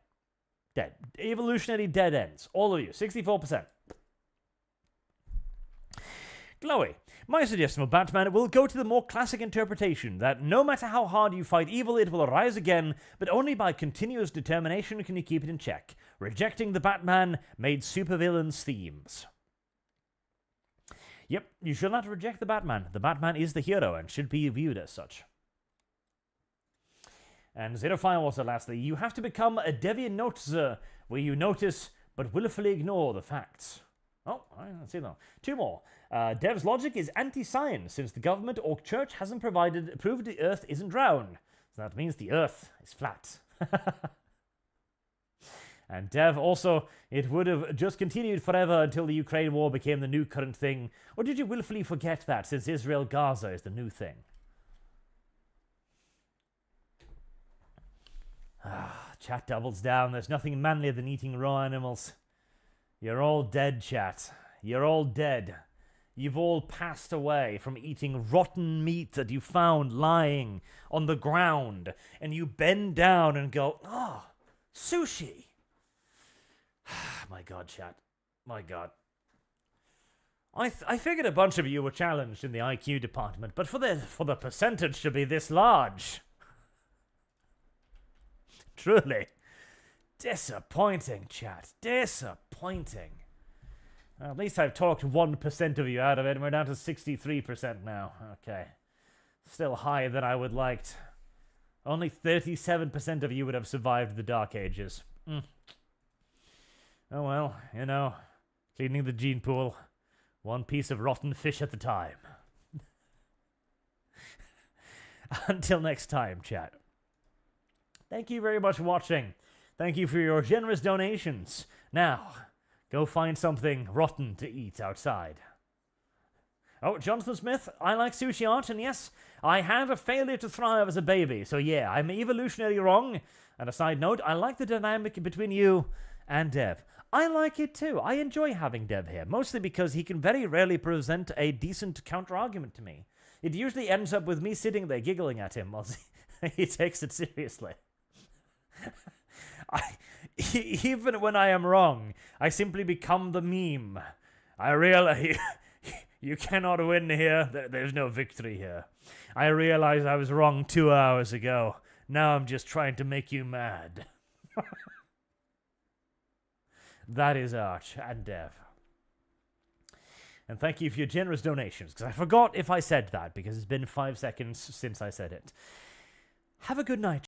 Dead. Evolutionary dead ends. All of you, 64%. Chloe, my suggestion for Batman will go to the more classic interpretation that no matter how hard you fight evil, it will arise again, but only by continuous determination can you keep it in check. Rejecting the Batman made supervillains themes. Yep, you should not reject the Batman. The Batman is the hero and should be viewed as such. And Zerophile was lastly, you have to become a deviant noticer where you notice but willfully ignore the facts. Oh, let's see now. Two more. Dev's logic is anti-science since the government or church hasn't proved the earth isn't round. So that means the earth is flat. And Dev, also, it would have just continued forever until the Ukraine war became the new current thing. Or did you willfully forget that since Israel-Gaza is the new thing? Chat doubles down. There's nothing manlier than eating raw animals. You're all dead, chat. You're all dead. You've all passed away from eating rotten meat that you found lying on the ground. And you bend down and go, oh, sushi. My God, chat. My God. I figured a bunch of you were challenged in the IQ department, but for the percentage to be this large... Truly. Disappointing, chat. Disappointing. Well, at least I've talked 1% of you out of it, and we're down to 63% now. Okay. Still higher than I would liked. Only 37% of you would have survived the Dark Ages. Oh well, you know, cleaning the gene pool. One piece of rotten fish at a time. Until next time, chat. Thank you very much for watching. Thank you for your generous donations. Now, go find something rotten to eat outside. Oh, Jonathan Smith, I like sushi art, and yes, I had a failure to thrive as a baby, so yeah, I'm evolutionarily wrong. And a side note, I like the dynamic between you and Dev. I like it too. I enjoy having Dev here, mostly because he can very rarely present a decent counter-argument to me. It usually ends up with me sitting there giggling at him while he takes it seriously. Even when I am wrong, I simply become the meme. I realize you cannot win here. There's no victory here. I realize I was wrong 2 hours ago. Now I'm just trying to make you mad. That is Arch and Dev. And thank you for your generous donations, because I forgot if I said that, because it's been 5 seconds since I said it. Have a good night.